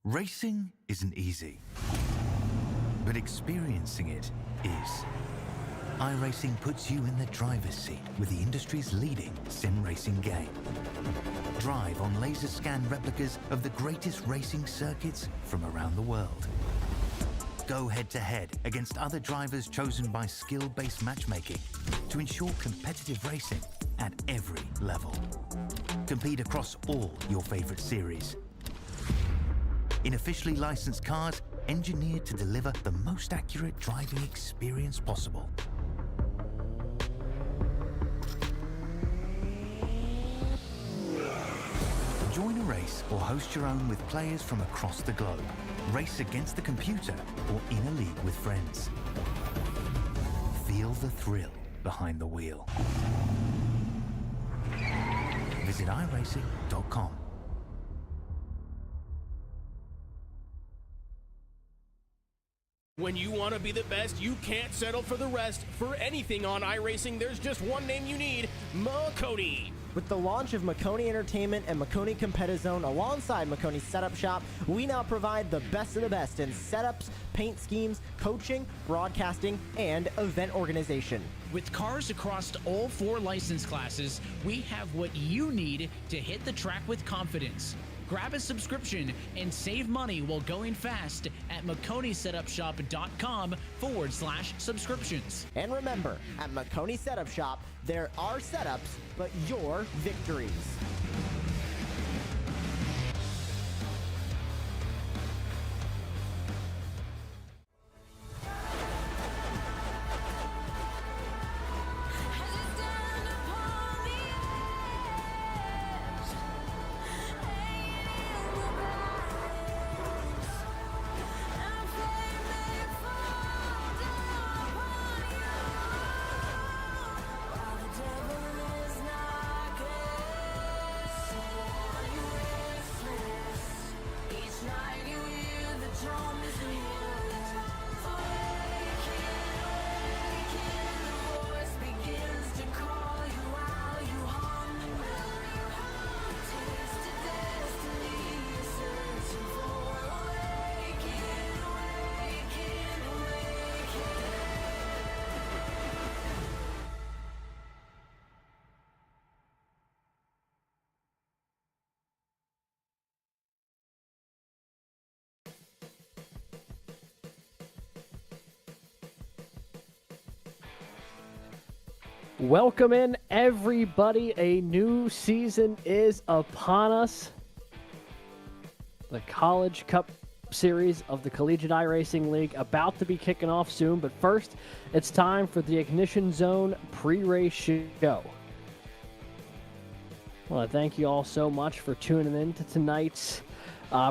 Racing isn't easy, but experiencing it is. iRacing puts you in the driver's seat with the industry's leading sim racing game. Drive on laser scan replicas of the greatest racing circuits from around the world. Go head-to-head against other drivers chosen by skill-based matchmaking to ensure competitive racing at every level. Compete across all your favorite series. In officially licensed cars, engineered to deliver the most accurate driving experience possible. Join a race or host your own with players from across the globe. Race against the computer or in a league with friends. Feel the thrill behind the wheel. Visit iRacing.com. When you want to be the best, you can't settle for the rest. For anything on iRacing, there's just one name you need, Makoni. With the launch of Makoni Entertainment and Makoni Competizone alongside Makoni Setup Shop, we now provide the best of the best in setups, paint schemes, coaching, broadcasting, and event organization. With cars across all 4 license classes, we have what you need to hit the track with confidence. Grab a subscription and save money while going fast at MakoniSetupShop.com/subscriptions. And remember, at Makoni Setup Shop, there are setups, but your victories. Welcome in, everybody. A new season is upon us. The College Cup Series of the Collegiate iRacing League about to be kicking off soon, but first, it's time for the Ignition Zone pre-race show. I want to thank you all so much for tuning in to tonight's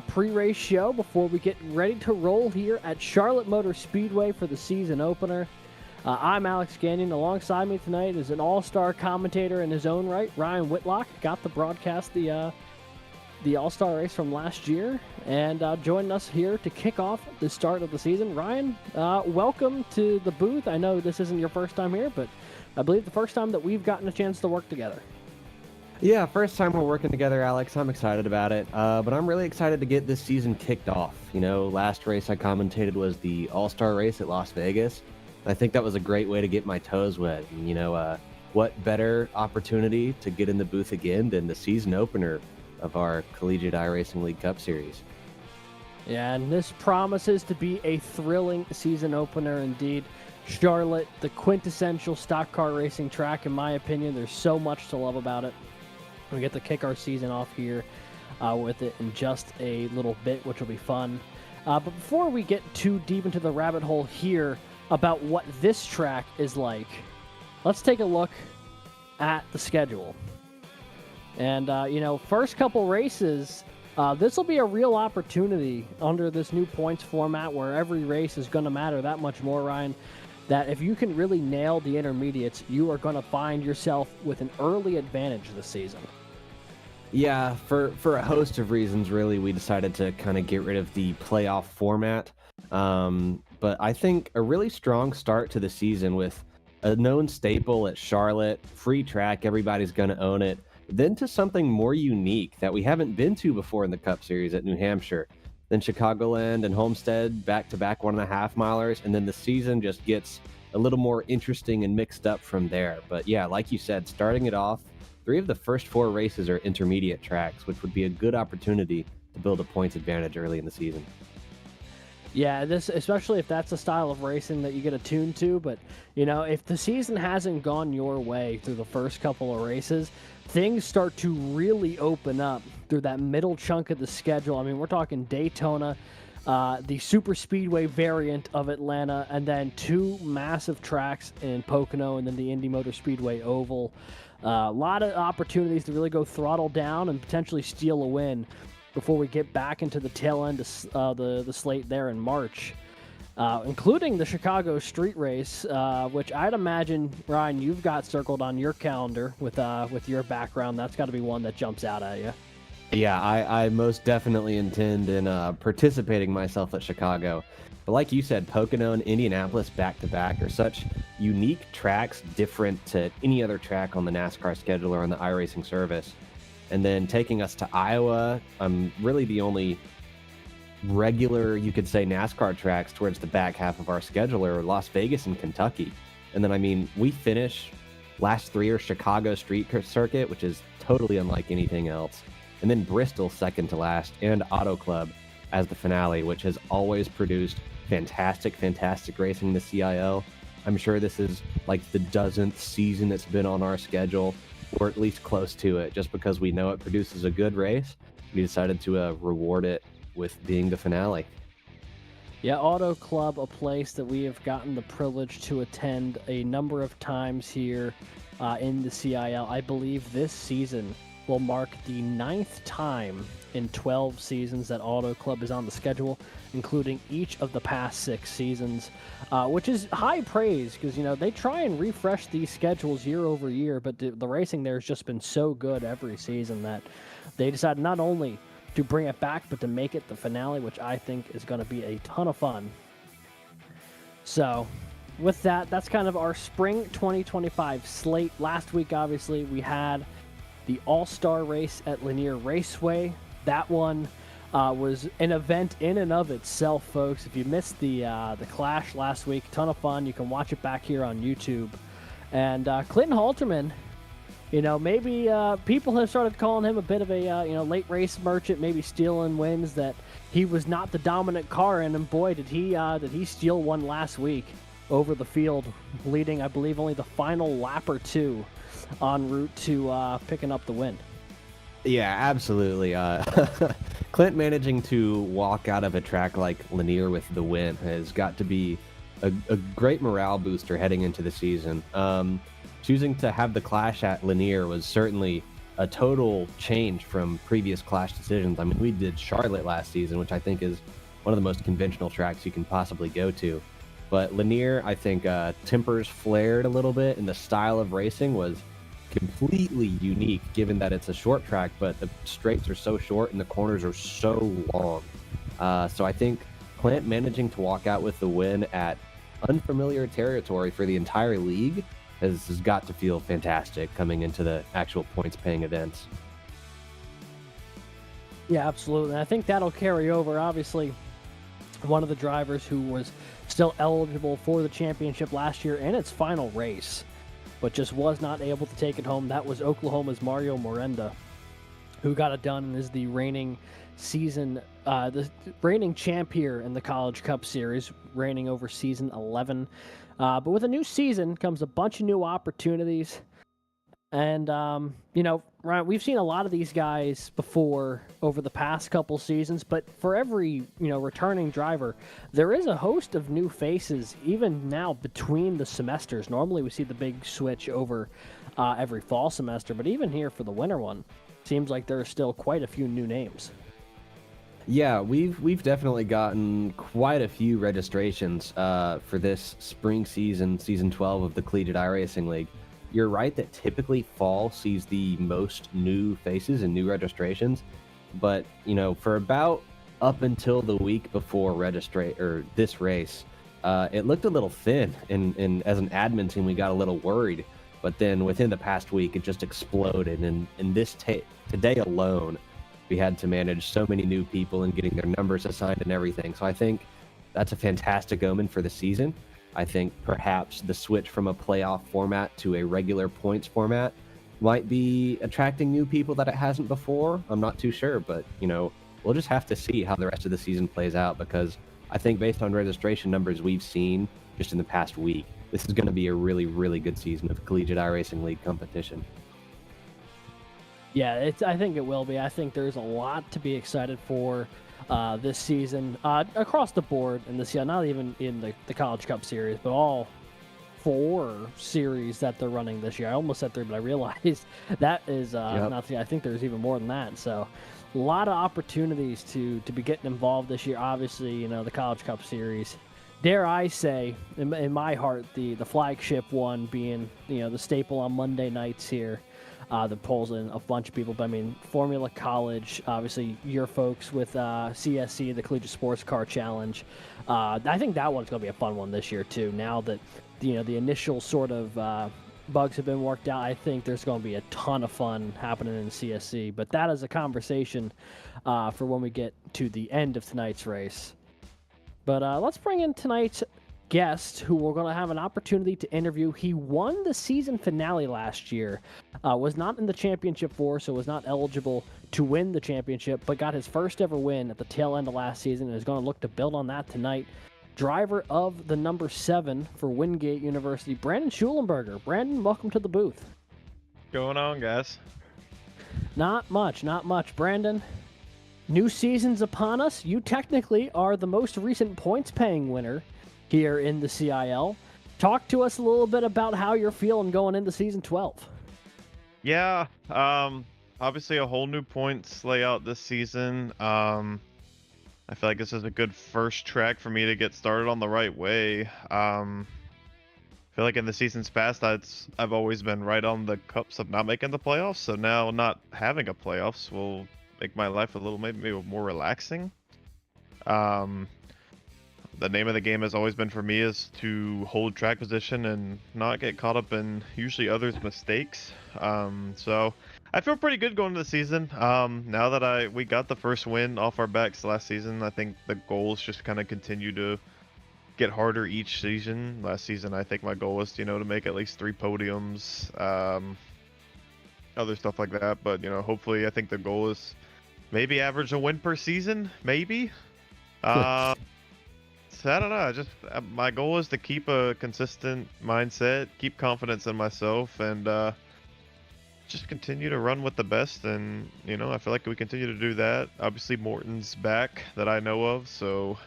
pre-race show before we get ready to roll here at Charlotte Motor Speedway for the season opener. I'm Alex Gagnon. Alongside me tonight is an all-star commentator in his own right, Ryan Whitlock. Got to broadcast the all-star race from last year, and joining us here to kick off the start of the season. Ryan, welcome to the booth. I know this isn't your first time here, but I believe the first time that we've gotten a chance to work together. Yeah, first time we're working together, Alex. I'm excited about it, but I'm really excited to get this season kicked off. You know, last race I commentated was the all-star race at Las Vegas. I think that was a great way to get my toes wet. And, you know, what better opportunity to get in the booth again than the season opener of our Collegiate iRacing League Cup Series. Yeah, and this promises to be a thrilling season opener indeed. Charlotte, the quintessential stock car racing track, in my opinion. There's so much to love about it. We get to kick our season off here with it in just a little bit, which will be fun. But before we get too deep into the rabbit hole here about what this track is like, let's take a look at the schedule. And, you know, first couple races, this will be a real opportunity under this new points format where every race is going to matter that much more, Ryan, that if you can really nail the intermediates, you are going to find yourself with an early advantage this season. Yeah, for a host of reasons, really, we decided to kind of get rid of the playoff format. But I think a really strong start to the season with a known staple at Charlotte, free track, everybody's going to own it. Then to something more unique that we haven't been to before in the Cup Series at New Hampshire. then Chicagoland and Homestead back-to-back 1.5 milers, and then the season just gets a little more interesting and mixed up from there. But yeah, like you said, starting it off, 3 of the first 4 races are intermediate tracks, which would be a good opportunity to build a points advantage early in the season. Yeah, this especially if that's a style of racing that you get attuned to. But if the season hasn't gone your way through the first couple of races, things start to really open up through that middle chunk of the schedule. I mean, we're talking Daytona, the super speedway variant of Atlanta, and then 2 massive tracks in Pocono, and then the Indy Motor Speedway Oval. A lot of opportunities to really go throttle down and potentially steal a win before we get back into the tail end of the slate there in March, including the Chicago street race, which I'd imagine, Ryan, you've got circled on your calendar with your background. That's got to be one that jumps out at you. Yeah, I most definitely intend in participating myself at Chicago. But like you said, Pocono and Indianapolis back-to-back are such unique tracks, different to any other track on the NASCAR schedule or on the iRacing service. And then taking us to Iowa, really the only regular, you could say, NASCAR tracks towards the back half of our schedule are Las Vegas and Kentucky. And then, I mean, we finish last 3 are Chicago Street Circuit, which is totally unlike anything else. And then Bristol second to last, and Auto Club as the finale, which has always produced fantastic racing in the CIL. I'm sure this is like the dozenth season it's been on our schedule, or at least close to it, just because we know it produces a good race. We decided to reward it with being the finale. Yeah, Auto Club, a place that we have gotten the privilege to attend a number of times here in the CIL. I believe this season will mark the 9th time in 12 seasons that Auto Club is on the schedule, including each of the past 6 seasons, which is high praise because, they try and refresh these schedules year over year, but the racing there has just been so good every season that they decided not only to bring it back, but to make it the finale, which I think is going to be a ton of fun. So with that, that's kind of our spring 2025 slate. Last week, obviously, we had the All-Star race at Lanier Raceway. That one was an event in and of itself, folks. If you missed the Clash last week, ton of fun. You can watch it back here on YouTube. And Clint Halterman, maybe people have started calling him a bit of a late race merchant, maybe stealing wins that he was not the dominant car in. And boy, did he steal one last week over the field, leading, I believe, only the final lap or 2 en route to picking up the win. Yeah, absolutely. Clint managing to walk out of a track like Lanier with the win has got to be a great morale booster heading into the season. Choosing to have the Clash at Lanier was certainly a total change from previous Clash decisions. I mean, we did Charlotte last season, which I think is one of the most conventional tracks you can possibly go to. But Lanier, I think, tempers flared a little bit, and the style of racing was completely unique, given that it's a short track, but the straights are so short and the corners are so long. So I think Clint managing to walk out with the win at unfamiliar territory for the entire league has got to feel fantastic coming into the actual points-paying events. Yeah, absolutely. And I think that'll carry over. Obviously, one of the drivers who was still eligible for the championship last year in its final race, but just was not able to take it home. That was Oklahoma's Mario Morenda, who got it done and is the reigning champ here in the College Cup Series, reigning over season 11. But with a new season comes a bunch of new opportunities. And, Ryan, we've seen a lot of these guys before over the past couple seasons, but for every, returning driver, there is a host of new faces, even now between the semesters. Normally we see the big switch over every fall semester, but even here for the winter one, seems like there are still quite a few new names. Yeah, we've definitely gotten quite a few registrations for this spring season 12 of the Collegiate iRacing League. You're right that typically fall sees the most new faces and new registrations, but for about up until the week before this race, it looked a little thin, and as an admin team we got a little worried. But then within the past week, it just exploded, and this today alone, We had to manage so many new people and getting their numbers assigned and everything. So I think that's a fantastic omen for the season. I think perhaps the switch from a playoff format to a regular points format might be attracting new people that it hasn't before. I'm not too sure, but, we'll just have to see how the rest of the season plays out, because I think based on registration numbers we've seen just in the past week, this is going to be a really, really good season of collegiate iRacing League competition. Yeah, I think it will be. I think there's a lot to be excited for this season across the board in this year, not even in the College Cup series, but all 4 series that they're running this year. I almost said 3, but I realized that is nothing. I think there's even more than that. So a lot of opportunities to be getting involved this year. Obviously, the College Cup series. Dare I say, in my heart, the flagship one being, the staple on Monday nights here. That pulls in a bunch of people. But I mean, Formula College, obviously your folks with CSC, the Collegiate Sports Car Challenge. I think that one's going to be a fun one this year too. Now that the initial sort of bugs have been worked out, I think there's going to be a ton of fun happening in CSC. But that is a conversation for when we get to the end of tonight's race. But let's bring in tonight's guest, who we're going to have an opportunity to interview. He won the season finale last year, was not in the championship 4, so was not eligible to win the championship, but got his first ever win at the tail end of last season and is going to look to build on that tonight. Driver of the number 7 for Wingate University, Brandon Shulenberger. Brandon, welcome to the booth. What's going on, guys? Not much. Brandon, new season's upon us. You technically are the most recent points-paying winner here in the CIL. Talk to us a little bit about how you're feeling going into season 12. Yeah, obviously a whole new points layout this season. I feel like this is a good first track for me to get started on the right way. I feel like in the seasons past, I've always been right on the cups of not making the playoffs, so now not having a playoffs will make my life a little maybe more relaxing. The name of the game has always been for me is to hold track position and not get caught up in usually others' mistakes. So I feel pretty good going into the season. Now that we got the first win off our backs last season, I think the goals just kind of continue to get harder each season. Last season, I think my goal was, to make at least 3 podiums, other stuff like that. But, hopefully I think the goal is maybe average a win per season, maybe. So I don't know. My goal is to keep a consistent mindset, keep confidence in myself, and just continue to run with the best. And I feel like we continue to do that. Obviously, Morton's back that I know of, so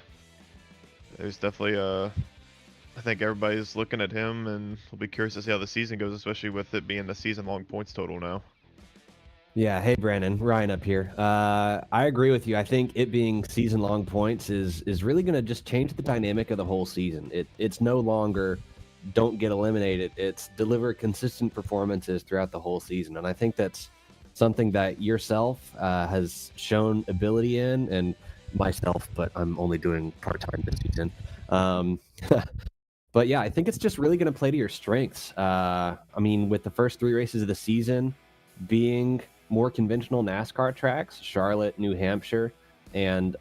there's definitely I think everybody's looking at him, and we'll be curious to see how the season goes, especially with it being a season-long points total now. Yeah, hey Brandon, Ryan up here. I agree with you. I think it being season-long points is really going to just change the dynamic of the whole season. It's no longer don't get eliminated. It's deliver consistent performances throughout the whole season, and I think that's something that yourself has shown ability in, and myself, but I'm only doing part-time this season. But yeah, I think it's just really going to play to your strengths. I mean, with the first 3 races of the season being more conventional NASCAR tracks, Charlotte, New Hampshire, and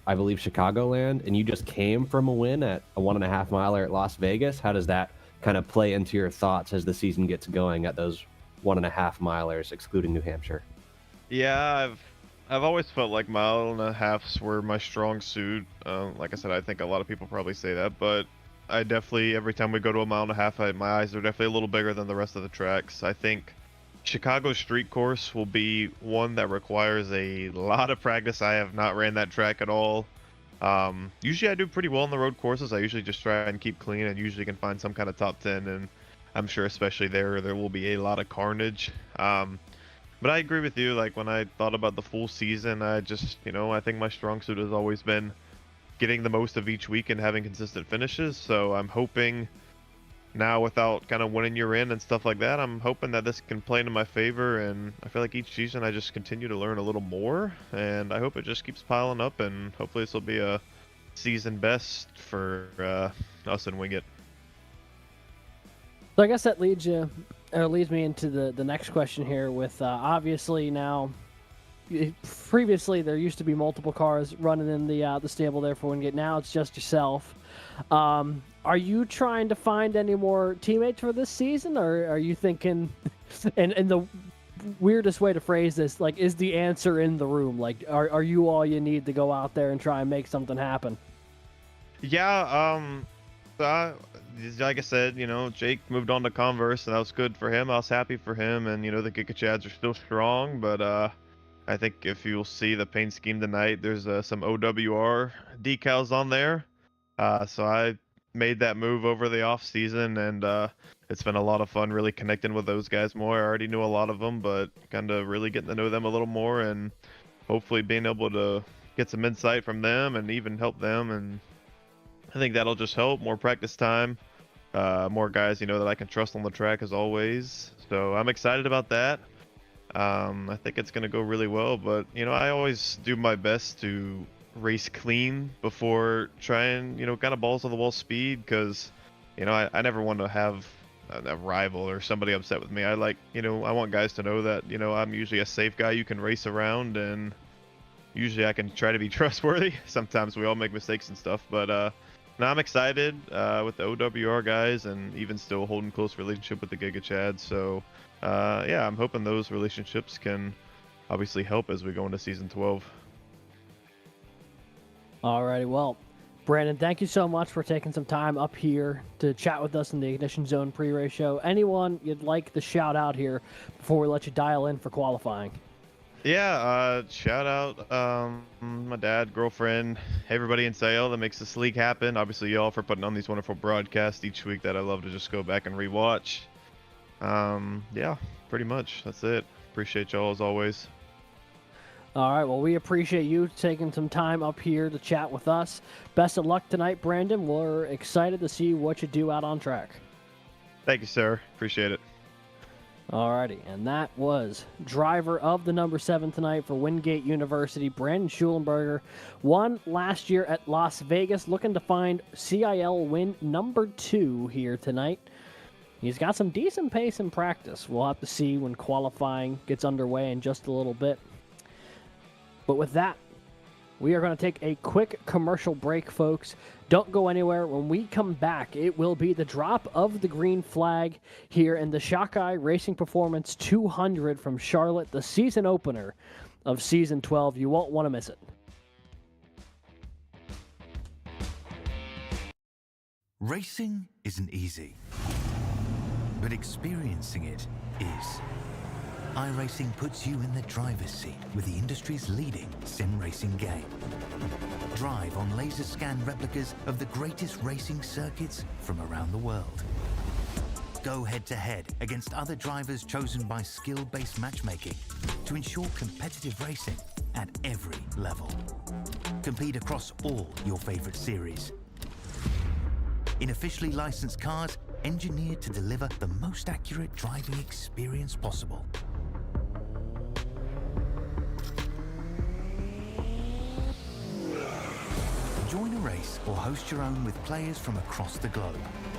I believe Chicagoland, and you just came from a win at a 1.5 miler at Las Vegas. How does that kind of play into your thoughts as the season gets going at those 1.5 milers, excluding New Hampshire? Yeah, I've always felt like 1.5 miles were my strong suit. Like I said, I think a lot of people probably say that, but I definitely, every time we go to a 1.5 miles, my eyes are definitely a little bigger than the rest of the tracks. I think Chicago street course will be one that requires a lot of practice. I have not ran that track at all. Usually I do pretty well on the road courses. I usually just try and keep clean and usually can find some kind of top 10, and I'm sure especially there will be a lot of carnage. But I agree with you. Like, when I thought about the full season, I just, I think my strong suit has always been getting the most of each week and having consistent finishes. So I'm hoping now, without kind of winning your in and stuff like that, I'm hoping that this can play into my favor, and I feel like each season I just continue to learn a little more, and I hope it just keeps piling up, and hopefully this will be a season best for us in Wingate. So I guess that leads me into the next question here with obviously now previously there used to be multiple cars running in the stable there for Wingate. Now it's just yourself. Are you trying to find any more teammates for this season, or are you thinking, and the weirdest way to phrase this, like, is the answer in the room? Like, are you all you need to go out there and try and make something happen? Yeah, like I said, Jake moved on to Converse, and that was good for him. I was happy for him, and the Giga Chads are still strong, but I think if you'll see the paint scheme tonight, there's some OWR decals on there. So I made that move over the off season, and it's been a lot of fun really connecting with those guys more. I already knew a lot of them, but kind of really getting to know them a little more, and hopefully being able to get some insight from them and even help them. And I think that'll just help. More practice time, more guys that I can trust on the track as always. So I'm excited about that. I think it's going to go really well, but I always do my best to race clean before trying kind of balls on the wall speed, because I never want to have a rival or somebody upset with me. I like I want guys to know that I'm usually a safe guy you can race around, and usually I can try to be trustworthy. Sometimes we all make mistakes and stuff, but now I'm excited with the OWR guys, and even still holding close relationship with the Giga Chad. So yeah, I'm hoping those relationships can obviously help as we go into season 12. Alrighty, well, Brandon, thank you so much for taking some time up here to chat with us in the Ignition Zone pre-race show. Anyone you'd like to shout out here before we let you dial in for qualifying? Yeah, shout out my dad, girlfriend, everybody in Sale that makes this league happen. Obviously, y'all for putting on these wonderful broadcasts each week that I love to just go back and rewatch. Yeah, pretty much that's it. Appreciate y'all as always. All right, well, we appreciate you taking some time up here to chat with us. Best of luck tonight, Brandon. We're excited to see what you do out on track. Thank you, sir. Appreciate it. All righty, and that was driver of the number 7 tonight for Wingate University, Brandon Shulenberger. Won last year at Las Vegas, looking to find CIL win number 2 here tonight. He's got some decent pace in practice. We'll have to see when qualifying gets underway in just a little bit. But with that, we are going to take a quick commercial break, folks. Don't go anywhere. When we come back, it will be the drop of the green flag here in the Shockeye Racing Performance 200 from Charlotte, the season opener of Season 12. You won't want to miss it. Racing isn't easy, but experiencing it is. iRacing puts you in the driver's seat with the industry's leading sim racing game. Drive on laser scan replicas of the greatest racing circuits from around the world. Go head-to-head against other drivers chosen by skill-based matchmaking to ensure competitive racing at every level. Compete across all your favorite series. In officially licensed cars, engineered to deliver the most accurate driving experience possible. Join a race or host your own with players from across the globe.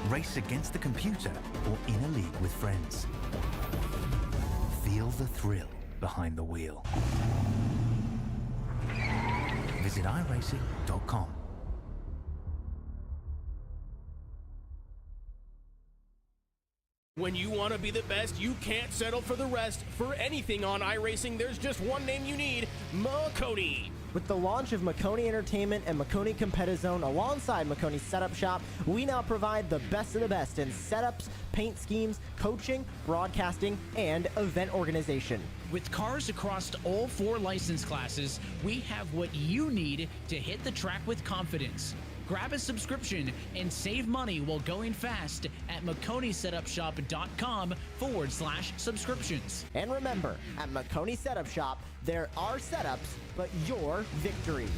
Race against the computer or in a league with friends. Feel the thrill behind the wheel. Visit iRacing.com. When you want to be the best, you can't settle for the rest. For anything on iRacing, there's just one name you need, Makoni. With the launch of Makoni Entertainment and Makoni Competizone alongside Makoni Setup Shop, we now provide the best of the best in setups, paint schemes, coaching, broadcasting, and event organization. With cars across all 4 license classes, we have what you need to hit the track with confidence. Grab a subscription and save money while going fast at MakoniSetupShop.com/subscriptions. And remember, at Makoni Setup Shop, there are setups, but your victories.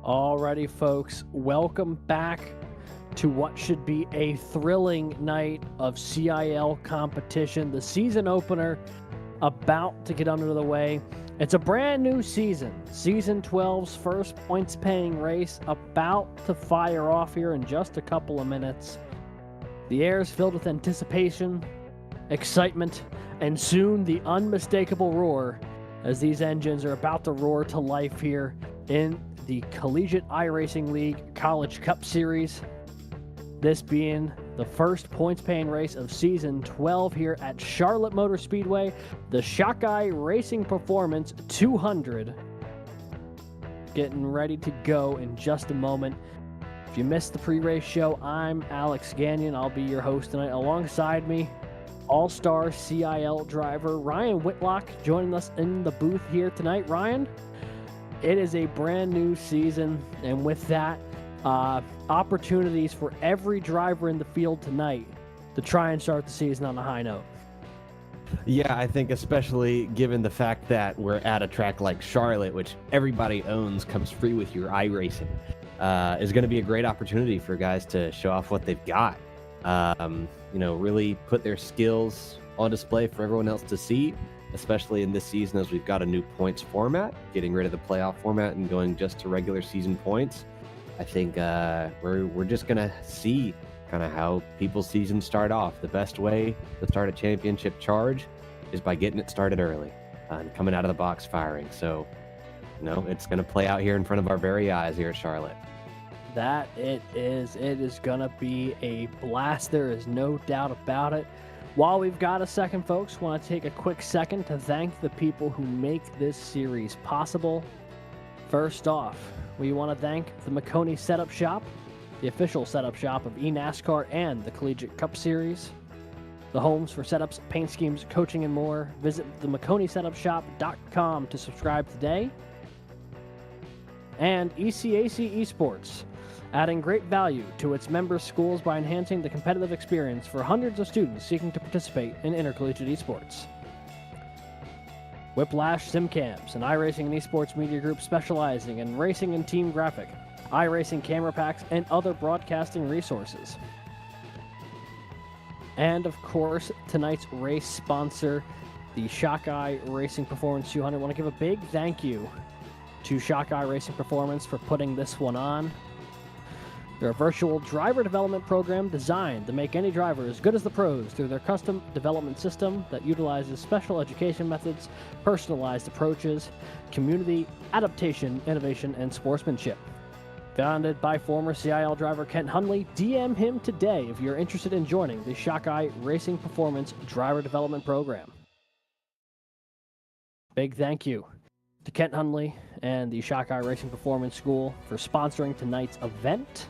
Alrighty, folks, welcome back to what should be a thrilling night of CIL competition. The season opener about to get under the way. It's a brand new season. Season 12's first points-paying race about to fire off here in just a couple of minutes. The air is filled with anticipation, excitement, and soon the unmistakable roar as these engines are about to roar to life here in the Collegiate iRacing League College Cup Series. This being the first points-paying race of Season 12 here at Charlotte Motor Speedway, the Shockeye Racing Performance 200. Getting ready to go in just a moment. If you missed the pre-race show, I'm Alex Gagnon. I'll be your host tonight. Alongside me, All-Star CIL driver Ryan Whitlock joining us in the booth here tonight. Ryan, it is a brand new season, and with that, opportunities for every driver in the field tonight to try and start the season on a high note. Yeah, I think especially given the fact that we're at a track like Charlotte, which everybody owns, comes free with your iRacing, is going to be a great opportunity for guys to show off what they've got. Really put their skills on display for everyone else to see, especially in this season as we've got a new points format, getting rid of the playoff format and going just to regular season points. I think we're just going to see kind of how people's seasons start off. The best way to start a championship charge is by getting it started early and coming out of the box firing. So, it's going to play out here in front of our very eyes here at Charlotte. That it is going to be a blast. There is no doubt about it. While we've got a second, folks, want to take a quick second to thank the people who make this series possible. First off, we want to thank the Makoni Setup Shop, the official setup shop of eNASCAR and the Collegiate Cup Series. The homes for setups, paint schemes, coaching, and more. Visit the MakoniSetupShop.com to subscribe today. And ECAC Esports, adding great value to its member schools by enhancing the competitive experience for hundreds of students seeking to participate in intercollegiate esports. Whiplash Simcams, an iRacing and esports media group specializing in racing and team graphic, iRacing camera packs, and other broadcasting resources. And of course, tonight's race sponsor, the Shockeye Racing Performance 200. I want to give a big thank you to Shockeye Racing Performance for putting this one on. They're a virtual driver development program designed to make any driver as good as the pros through their custom development system that utilizes special education methods, personalized approaches, community adaptation, innovation, and sportsmanship. Founded by former CIL driver Clint Halterman, DM him today if you're interested in joining the Shockeye Racing Performance driver development program. Big thank you to Clint Halterman and the Shockeye Racing Performance School for sponsoring tonight's event.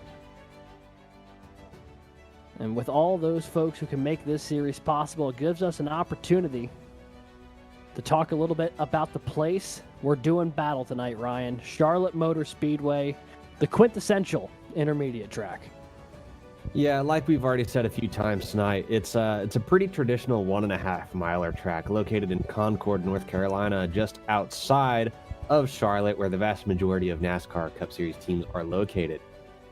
And with all those folks who can make this series possible, it gives us an opportunity to talk a little bit about the place we're doing battle tonight, Ryan. Charlotte Motor Speedway, the quintessential intermediate track. Yeah, like we've already said a few times tonight, it's a pretty traditional 1.5 miler track located in Concord, North Carolina, just outside of Charlotte, where the vast majority of NASCAR Cup Series teams are located.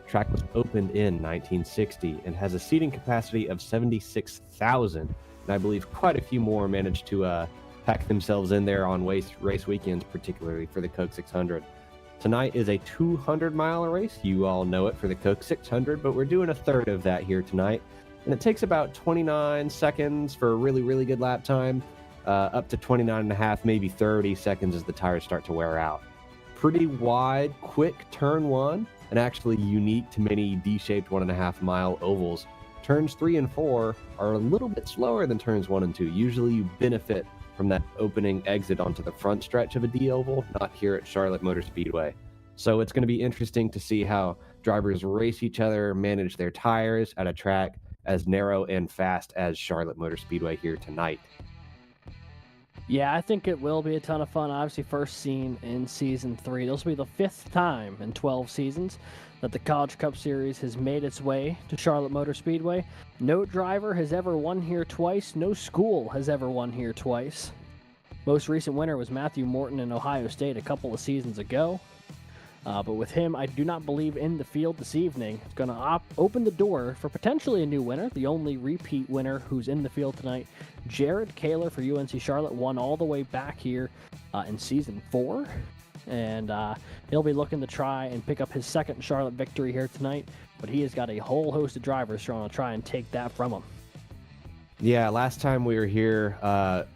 The track was opened in 1960 and has a seating capacity of 76,000, and I believe quite a few more managed to pack themselves in there on race weekends, particularly for the Coke 600. Tonight is a 200-mile race. You all know it for the Coke 600, but we're doing a third of that here tonight. And it takes about 29 seconds for a really, really good lap time, up to 29.5, maybe 30 seconds as the tires start to wear out. Pretty wide, quick turn one, and actually unique to many D-shaped 1.5-mile ovals. Turns 3 and 4 are a little bit slower than turns 1 and 2. Usually you benefit from that opening exit onto the front stretch of a D-oval, not here at Charlotte Motor Speedway. So it's going to be interesting to see how drivers race each other, manage their tires at a track as narrow and fast as Charlotte Motor Speedway here tonight. Yeah, I think it will be a ton of fun. Obviously, first seen in Season 3. This will be the 5th time in 12 seasons that the College Cup Series has made its way to Charlotte Motor Speedway. No driver has ever won here twice. No school has ever won here twice. Most recent winner was Matthew Morton in Ohio State a couple of seasons ago. But with him, I do not believe in the field this evening. It's going to open the door for potentially a new winner, the only repeat winner who's in the field tonight. Jared Kaler for UNC Charlotte won all the way back here in Season 4. And he'll be looking to try and pick up his second Charlotte victory here tonight. But he has got a whole host of drivers trying to try and take that from him. Yeah, last time we were here,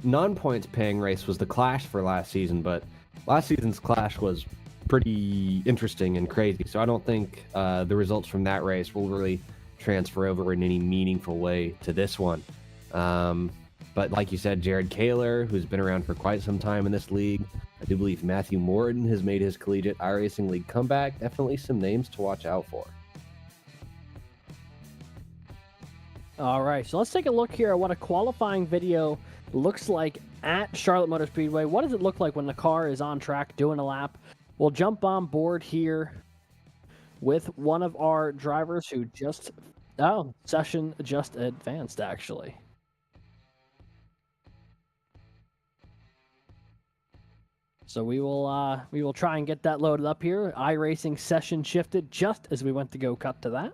non-points paying race was the Clash for last season, but last season's Clash was pretty interesting and crazy, so I don't think the results from that race will really transfer over in any meaningful way to this one. But like you said, Jared Kaler, who's been around for quite some time in this league. I do believe Matthew Morton has made his collegiate iRacing League comeback. Definitely some names to watch out for. All right, so let's take a look here at what a qualifying video looks like at Charlotte Motor Speedway. What does it look like when the car is on track doing a lap? We'll jump on board here with one of our drivers who just... Oh, session just advanced, actually. So we will try and get that loaded up here. iRacing session shifted just as we went to go cut to that.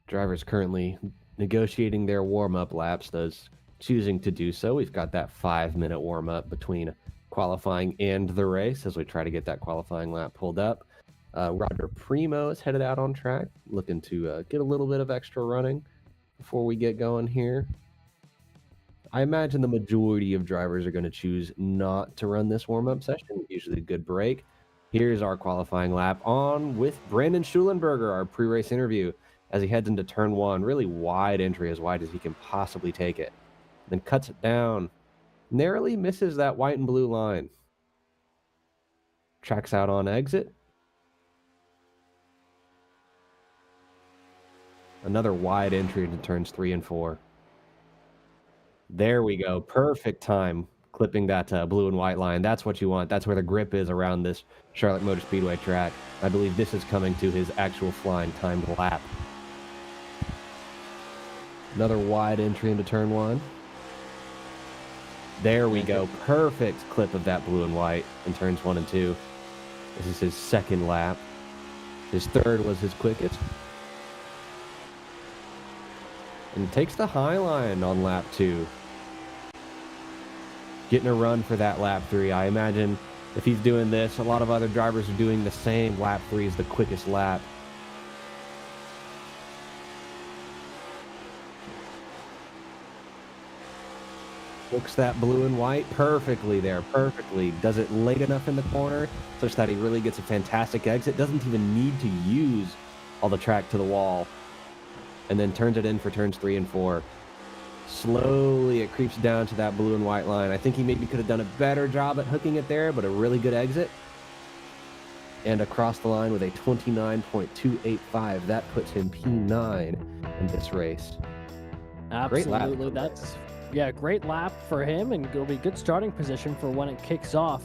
Drivers currently negotiating their warm-up laps, those choosing to do so. We've got that 5-minute warm-up between qualifying and the race as we try to get that qualifying lap pulled up. Roger Primo is headed out on track, looking to get a little bit of extra running before we get going here. I imagine the majority of drivers are going to choose not to run this warm-up session, usually a good break. Here's our qualifying lap on with Brandon Shulenberger, our pre-race interview, as he heads into turn 1. Really wide entry, as wide as he can possibly take it. Then cuts it down. Narrowly misses that white and blue line. Tracks out on exit. Another wide entry into turns 3 and 4. There we go. Perfect time clipping that blue and white line. That's what you want. That's where the grip is around this Charlotte Motor Speedway track. I believe this is coming to his actual flying timed lap. Another wide entry into turn 1. There we go. Perfect clip of that blue and white in turns 1 and 2. This is his second lap. His third was his quickest. And takes the high line on lap 2. Getting a run for that lap 3. I imagine if he's doing this, a lot of other drivers are doing the same. Lap 3 is the quickest lap. Hooks that blue and white perfectly there, perfectly. Does it late enough in the corner such that he really gets a fantastic exit. Doesn't even need to use all the track to the wall. And then turns it in for turns 3 and 4. Slowly it creeps down to that blue and white line. I think he maybe could have done a better job at hooking it there, but a really good exit. And across the line with a 29.285. That puts him P9 in this race. Absolutely. Great lap. Great lap for him, and it'll be good starting position for when it kicks off.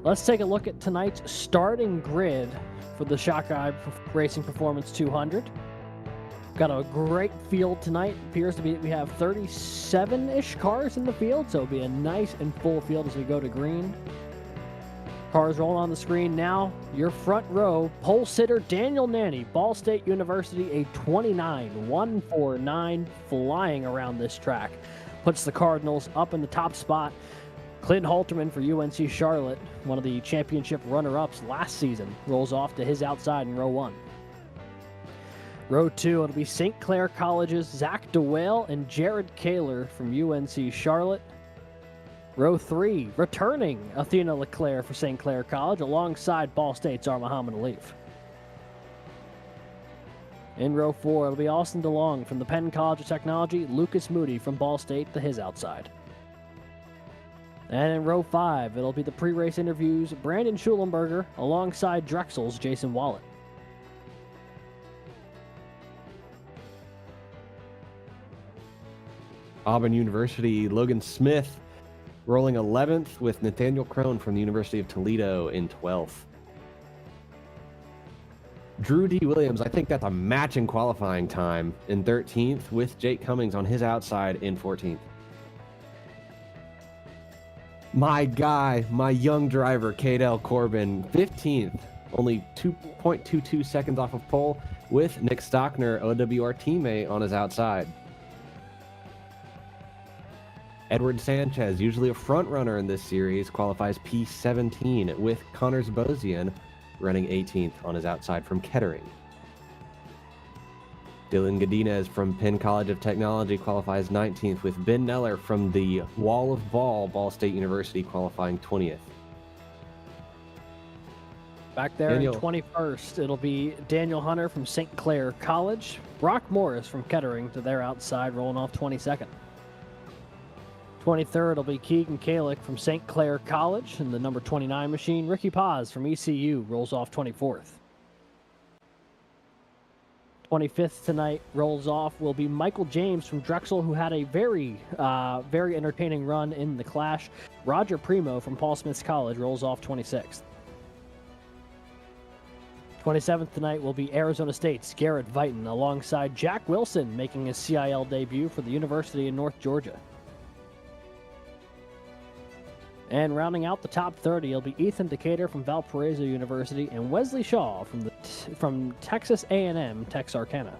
Let's take a look at tonight's starting grid for the Shockeye Racing Performance 200. Got a great field tonight. Appears to be we have 37-ish cars in the field, so it'll be a nice and full field as we go to green. Cars rolling on the screen now. Your front row, pole sitter Daniel Nanny, Ball State University, a 29.149, flying around this track. Puts the Cardinals up in the top spot. Clint Halterman for UNC Charlotte, one of the championship runner-ups last season, rolls off to his outside in row 1. Row 2, it'll be St. Clair College's Zach DeWale and Jared Kaler from UNC Charlotte. Row 3, returning Athena LeClaire for St. Clair College alongside Ball State's Muhammad Alif. In row 4, it'll be Austin DeLong from the Penn College of Technology, Lucas Moody from Ball State to his outside. And in row 5, it'll be the pre-race interviews, Brandon Shulenberger alongside Drexel's Jason Wallet. Auburn University, Logan Smith rolling 11th with Nathaniel Crone from the University of Toledo in 12th. Drew D. Williams, I think that's a matching qualifying time in 13th with Jake Cummings on his outside in 14th. My guy, my young driver, Cadell Corbin, 15th, only 2.22 seconds off of pole, with Nick Stockner, OWR teammate, on his outside. Edward Sanchez, usually a front runner in this series, qualifies P17, with Connors Bozian running 18th on his outside from Kettering. Dylan Godinez from Penn College of Technology qualifies 19th, with Ben Neller from the Wall of Ball State University, qualifying 20th. Back there in 21st, it'll be Daniel Hunter from St. Clair College, Brock Morris from Kettering to their outside, rolling off 22nd. 23rd will be Keegan Kalick from St. Clair College in the number 29 machine. Ricky Paz from ECU rolls off 24th. 25th tonight rolls off will be Michael James from Drexel, who had a very entertaining run in the Clash. Roger Primo from Paul Smith's College rolls off 26th. 27th tonight will be Arizona State's Garrett Vighton alongside Jack Wilson, making his CIL debut for the University of North Georgia. And rounding out the top 30, it'll be Ethan Decatur from Valparaiso University and Wesley Shaw from Texas A&M Texarkana.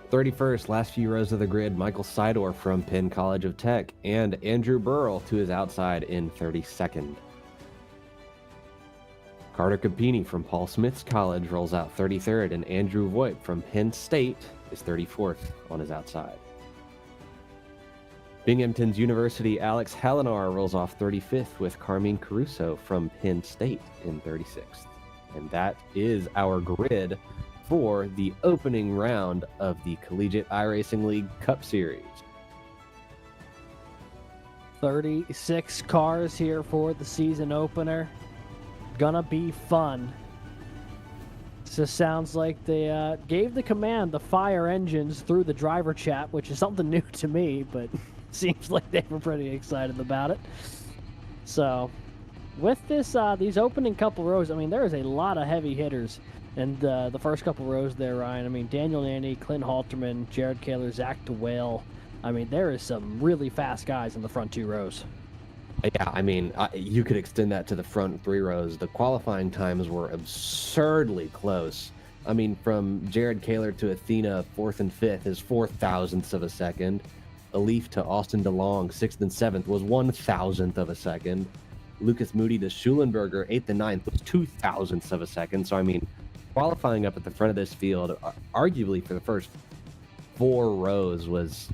31st, last few rows of the grid, Michael Seidor from Penn College of Tech, and Andrew Burrell to his outside in 32nd. Carter Capini from Paul Smith's College rolls out 33rd, and Andrew Voigt from Penn State is 34th on his outside. Binghamton's University Alex Halinar rolls off 35th, with Carmine Caruso from Penn State in 36th. And that is our grid for the opening round of the Collegiate iRacing League Cup Series. 36 cars here for the season opener. Gonna be fun. Just sounds like they gave the command to fire engines through the driver chat, which is something new to me, but seems like they were pretty excited about it. So, with this, these opening couple rows, I mean, there is a lot of heavy hitters in the first couple rows there, Ryan. I mean, Daniel Nanny, Clint Halterman, Jared Kaler, Zach DeWale. I mean, there is some really fast guys in the front two rows. Yeah, I mean, you could extend that to the front three rows. The qualifying times were absurdly close. I mean, from Jared Kaler to Athena, 4th and 5th is 4,000ths of a second. Alif to Austin DeLong, 6th and 7th was 1,000th of a second. Lucas Moody to Shulenberger, 8th and 9th was 2,000ths of a second. So, I mean, qualifying up at the front of this field, arguably for the first 4 rows was,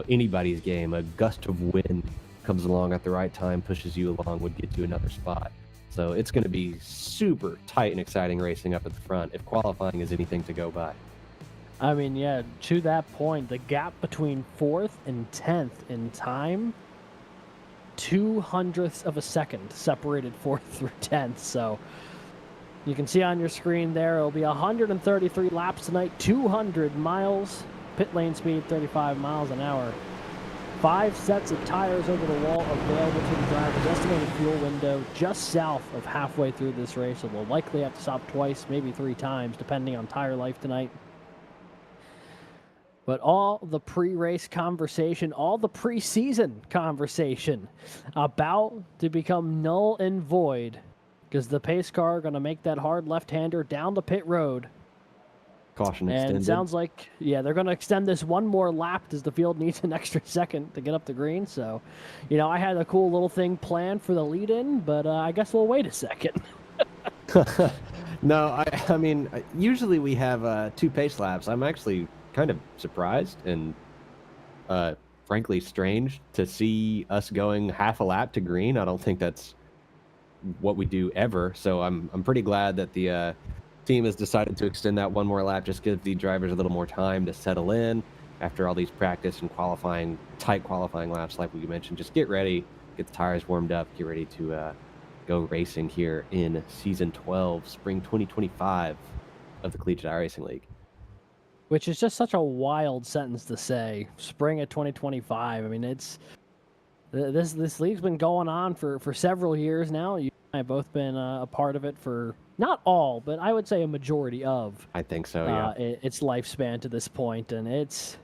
anybody's game. A gust of wind comes along at the right time, pushes you along, would get you another spot. So it's going to be super tight and exciting racing up at the front if qualifying is anything to go by. I mean, yeah, to that point, the gap between 4th and 10th in time, 200ths of a second separated 4th through 10th. So you can see on your screen there, it'll be 133 laps tonight, 200 miles, pit lane speed 35 miles an hour. 5 sets of tires over the wall available to the drivers. Estimated fuel window just south of halfway through this race, so they'll likely have to stop twice, maybe 3 times, depending on tire life tonight. But all the pre-race conversation, all the preseason conversation about to become null and void because the pace car are going to make that hard left-hander down the pit road. Caution extended. And it sounds like, yeah, they're going to extend this one more lap as the field needs an extra second to get up the green. So, I had a cool little thing planned for the lead-in, but I guess we'll wait a second. No, I mean, usually we have 2 pace laps. I'm actually kind of surprised and frankly strange to see us going half a lap to green. I don't think that's what we do ever. So I'm pretty glad that the team has decided to extend that one more lap, just give the drivers a little more time to settle in after all these practice and tight qualifying laps like we mentioned. Just get ready, get the tires warmed up, get ready to go racing here in Season 12, Spring 2025 of the Collegiate iRacing League. Which is just such a wild sentence to say. Spring of 2025. I mean, it's this league's been going on for several years now. You and I have both been a part of it for not all, but I would say a majority of. I think so. Yeah. Its lifespan to this point, and it's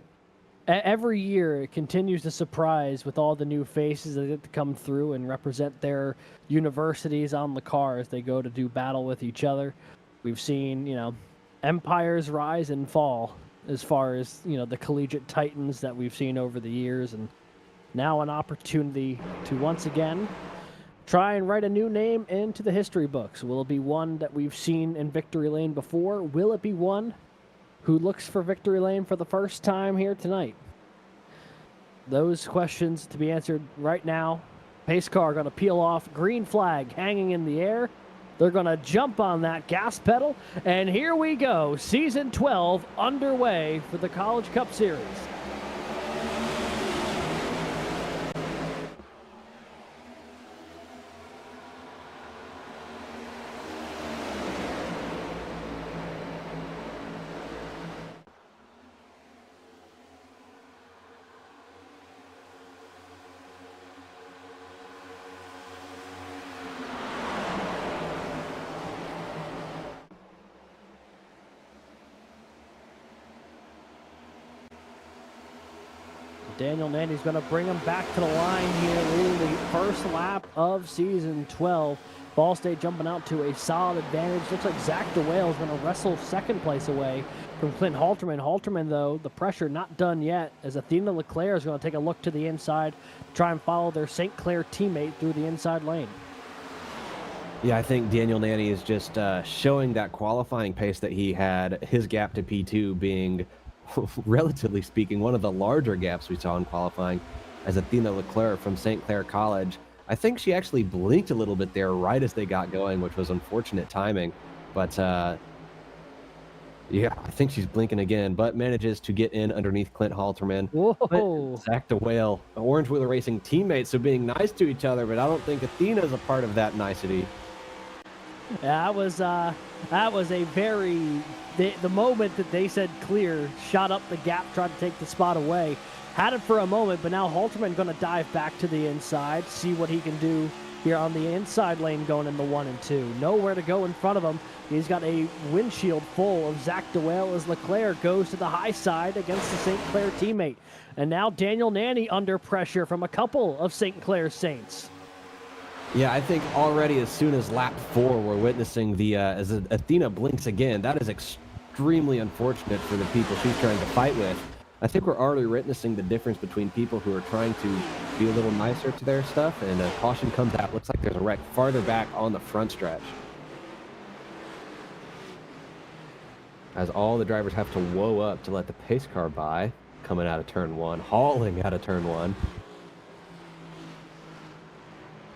every year it continues to surprise with all the new faces that get to come through and represent their universities on the car as they go to do battle with each other. We've seen, empires rise and fall as far as, the collegiate titans that we've seen over the years, and now an opportunity to once again try and write a new name into the history books. Will it be one that we've seen in Victory Lane before? Will it be one who looks for Victory Lane for the first time here tonight? Those questions to be answered right now. Pace car going to peel off, green flag hanging in the air. They're going to jump on that gas pedal, and here we go. Season 12 underway for the College Cup Series. Daniel Nanny's going to bring him back to the line here, leading the first lap of Season 12. Ball State jumping out to a solid advantage. Looks like Zach DeWale is going to wrestle second place away from Clint Halterman. Halterman, though, the pressure not done yet, as Athena Leclerc is going to take a look to the inside, try and follow their St. Clair teammate through the inside lane. Yeah, I think Daniel Nanny is just showing that qualifying pace that he had, his gap to P2 being, relatively speaking, one of the larger gaps we saw in qualifying, as Athena Leclerc from St. Clair College. I think she actually blinked a little bit there right as they got going, which was unfortunate timing. But, yeah, I think she's blinking again, but manages to get in underneath Clint Halterman. Whoa! Zach DeWale, Orange Wheeler Racing teammates, so being nice to each other, but I don't think Athena's a part of that nicety. Yeah, that was a very... The moment that they said clear, shot up the gap, tried to take the spot away. Had it for a moment, but now Halterman going to dive back to the inside, see what he can do here on the inside lane going in the 1 and 2. Nowhere to go in front of him. He's got a windshield full of Zach DeWale as Leclerc goes to the high side against the St. Clair teammate. And now Daniel Nanny under pressure from a couple of St. Clair Saints. Yeah, I think already as soon as lap 4, we're witnessing the as Athena blinks again. That is extremely unfortunate for the people she's trying to fight with. I think we're already witnessing the difference between people who are trying to be a little nicer to their stuff, and a caution comes out. Looks like there's a wreck farther back on the front stretch, as all the drivers have to whoa up to let the pace car by, coming out of turn 1, hauling out of turn 1.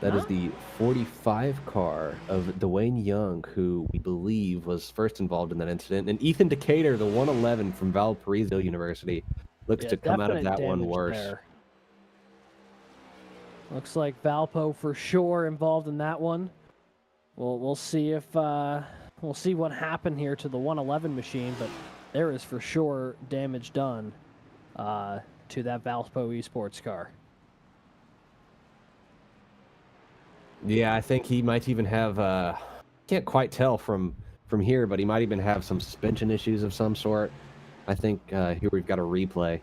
That is the 45 car of Dwayne Young, who we believe was first involved in that incident. And Ethan Decatur, the 111 from Valparaiso University, looks to come out of that one worse. There. Looks like Valpo for sure involved in that one. We'll see if we'll see what happened here to the 111 machine, but there is for sure damage done to that Valpo Esports car. Yeah, I think he might even have, can't quite tell from here, but he might even have some suspension issues of some sort. I think here we've got a replay.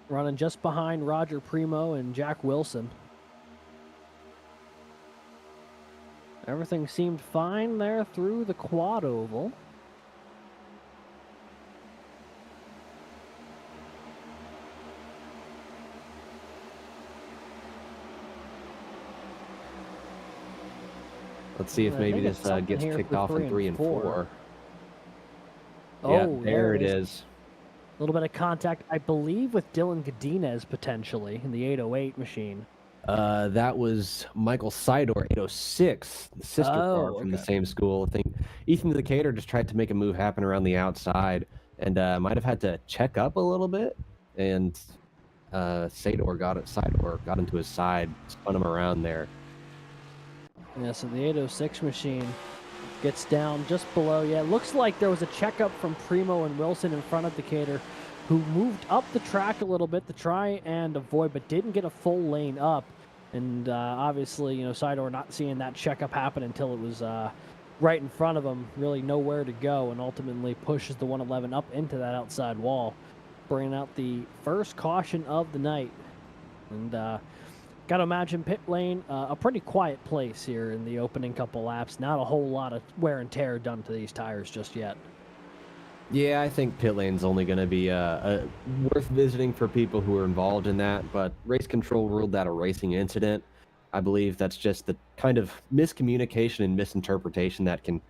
Running just behind Roger Primo and Jack Wilson. Everything seemed fine there through the quad oval. Let's see if maybe this gets kicked off in 3 and 4. Oh, yeah, there it is. A little bit of contact, I believe, with Dylan Godinez potentially in the 808 machine. That was Michael Sidor, 806, the sister car from the same school. I think Ethan Decatur just tried to make a move happen around the outside and might have had to check up a little bit. And Sidor got into his side, spun him around there. Yeah, so the 806 machine gets down just below. Yeah, it looks like there was a checkup from Primo and Wilson in front of Decatur, who moved up the track a little bit to try and avoid, but didn't get a full lane up. And obviously, Sidor not seeing that checkup happen until it was right in front of him, really nowhere to go, and ultimately pushes the 111 up into that outside wall, bringing out the first caution of the night. And got to imagine pit lane, a pretty quiet place here in the opening couple laps. Not a whole lot of wear and tear done to these tires just yet. Yeah, I think pit lane's only going to be worth visiting for people who are involved in that, but race control ruled that a racing incident. I believe that's just the kind of miscommunication and misinterpretation that can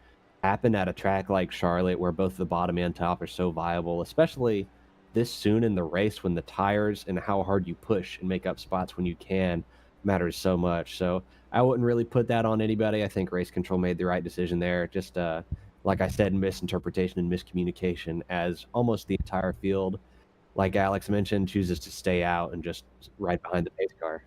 happen at a track like Charlotte, where both the bottom and top are so viable, especially this soon in the race when the tires and how hard you push and make up spots when you can matters so much. So I wouldn't really put that on anybody. I think race control made the right decision there. Just like I said, misinterpretation and miscommunication, as almost the entire field, like Alex mentioned, chooses to stay out and just right behind the pace car.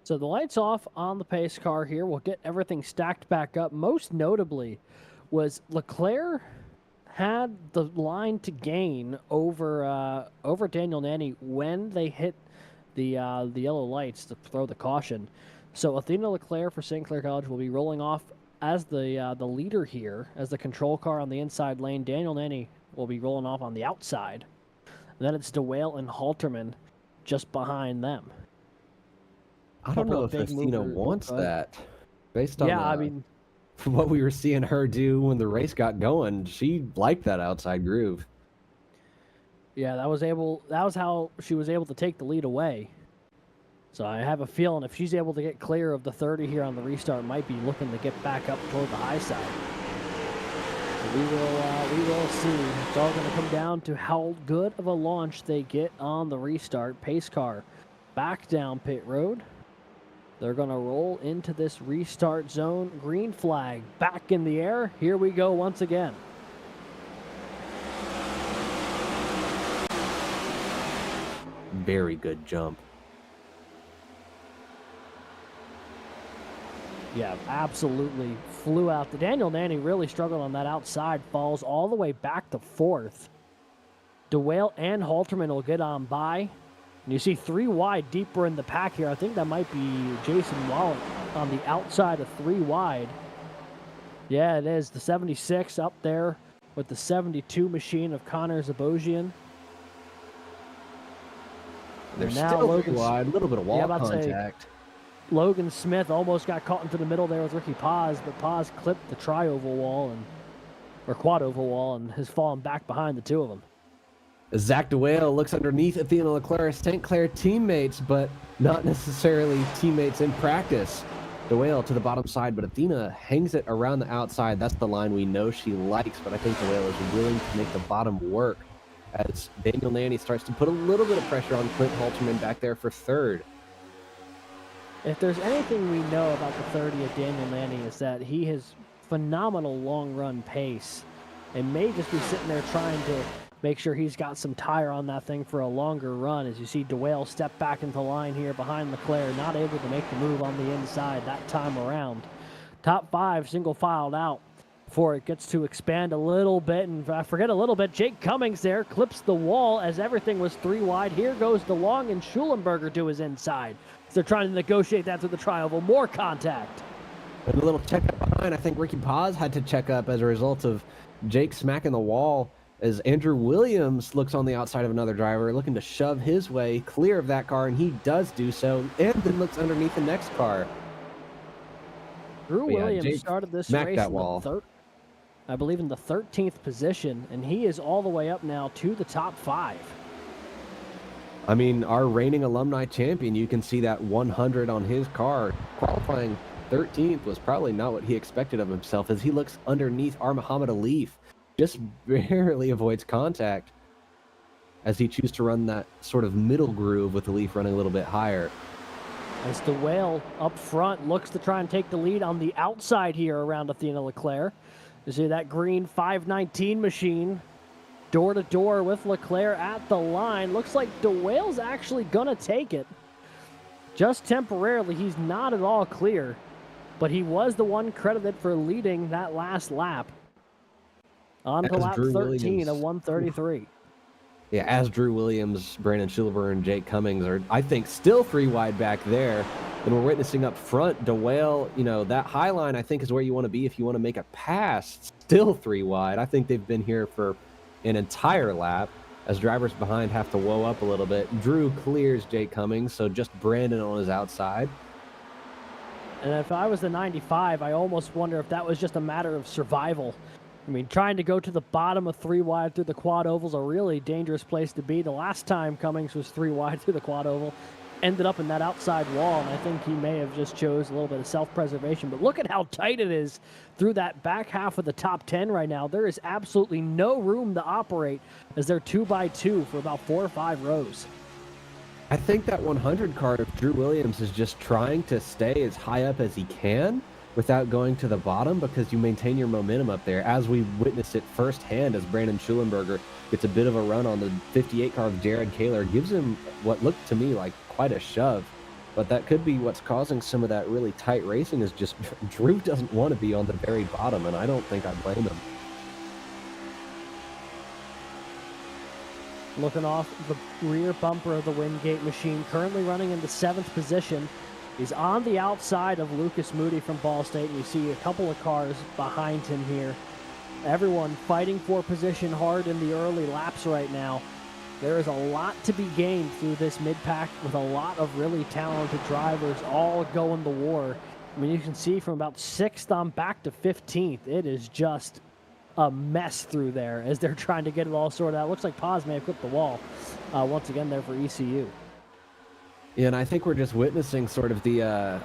So the lights off on the pace car here. We'll get everything stacked back up. Most notably was Leclerc had the line to gain over Daniel Nanny when they hit the yellow lights to throw the caution. So Athena Leclerc for St. Clair College will be rolling off as the leader here, as the control car on the inside lane. Daniel Nanny will be rolling off on the outside. And then it's DeWale and Halterman just behind them. I don't know if Athena wants that. Based on I mean, what we were seeing her do when the race got going, she liked that outside groove. Yeah, that was how she was able to take the lead away. So I have a feeling if she's able to get clear of the 30 here on the restart, might be looking to get back up toward the high side. We will see. It's all going to come down to how good of a launch they get on the restart. Pace car back down pit road. They're going to roll into this restart zone. Green flag back in the air. Here we go once again. Very good jump. Yeah, absolutely flew out. The Daniel Nanny really struggled on that outside. Falls all the way back to fourth. DeWale and Halterman will get on by. And you see 3 wide deeper in the pack here. I think that might be Jason Wallet on the outside of 3 wide. Yeah, it is. The 76 up there with the 72 machine of Connor Zabogian. They're still 3 wide. A little bit of wall contact. Logan Smith almost got caught into the middle there with Ricky Paz, but Paz clipped the tri-oval wall or quad-oval wall and has fallen back behind the two of them. Zach DeWale looks underneath Athena Leclerc, St. Clair teammates, but not necessarily teammates in practice. DeWale to the bottom side, but Athena hangs it around the outside. That's the line we know she likes, but I think DeWale is willing to make the bottom work as Daniel Nanny starts to put a little bit of pressure on Clint Halterman back there for third. If there's anything we know about the 30 of Daniel Nanny is that he has phenomenal long-run pace and may just be sitting there trying to make sure he's got some tire on that thing for a longer run. As you see DeWale step back into line here behind Leclerc, not able to make the move on the inside that time around. Top 5 single filed out before it gets to expand a little bit. And I forget a little bit, Jake Cummings there clips the wall as everything was 3 wide. Here goes DeLong and Shulenberger to his inside. They're trying to negotiate that through the tri-oval. More contact. And a little checkup behind. I think Ricky Paz had to check up as a result of Jake smacking the wall as Andrew Williams looks on the outside of another driver, looking to shove his way clear of that car, and he does do so, and then looks underneath the next car. Drew Williams started this race that wall. I believe in the 13th position, and he is all the way up now to the top 5. I mean, our reigning alumni champion, you can see that 100 on his car. Qualifying 13th was probably not what he expected of himself as he looks underneath our Muhammad Alif. Just barely avoids contact as he chooses to run that sort of middle groove with Alif running a little bit higher. As DeWale up front looks to try and take the lead on the outside here around Athena Leclerc. You see that green 519 machine door-to-door with Leclerc at the line. Looks like DeWale's actually going to take it. Just temporarily, he's not at all clear, but he was the one credited for leading that last lap. On to lap 13 of 133. Yeah, as Drew Williams, Brandon Shulenberger, and Jake Cummings are, I think, still 3 wide back there. And we're witnessing up front, DeWale, you know, that high line I think is where you want to be if you want to make a pass. Still 3 wide. I think they've been here for an entire lap as drivers behind have to whoa up a little bit. Drew clears Jake Cummings, so just Brandon on his outside. And if I was the 95, I almost wonder if that was just a matter of survival. I mean, trying to go to the bottom of 3 wide through the quad oval is a really dangerous place to be. The last time Cummings was 3 wide through the quad oval, ended up in that outside wall, and I think he may have just chose a little bit of self-preservation. But look at how tight it is through that back half of the top 10 right now. There is absolutely no room to operate as they're 2x2 for about 4 or 5 rows. I think that 100 car of Drew Williams is just trying to stay as high up as he can without going to the bottom, because you maintain your momentum up there, as we witnessed it firsthand as Brandon Shulenberger gets a bit of a run on the 58 car of Jared Kaler, gives him what looked to me like quite a shove. But that could be what's causing some of that really tight racing, is just Drew doesn't want to be on the very bottom, and I don't think I blame him. Looking off the rear bumper of the Wingate machine, currently running into 7th position. He's on the outside of Lucas Moody from Ball State, and you see a couple of cars behind him here. Everyone fighting for position hard in the early laps right now. There is a lot to be gained through this mid-pack with a lot of really talented drivers all going to war. I mean, you can see from about 6th on back to 15th, it is just a mess through there as they're trying to get it all sorted out. Looks like Paz may have clipped the wall once again there for ECU. Yeah, and I think we're just witnessing sort of the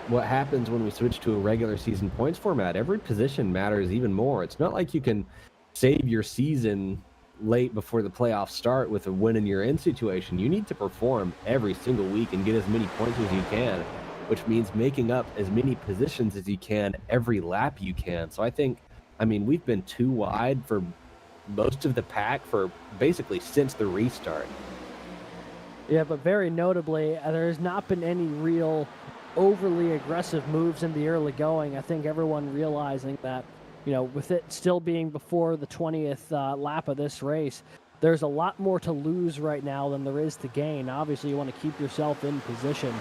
what happens when we switch to a regular season points format. Every position matters even more. It's not like you can save your season late before the playoffs start with a win in your in situation. You need to perform every single week and get as many points as you can, which means making up as many positions as you can every lap you can. So I mean, we've been 2 wide for most of the pack for basically since the restart. Yeah, but very notably, there has not been any real overly aggressive moves in the early going. I think everyone realizing that, you know, with it still being before the 20th lap of this race, there's a lot more to lose right now than there is to gain. Obviously, you want to keep yourself in position,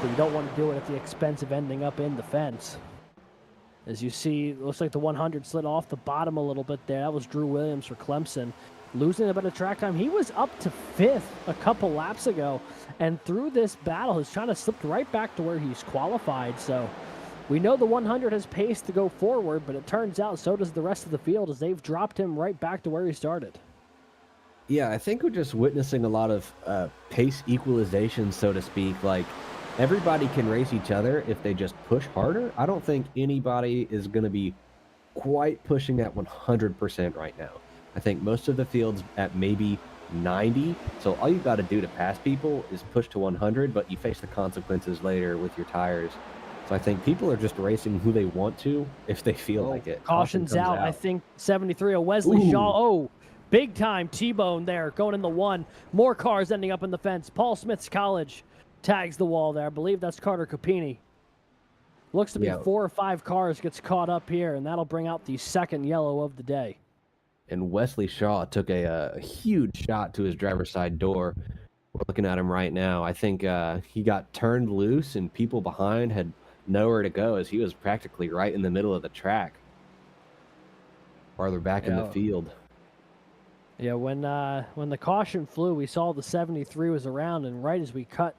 but you don't want to do it at the expense of ending up in the fence. As you see, it looks like the 100 slid off the bottom a little bit there. That was Drew Williams for Clemson, losing a bit of track time. He was up to 5th a couple laps ago, and through this battle, he's trying to slip right back to where he's qualified. So we know the 100 has pace to go forward, but it turns out so does the rest of the field, as they've dropped him right back to where he started. Yeah, I think we're just witnessing a lot of pace equalization, so to speak. Like, everybody can race each other if they just push harder. I don't think anybody is going to be quite pushing at 100% right now. I think most of the field's at maybe 90. So all you got to do to pass people is push to 100, but you face the consequences later with your tires. So I think people are just racing who they want to if they feel like it. Caution's out. I think 73 of Wesley Shaw. Oh, big time T-bone there going in the 1. More cars ending up in the fence. Paul Smith's College tags the wall there. I believe that's Carter Capini. Looks to be 4 or 5 cars gets caught up here, and that'll bring out the 2nd yellow of the day. And Wesley Shaw took a huge shot to his driver's side door. We're looking at him right now. I think he got turned loose, and people behind had nowhere to go as he was practically right in the middle of the track, farther back in the field. Yeah, when the caution flew, we saw the 73 was around, and right as we cut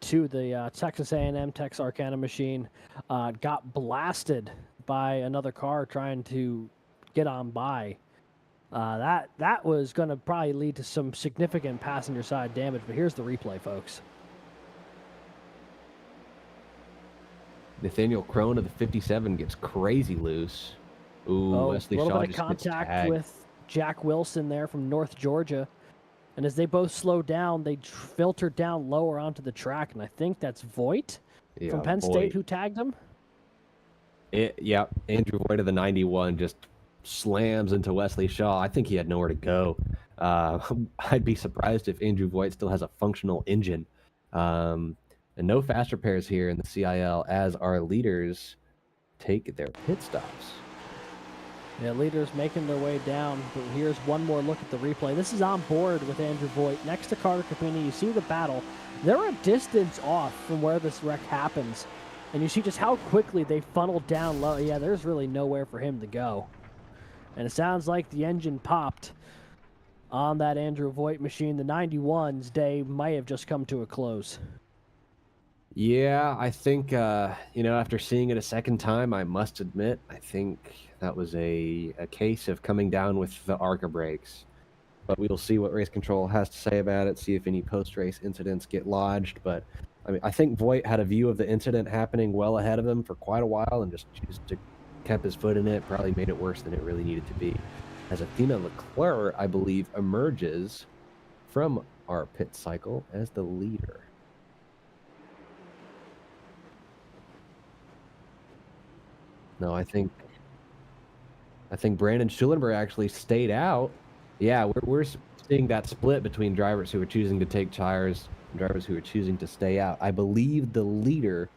to the Texas A&M Texarkana machine, got blasted by another car trying to get on by. That was going to probably lead to some significant passenger side damage, but here's the replay, folks. Nathaniel Crone of the 57 gets crazy loose. Ooh, Wesley Shaw just gets tagged. A little bit of contact with Jack Wilson there from North Georgia. And as they both slow down, they filter down lower onto the track, and I think that's Voigt from Penn State who tagged him. Andrew Voigt of the 91 just slams into Wesley Shaw. I think he had nowhere to go. I'd be surprised if Andrew Voigt still has a functional engine. And no fast repairs here in the CIL as our leaders take their pit stops. Yeah, leaders making their way down, but here's one more look at the replay. This is on board with Andrew Voigt. Next to Carter Capini, you see the battle. They're a distance off from where this wreck happens, and you see just how quickly they funneled down low. Yeah, there's really nowhere for him to go. And it sounds like the engine popped on that Andrew Voigt machine. The 91's day might have just come to a close. Yeah, I think, after seeing it a second time, I must admit, I think that was a case of coming down with the ARCA brakes. But we'll see what race control has to say about it, see if any post-race incidents get lodged. But, I mean, I think Voigt had a view of the incident happening well ahead of him for quite a while and just kept his foot in it, probably made it worse than it really needed to be. As Athena Leclerc, I believe, emerges from our pit cycle as the leader. No, I think Brandon Schulenberger actually stayed out. Yeah, we're seeing that split between drivers who are choosing to take tires and drivers who are choosing to stay out. I believe the leader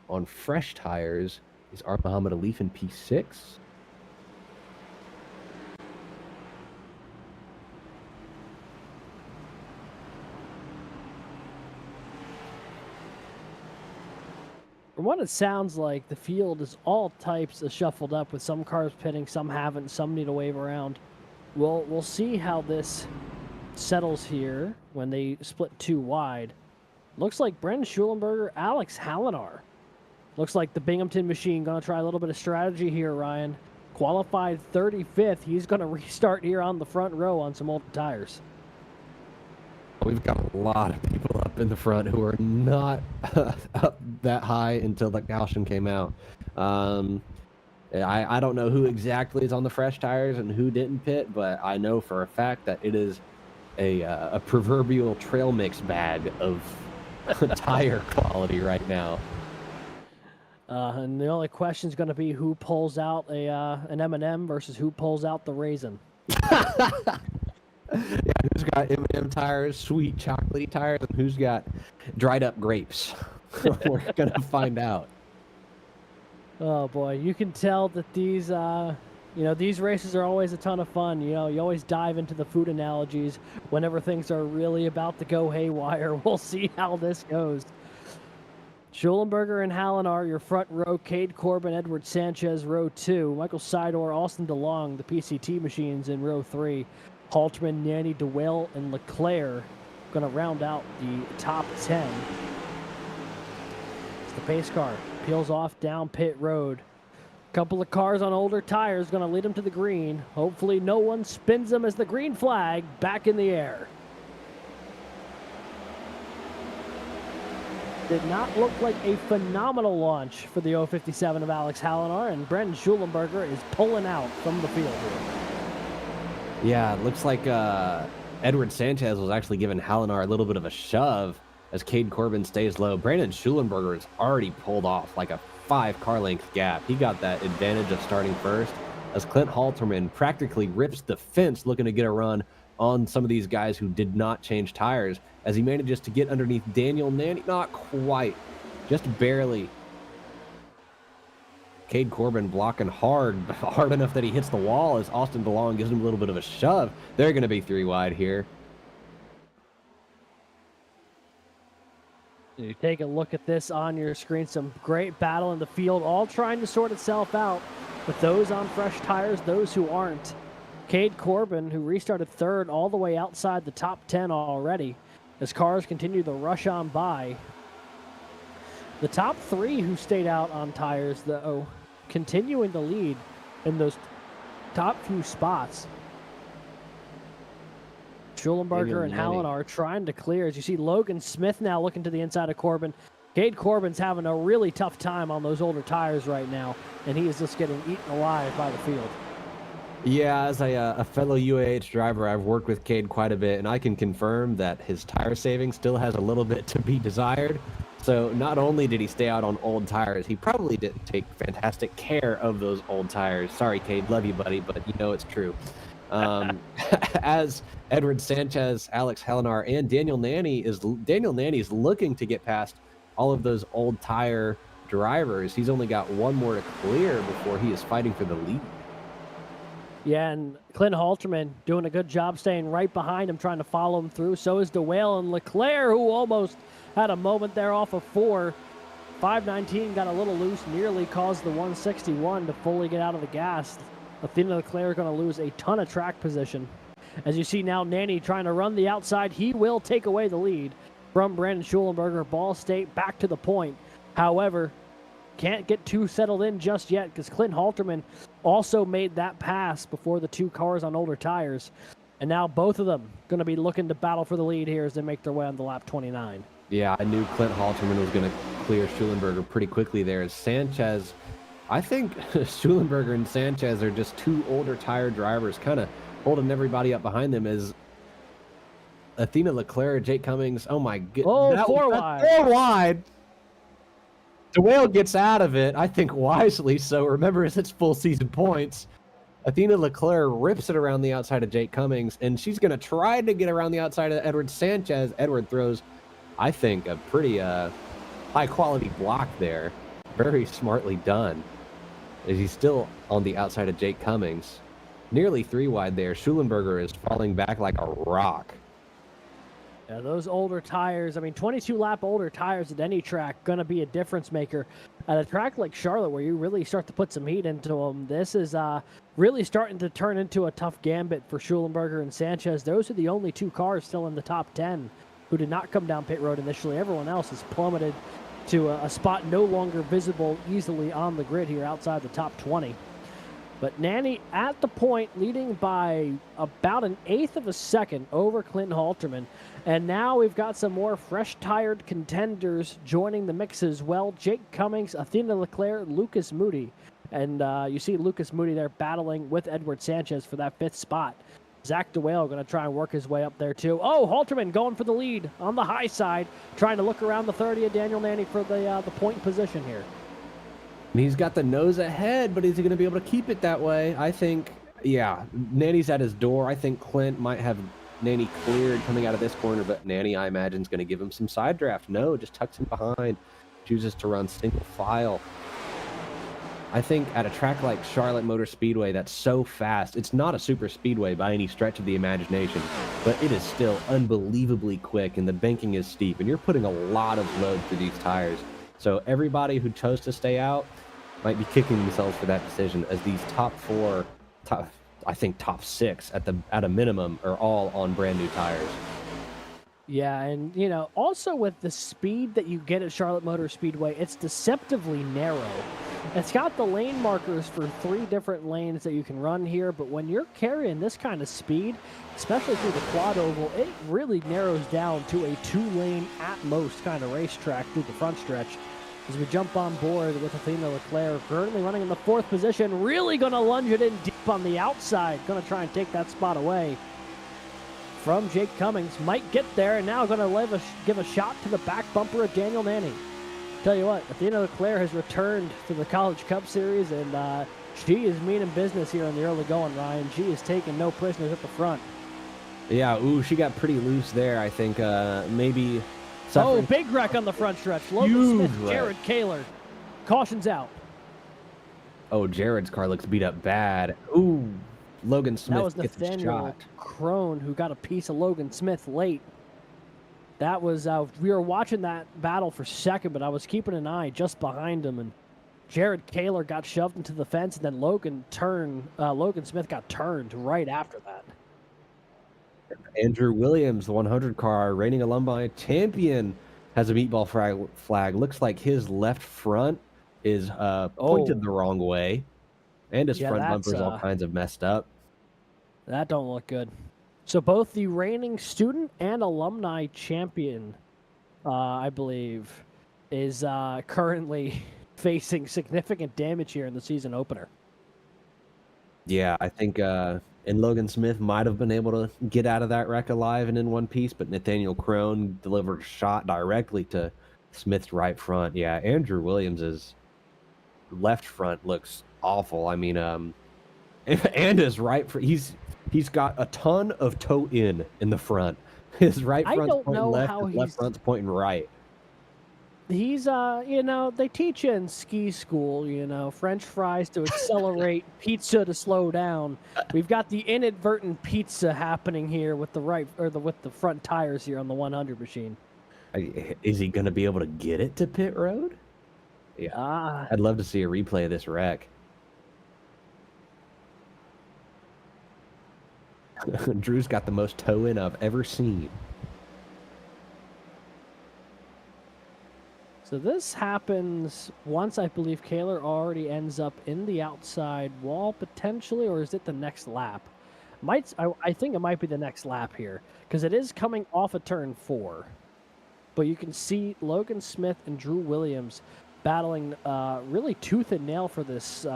on fresh tires is Muhammad Alif in P6. From what it sounds like, the field is all types of shuffled up, with some cars pitting, some haven't, some need to wave around. We'll see how this settles here when they split two wide. Looks like Brendan Shulenberger, Alex Hallinar. Looks like the Binghamton machine going to try a little bit of strategy here, Ryan. Qualified 35th. He's going to restart here on the front row on some old tires. We've got a lot of people up in the front who are not up that high until the caution came out. I don't know who exactly is on the fresh tires and who didn't pit, but I know for a fact that it is a proverbial trail mix bag of tire quality right now. And the only question is going to be who pulls out an M&M versus who pulls out the raisin. Yeah, who's got M&M tires, sweet chocolatey tires, and who's got dried up grapes? We're going to find out. Oh boy, you can tell that these races are always a ton of fun. You always dive into the food analogies whenever things are really about to go haywire. We'll see how this goes. Schulenberger and Hallinar, your front row. Cade Corbin, Edward Sanchez, row 2. Michael Sidor, Austin DeLong, the PCT machines in row 3. Halterman, Nanny, DeWale, and Leclerc going to round out the top 10. It's the pace car. Peels off down pit road. Couple of cars on older tires going to lead them to the green. Hopefully no one spins them as the green flag back in the air. Did not look like a phenomenal launch for the 057 of Alex Hallinar, and Brendan Schulenberger is pulling out from the field here. Yeah, it looks like Edward Sanchez was actually giving Hallinar a little bit of a shove as Cade Corbin stays low. Brandon Schulenberger has already pulled off like a 5-car length gap. He got that advantage of starting first as Clint Halterman practically rips the fence looking to get a run on some of these guys who did not change tires as he manages to get underneath Daniel Nanny. Not quite, just barely. Cade Corbin blocking hard enough that he hits the wall as Austin DeLong gives him a little bit of a shove. They're going to be 3 wide here. You take a look at this on your screen. Some great battle in the field, all trying to sort itself out. With those on fresh tires, those who aren't. Cade Corbin, who restarted third, all the way outside the top 10 already, as cars continue to rush on by. The top 3 who stayed out on tires, though, continuing to lead in those top few spots. Schulenberger and Hallinar trying to clear. As you see Logan Smith now looking to the inside of Corbin. Cade Corbin's having a really tough time on those older tires right now, and he is just getting eaten alive by the field. Yeah, as a fellow UAH driver, I've worked with Cade quite a bit, and I can confirm that his tire saving still has a little bit to be desired. So not only did he stay out on old tires, he probably didn't take fantastic care of those old tires. Sorry, Cade, love you, buddy, but you know it's true. As Edward Sanchez, Alex Hallinar, and Daniel Nanny is looking to get past all of those old tire drivers. He's only got one more to clear before he is fighting for the lead. Yeah, and Clint Halterman doing a good job staying right behind him, trying to follow him through. So is DeWale and Leclerc, who almost had a moment there off of 4. 519 got a little loose, nearly caused the 161 to fully get out of the gas. Athena Leclerc going to lose a ton of track position. As you see now, Nanny trying to run the outside. He will take away the lead from Brandon Shulenberger. Ball State back to the point. However, can't get too settled in just yet because Clint Halterman also made that pass before the 2 cars on older tires. And now both of them going to be looking to battle for the lead here as they make their way on the lap 29. Yeah, I knew Clint Halterman was going to clear Shulenberger pretty quickly there. As Sanchez, I think Shulenberger and Sanchez are just 2 older tire drivers, kind of holding everybody up behind them. As Athena Leclerc, Jake Cummings, oh my goodness. Oh, 4 wide. 4 wide. DeWale gets out of it, I think wisely so. Remember, it's full season points. Athena Leclerc rips it around the outside of Jake Cummings, and she's going to try to get around the outside of Edward Sanchez. Edward throws, I think, a pretty high-quality block there. Very smartly done. As he's still on the outside of Jake Cummings. Nearly 3 wide there. Shulenberger is falling back like a rock. Yeah, those older tires, I mean, 22-lap older tires at any track, going to be a difference maker. At a track like Charlotte, where you really start to put some heat into them, this is really starting to turn into a tough gambit for Shulenberger and Sanchez. Those are the only 2 cars still in the top 10 who did not come down pit road initially. Everyone else has plummeted to a spot no longer visible easily on the grid here outside the top 20. But Nanny at the point, leading by about 1/8 of a second over Clint Halterman. And now we've got some more fresh-tired contenders joining the mix as well. Jake Cummings, Athena Leclerc, Lucas Moody. And you see Lucas Moody there battling with Edward Sanchez for that 5th spot. Zach DeWale going to try and work his way up there too. Oh, Halterman going for the lead on the high side, trying to look around the 30 of Daniel Nanny for the point position here. And he's got the nose ahead, but is he going to be able to keep it that way? I think, yeah, Nanny's at his door. I think Clint might have Nanny cleared coming out of this corner, but Nanny, I imagine, is going to give him some side draft. No, just tucks him behind, chooses to run single file. I think at a track like Charlotte Motor Speedway that's so fast, it's not a super speedway by any stretch of the imagination, but it is still unbelievably quick, and the banking is steep, and you're putting a lot of load through these tires. So everybody who chose to stay out might be kicking themselves for that decision, as these top 4, I think top 6 at a minimum are all on brand new tires. Yeah, and you know, also with the speed that you get at Charlotte Motor Speedway, it's deceptively narrow. It's got the lane markers for 3 different lanes that you can run here, but when you're carrying this kind of speed, especially through the quad oval, it really narrows down to a 2-lane at most kind of racetrack through the front stretch. As we jump on board with Athena Leclerc, currently running in the 4th position, really going to lunge it in deep on the outside, going to try and take that spot away from Jake Cummings. Might get there, and now going to give a shot to the back bumper of Daniel Nanny. Tell you what, Athena Leclerc has returned to the College Cup Series, and she is meaning business here in the early going, Ryan. She is taking no prisoners at the front. Yeah, ooh, she got pretty loose there, I think. Maybe... Oh, big wreck on the front stretch. Logan Smith, Jared Kaler. Caution's out. Oh, Jared's car looks beat up bad. Ooh, Logan Smith that was gets Nathaniel shot. Crone who got a piece of Logan Smith late. That was, we were watching that battle for second, but I was keeping an eye just behind him, and Jared Kaler got shoved into the fence, and then Logan Smith got turned right after that. Andrew Williams, the 100 car, reigning alumni champion, has a meatball flag. Looks like his left front is pointed the wrong way, and his front bumper's all kinds of messed up. That don't look good. So both the reigning student and alumni champion, I believe, is currently facing significant damage here in the season opener. Yeah, I think and Logan Smith might have been able to get out of that wreck alive and in one piece, but Nathaniel Crone delivered a shot directly to Smith's right front. Yeah, Andrew Williams' left front looks awful. I mean, and his right front, he's got a ton of toe in the front. His right front's pointing left, his left front's pointing right. he's you know, they teach you in ski school, you know, French fries to accelerate, pizza to slow down. We've got the inadvertent pizza happening here with the with the front tires here on the 100 machine. Is he going to be able to get it to pit road? Yeah. I'd love to see a replay of this wreck. Drew's got the most toe in I've ever seen. So this happens once, I believe Kaler already ends up in the outside wall potentially, or is it the next lap? I think it might be the next lap here because it is coming off of turn 4. But you can see Logan Smith and Drew Williams battling really tooth and nail for this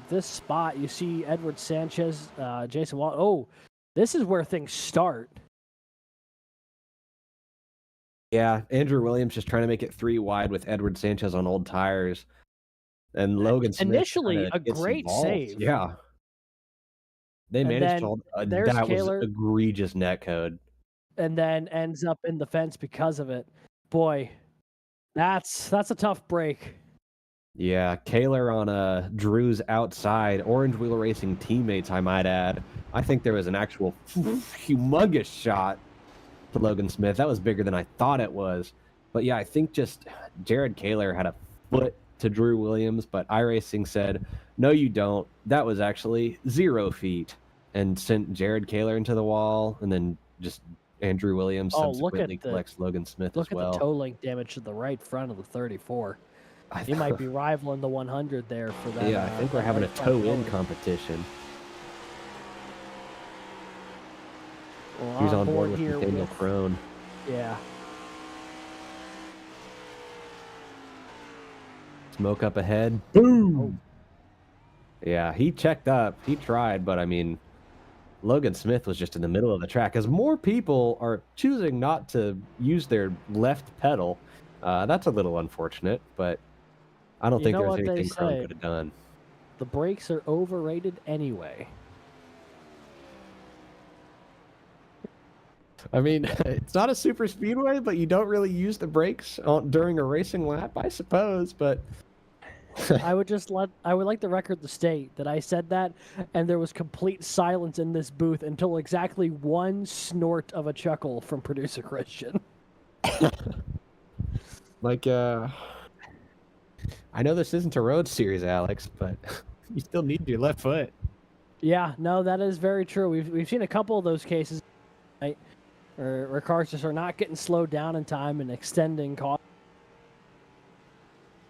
this spot. You see Edward Sanchez, Jason Watt. Oh, this is where things start. Yeah, Andrew Williams just trying to make it 3 wide with Edward Sanchez on old tires. And Logan Smith initially a great save. Yeah. They managed to hold that Kaler, was egregious net code. And then ends up in the fence because of it. Boy, that's a tough break. Yeah, Kaler on Drew's outside, Orange Wheel Racing teammates, I might add. I think there was an actual humongous shot to Logan Smith. That was bigger than I thought it was. But yeah, I think just Jared Kaler had a foot to Drew Williams, but iRacing said, no, you don't. That was actually 0 feet, and sent Jared Kaler into the wall, and then just Andrew Williams subsequently collects Logan Smith as well. Look at the toe link damage to the right front of the 34. He might be rivaling the 100 there for that. Yeah, I think we're having a toe-in competition. Well, he's on board with Nathaniel Crone. Yeah. Smoke up ahead. Boom! Oh. Yeah, he checked up. He tried, but I mean, Logan Smith was just in the middle of the track. As more people are choosing not to use their left pedal, that's a little unfortunate, but I don't think there's anything Crone could have done. The brakes are overrated anyway. I mean, it's not a super speedway, but you don't really use the brakes during a racing lap, I suppose, but I would like the record to state that I said that, and there was complete silence in this booth until exactly one snort of a chuckle from producer Christian. Like, I know this isn't a road series, Alex, but you still need your left foot. Yeah, no, that is very true. We've seen a couple of those cases, right, where cars just are not getting slowed down in time and extending cost.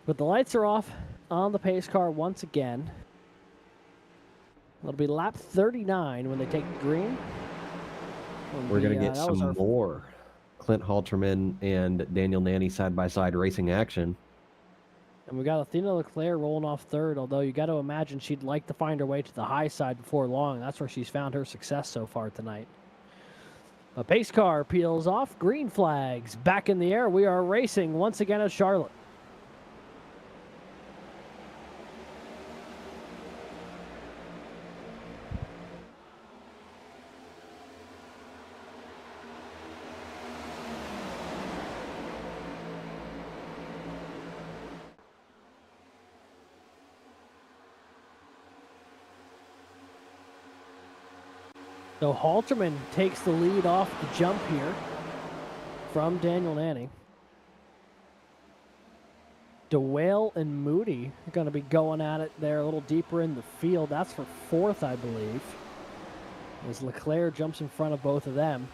But the lights are off on the pace car once again. It'll be lap 39 when they take green. We're going to get some more Clint Halterman and Daniel Nanny side-by-side racing action. And we got Athena Leclerc rolling off third, although you got to imagine she'd like to find her way to the high side before long. That's where she's found her success so far tonight. A pace car peels off. Green flags back in the air. We are racing once again at Charlotte. So Halterman takes the lead off the jump here from Daniel Nanny. DeWale and Moody are going to be going at it there a little deeper in the field. That's for fourth, I believe, as Leclerc jumps in front of both of them.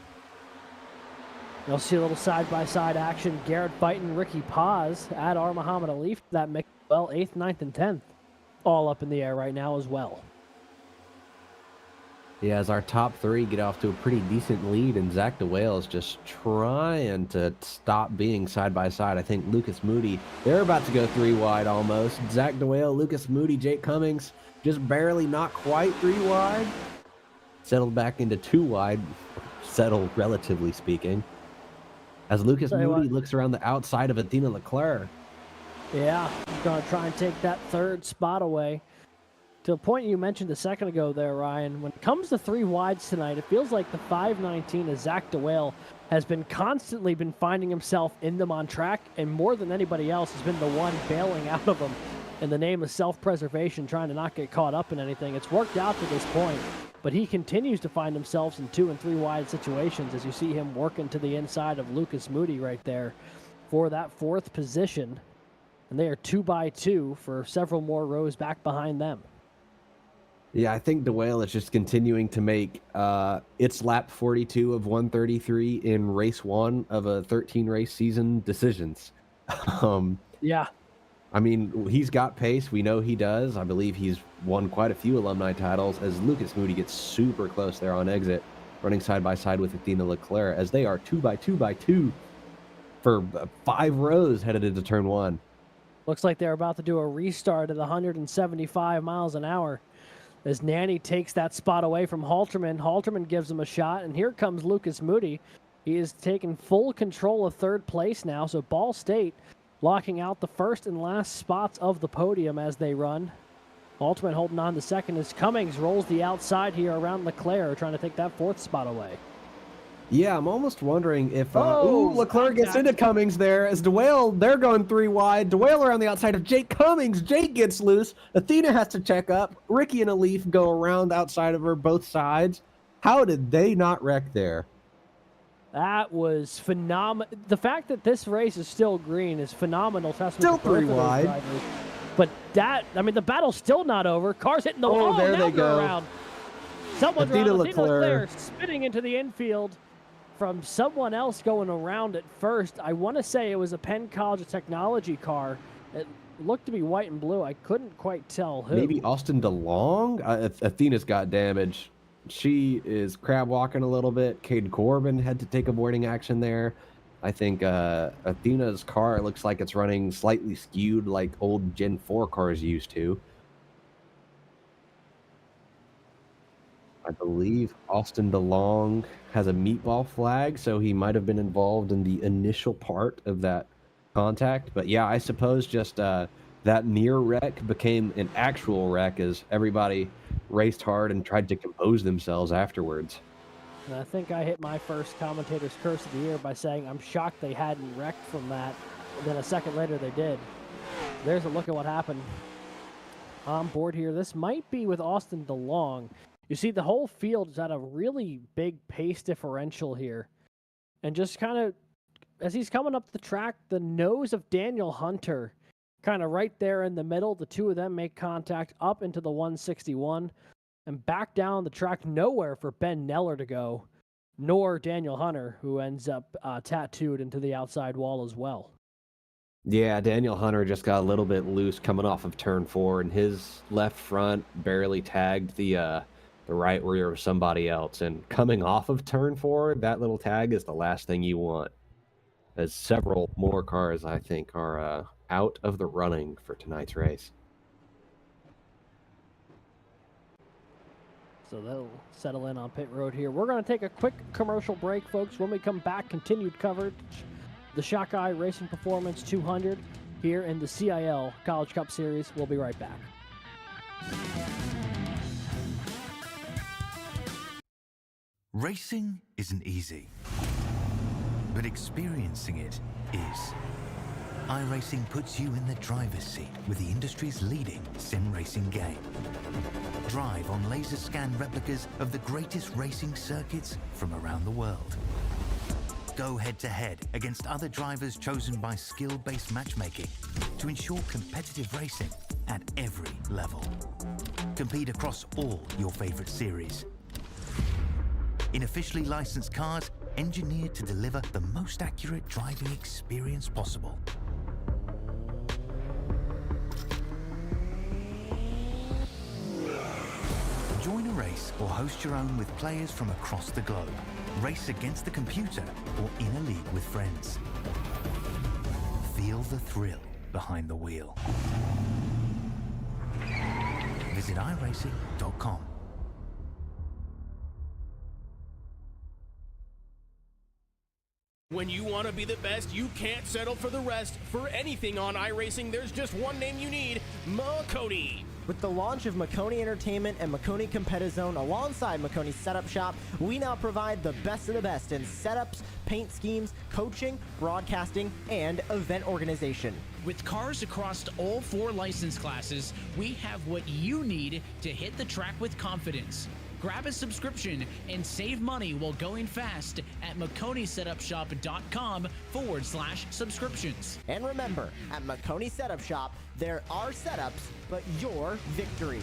You'll see a little side-by-side action. Garrett fighting Ricky Paz, Adar Muhammad Ali, that mix, well, 8th, 9th, and 10th. All up in the air right now as well. Yeah, as our top three get off to a pretty decent lead, and Zach DeWale is just trying to stop being side-by-side. I think Lucas Moody, they're about to go 3 wide almost. Zach DeWale, Lucas Moody, Jake Cummings, just barely not quite 3 wide. Settled back into 2 wide, settled relatively speaking. As Lucas Moody looks around the outside of Athena Leclerc. Yeah, he's going to try and take that 3rd spot away. To a point you mentioned a second ago there, Ryan, when it comes to 3 wides tonight, it feels like the 519 is Zach DeWale has been constantly finding himself in them on track, and more than anybody else has been the one bailing out of them in the name of self-preservation, trying to not get caught up in anything. It's worked out to this point, but he continues to find himself in 2 and 3 wide situations as you see him working to the inside of Lucas Moody right there for that 4th position. And they are 2 by 2 for several more rows back behind them. Yeah, I think DeWale is just continuing to make its lap 42 of 133 in race 1 of a 13-race season decisions. Yeah. I mean, he's got pace. We know he does. I believe he's won quite a few alumni titles as Lucas Moody gets super close there on exit, running side by side with Athena Leclerc as they are 2 by 2 by 2 for 5 rows headed into turn 1. Looks like they're about to do a restart at 175 miles an hour as Nanny takes that spot away from Halterman. Halterman gives him a shot, and here comes Lucas Moody. He is taking full control of 3rd place now, so Ball State locking out the 1st and last spots of the podium as they run. Halterman holding on to 2nd as Cummings rolls the outside here around Leclerc, trying to take that 4th spot away. Yeah, I'm almost wondering if Leclerc gets into Cummings there as DeWale, they're going 3 wide. DeWale around the outside of Jake Cummings. Jake gets loose. Athena has to check up. Ricky and Alif go around outside of her, both sides. How did they not wreck there? That was phenomenal. The fact that this race is still green is phenomenal. Still 3 wide. But the battle's still not over. Cars hitting the wall. There now they go. Around. Someone's Athena around. Leclerc spinning into the infield from someone else going around at first. I want to say it was a Penn College of Technology car. It looked to be white and blue. I couldn't quite tell who. Maybe Austin DeLong? Athena's got damage. She is crab walking a little bit. Cade Corbin had to take avoiding action there. I think Athena's car looks like it's running slightly skewed like old Gen 4 cars used to. I believe Austin DeLong has a meatball flag, so he might have been involved in the initial part of that contact. But yeah, I suppose just that near wreck became an actual wreck as everybody raced hard and tried to compose themselves afterwards. And I think I hit my first commentator's curse of the year by saying I'm shocked they hadn't wrecked from that. And then a second later they did. There's a look at what happened. On board here, this might be with Austin DeLong. You see, the whole field is at a really big pace differential here. And just kind of, as he's coming up the track, the nose of Daniel Hunter, kind of right there in the middle, the two of them make contact up into the 161 and back down the track, nowhere for Ben Neller to go, nor Daniel Hunter, who ends up tattooed into the outside wall as well. Yeah, Daniel Hunter just got a little bit loose coming off of turn 4, and his left front barely tagged the right rear of somebody else. And coming off of turn 4, that little tag is the last thing you want, as several more cars, I think, are out of the running for tonight's race. So they'll settle in on pit road here. We're going to take a quick commercial break, folks. When we come back, continued coverage, the Shockeye Racing Performance 200 here in the CIL College Cup Series. We'll be right back. Racing isn't easy, but experiencing it is. iRacing puts you in the driver's seat with the industry's leading sim racing game. Drive on laser scan replicas of the greatest racing circuits from around the world. Go head-to-head against other drivers chosen by skill-based matchmaking to ensure competitive racing at every level. Compete across all your favorite series. In officially licensed cars, engineered to deliver the most accurate driving experience possible. Join a race or host your own with players from across the globe. Race against the computer or in a league with friends. Feel the thrill behind the wheel. Visit iRacing.com. When you want to be the best, you can't settle for the rest. For anything on iRacing, there's just one name you need: Makoni. With the launch of Makoni Entertainment and Makoni Competizone alongside Makoni Setup Shop, we now provide the best of the best in setups, paint schemes, coaching, broadcasting, and event organization. With cars across all 4 license classes, we have what you need to hit the track with confidence. Grab a subscription and save money while going fast at MakoniSetupShop.com/subscriptions. And remember, at Makoni Setup Shop, there are setups, but your victories.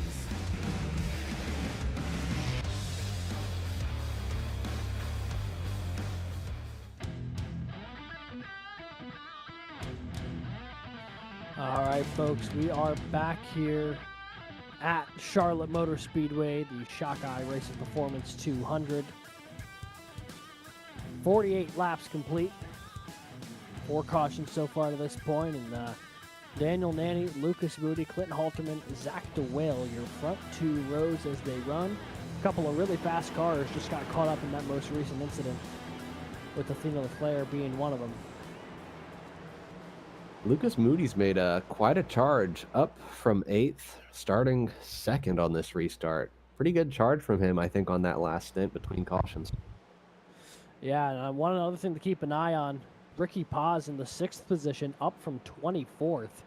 All right, folks, we are back here at Charlotte Motor Speedway, the Shockeye Racing Performance 200. 48 laps complete. 4 cautions so far to this point, and Daniel Nanny, Lucas Moody, Clint Halterman, Zach DeWale, your front 2 rows as they run. A couple of really fast cars just got caught up in that most recent incident, with Athena LeClaire being one of them. Lucas Moody's made quite a charge, up from 8th, starting 2nd on this restart. Pretty good charge from him, I think, on that last stint between cautions. Yeah, and one other thing to keep an eye on, Ricky Paz in the 6th position, up from 24th.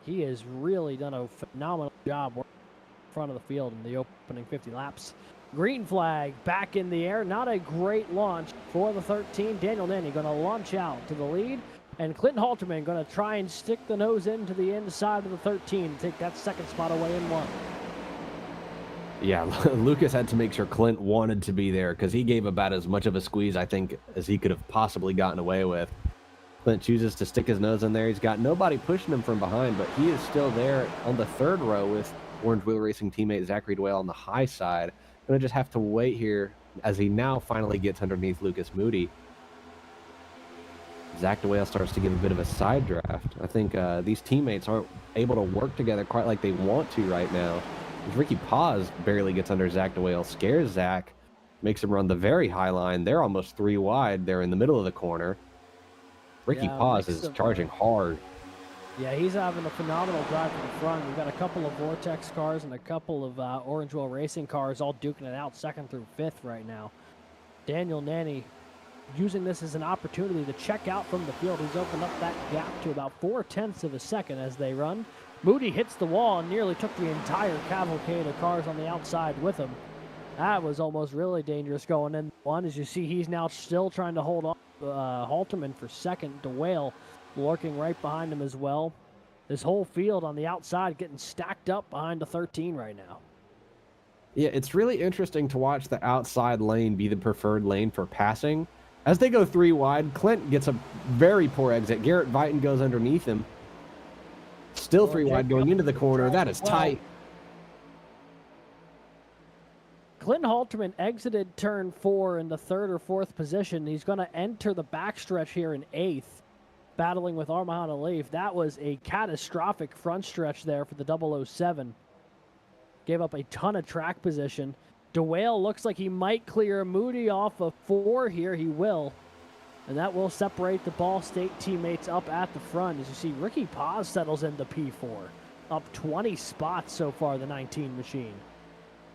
He has really done a phenomenal job working in front of the field in the opening 50 laps. Green flag back in the air. Not a great launch for the 13. Daniel Nanny going to launch out to the lead. And Clint Halterman going to try and stick the nose into the inside of the 13 and take that 2nd spot away in 1. Yeah, Lucas had to make sure Clint wanted to be there because he gave about as much of a squeeze, I think, as he could have possibly gotten away with. Clint chooses to stick his nose in there. He's got nobody pushing him from behind, but he is still there on the 3rd row with Orange Wheel Racing teammate Zachary DeWale on the high side. Going to just have to wait here as he now finally gets underneath Lucas Moody. Zach DeWale starts to give a bit of a side draft. I think these teammates aren't able to work together quite like they want to right now. Ricky Paz barely gets under Zach DeWale, scares Zach, makes him run the very high line. They're almost 3 wide. They're in the middle of the corner. Ricky Paz is charging hard. Yeah, he's having a phenomenal drive from the front. We've got a couple of Vortex cars and a couple of Orange Wheel Racing cars all duking it out 2nd through 5th right now. Daniel Nanny using this as an opportunity to check out from the field. He's opened up that gap to about 4/10 of a second as they run. Moody hits the wall and nearly took the entire cavalcade of cars on the outside with him. That was almost really dangerous going in 1. As you see, he's now still trying to hold on Halterman for 2nd. DeWale lurking right behind him as well. This whole field on the outside getting stacked up behind the 13 right now. Yeah, it's really interesting to watch the outside lane be the preferred lane for passing. As they go 3 wide, Clint gets a very poor exit. Garrett Vighton goes underneath him. Still 3 wide going into the corner. That is tight. Clint Halterman exited turn 4 in the 3rd or 4th position. He's going to enter the backstretch here in 8th, battling with Armahan Alif. That was a catastrophic front stretch there for the 007. Gave up a ton of track position. DeWale looks like he might clear Moody off of 4 here. He will. And that will separate the Ball State teammates up at the front. As you see, Ricky Paz settles into P4. Up 20 spots so far, the 19 machine.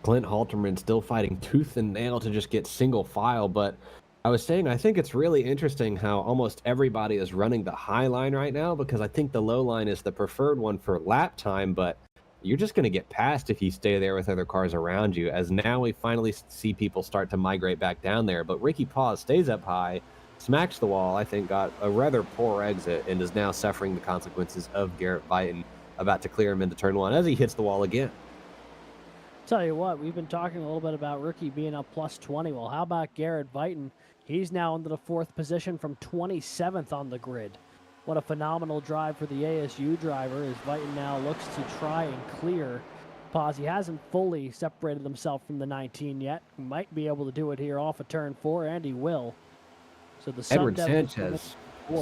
Clint Halterman still fighting tooth and nail to just get single file, but I was saying I think it's really interesting how almost everybody is running the high line right now, because I think the low line is the preferred one for lap time, but you're just going to get passed if you stay there with other cars around you, as now we finally see people start to migrate back down there. But Ricky Paz stays up high, smacks the wall, I think got a rather poor exit, and is now suffering the consequences of Garrett Vighton about to clear him into turn 1 as he hits the wall again. Tell you what, we've been talking a little bit about Ricky being up plus 20. Well, how about Garrett Vighton? He's now into the 4th position from 27th on the grid. What a phenomenal drive for the ASU driver as Vighton now looks to try and clear Paz. He hasn't fully separated himself from the 19 yet. He might be able to do it here off of turn 4, and he will. So the Edward Sanchez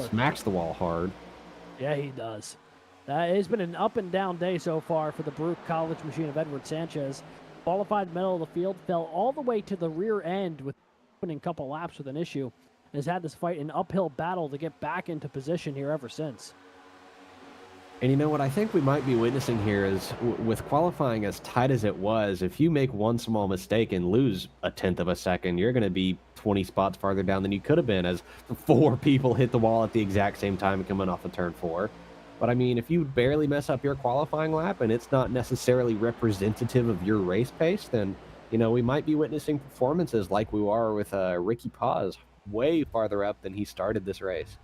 smacks the wall hard. Yeah, he does. That has been an up and down day so far for the Baruch College machine of Edward Sanchez. Qualified middle of the field, fell all the way to the rear end with opening couple laps with an issue, and has had this fight an uphill battle to get back into position here ever since. And you know what I think we might be witnessing here is with qualifying as tight as it was, if you make one small mistake and lose a tenth of a second, you're going to be 20 spots farther down than you could have been as 4 people hit the wall at the exact same time coming off of turn 4. But I mean, if you barely mess up your qualifying lap and it's not necessarily representative of your race pace, then, you know, we might be witnessing performances like we are with Ricky Paz way farther up than he started this race.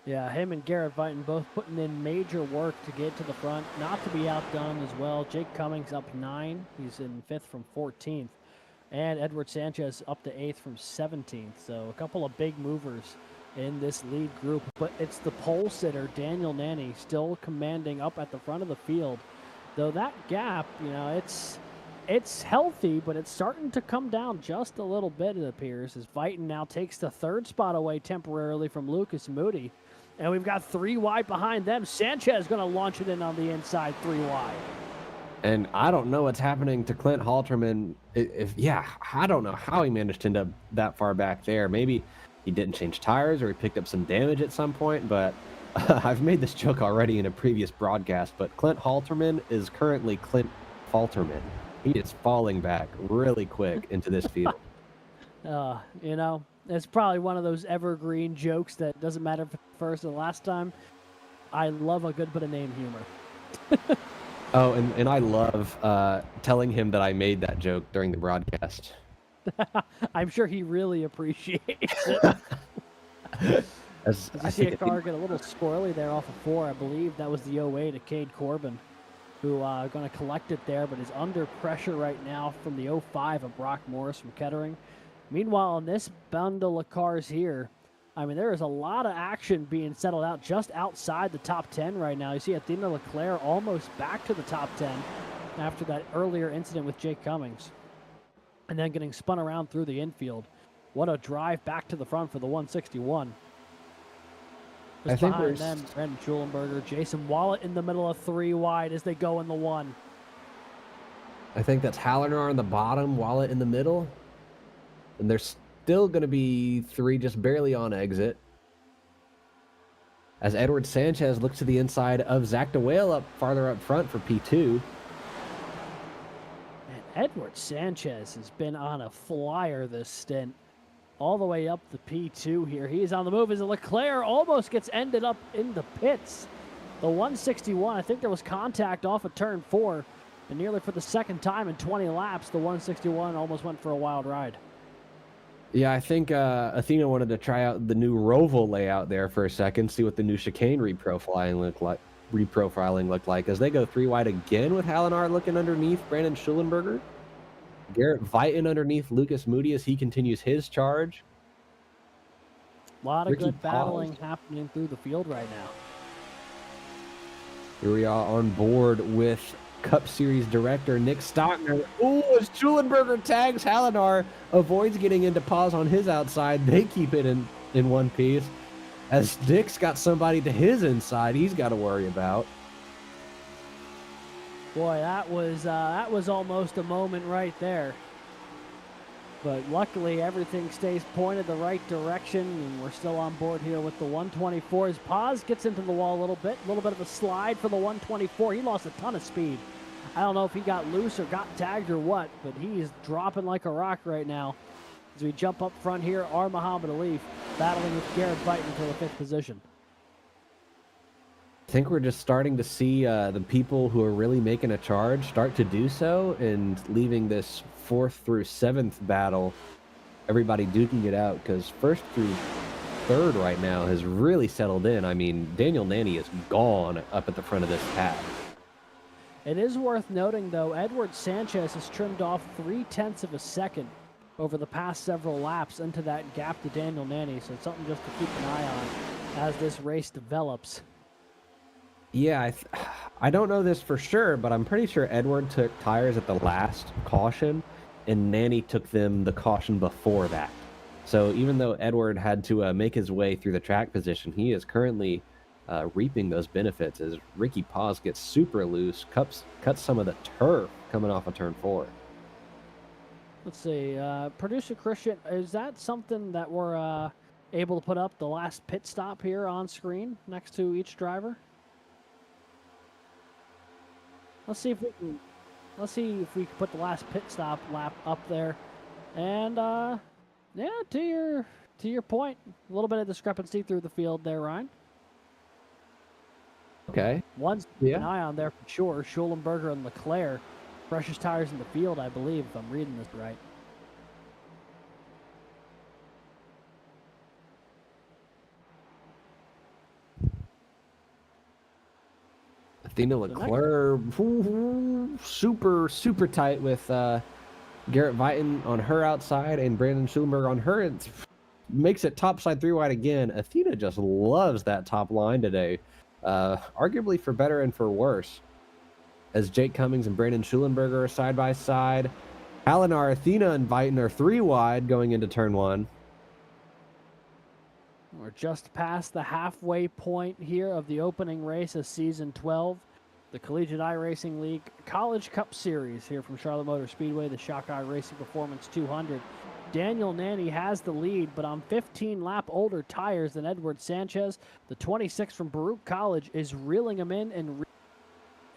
Yeah, him and Garrett Vighton both putting in major work to get to the front, not to be outdone as well. Jake Cummings up 9. He's in 5th from 14th. And Edward Sanchez up to 8th from 17th. So a couple of big movers in this lead group. But it's the pole sitter, Daniel Nanny, still commanding up at the front of the field. Though that gap, you know, it's healthy, but it's starting to come down just a little bit, it appears, as Vighton now takes the 3rd spot away temporarily from Lucas Moody. And we've got 3 wide behind them. Sanchez going to launch it in on the inside 3 wide. And I don't know what's happening to Clint Halterman. I don't know how he managed to end up that far back there. Maybe he didn't change tires or he picked up some damage at some point, but I've made this joke already in a previous broadcast, but Clint Halterman is currently Clint Falterman. He is falling back really quick into this field. You know, it's probably one of those evergreen jokes that doesn't matter if it's first or last time. I love a good bit of name humor. Oh, and I love telling him that I made that joke during the broadcast. I'm sure he really appreciates it. I see a car get a little squirrely there off of 4. I believe that was the 08 of Cade Corbin, who going to collect it there, but is under pressure right now from the 05 of Brock Morris from Kettering. Meanwhile, in this bundle of cars here, I mean, there is a lot of action being settled out just outside the top 10 right now. You see Athena Leclerc almost back to the top 10 after that earlier incident with Jake Cummings, and then getting spun around through the infield. What a drive back to the front for the 161. Just I think behind them, Brandon Shulenberger, Jason Wallet in the middle of 3 wide as they go in the 1. I think that's Hallinar in the bottom, Wallet in the middle. And there's still going to be 3 just barely on exit. As Edward Sanchez looks to the inside of Zach DeWale farther up front for P2. Man, Edward Sanchez has been on a flyer this stint. All the way up the P2 here. He's on the move as Leclerc almost gets ended up in the pits. The 161, I think there was contact off of turn 4. And nearly for the second time in 20 laps, the 161 almost went for a wild ride. Yeah, I think Athena wanted to try out the new Roval layout there for a second, see what the new chicane reprofiling looked like as they go 3 wide again with Hallinar looking underneath Brandon Schulenberger. Garrett Vighton underneath Lucas Moody as he continues his charge. A lot of Ricky good battling Paz happening through the field right now. Here we are on board with Cup Series director Nick Stockner. Ooh, as Schulenberger tags Hallinar, avoids getting into Paz on his outside. They keep it in one piece. As Nick's got somebody to his inside he's got to worry about. Boy, that was almost a moment right there. But luckily, everything stays pointed the right direction, and we're still on board here with the 124. As Paz gets into the wall a little bit of a slide for the 124. He lost a ton of speed. I don't know if he got loose or got tagged or what, but he is dropping like a rock right now. As we jump up front here, our Muhammad Alif battling with Garrett Vighton for the 5th position. I think we're just starting to see the people who are really making a charge start to do so and leaving this 4th through 7th battle, everybody duking it out, because 1st through 3rd right now has really settled in. I mean, Daniel Nanny is gone up at the front of this tab. It is worth noting, though, Edward Sanchez has trimmed off 0.3 of a second over the past several laps into that gap to Daniel Nanny, so it's something just to keep an eye on as this race develops. Yeah, I don't know this for sure, but I'm pretty sure Edward took tires at the last caution, and Nanny took them the caution before that. So even though Edward had to make his way through the track position, he is currently reaping those benefits as Ricky Paz gets super loose, cuts some of the turf coming off of turn 4. Let's see, Producer Christian, is that something that we're able to put up, the last pit stop here on screen next to each driver? Let's see if we can. Let's see if we can put the last pit stop lap up there. And yeah, to your point, a little bit of discrepancy through the field there, Ryan. Okay. One's to keep an eye on there for sure. Shulenberger and Leclerc, freshest tires in the field, I believe, if I'm reading this right. Athena Leclerc, super tight with Garrett Viton on her outside and Brandon Schulenberger on her. It makes it topside 3 wide again. Athena just loves that top line today, arguably for better and for worse. As Jake Cummings and Brandon Schulenberger are side by side. Halinar, Athena, and Viton are 3 wide going into turn 1. We're just past the halfway point here of the opening race of Season 12, the Collegiate iRacing League College Cup Series here from Charlotte Motor Speedway, the Shockeye Racing Performance 200. Daniel Nanny has the lead, but on 15-lap older tires than Edward Sanchez. The 26 from Baruch College is reeling him in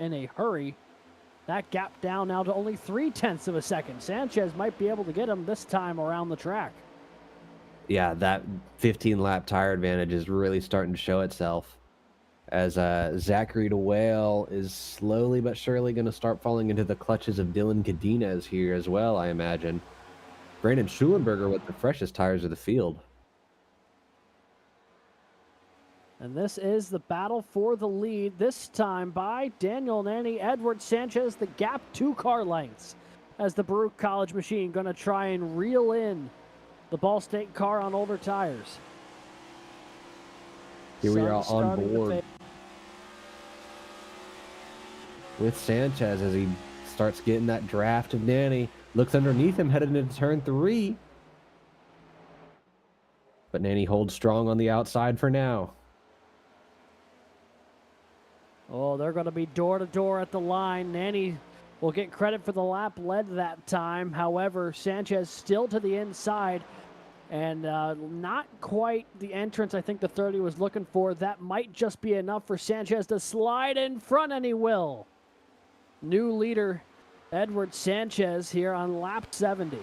a hurry. That gap down now to only 0.3 of a second. Sanchez might be able to get him this time around the track. Yeah, that 15-lap tire advantage is really starting to show itself as Zachary DeWale is slowly but surely going to start falling into the clutches of Dylan Godinez here as well, I imagine. Brandon Schulenberger with the freshest tires of the field. And this is the battle for the lead, this time by Daniel Nanny, Edward Sanchez, the gap 2 car lengths, as the Baruch College machine going to try and reel in the Ball State car on older tires. Here we are on board with Sanchez as he starts getting that draft of Nanny. Looks underneath him headed into turn 3. But Nanny holds strong on the outside for now. Oh, they're going to be door-to-door at the line. Nanny will get credit for the lap led that time. However, Sanchez still to the inside. And not quite the entrance I think the 30 was looking for. That might just be enough for Sanchez to slide in front, and he will. New leader, Edward Sanchez, here on lap 70.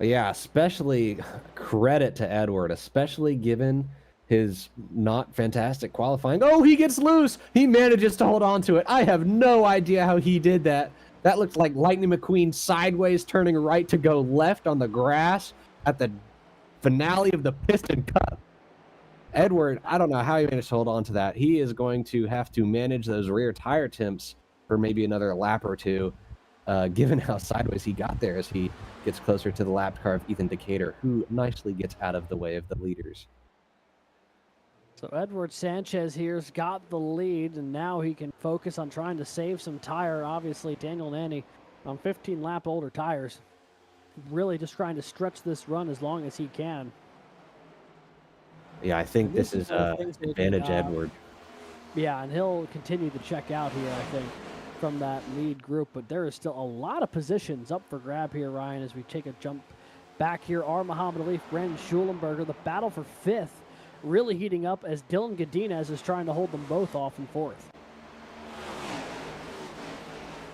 Yeah, especially credit to Edward, especially given his not fantastic qualifying. Oh, he gets loose. He manages to hold on to it. I have no idea how he did that. That looked like Lightning McQueen sideways turning right to go left on the grass at the finale of the Piston Cup. Edward, I don't know how he managed to hold on to that. He is going to have to manage those rear tire temps for maybe another lap or two, given how sideways he got there as he gets closer to the lap car of Ethan Decatur, who nicely gets out of the way of the leaders. So Edward Sanchez here's got the lead, and now he can focus on trying to save some tire. Obviously, Daniel Nanny on 15-lap older tires, really just trying to stretch this run as long as he can. Yeah, I think this is advantage Edward. Yeah, and he'll continue to check out here, I think, from that lead group. But there is still a lot of positions up for grab here, Ryan, as we take a jump back here. Muhammad Ali, Brandon Schulenberger, the battle for 5th. Really heating up as Dylan Godinez is trying to hold them both off in 4th.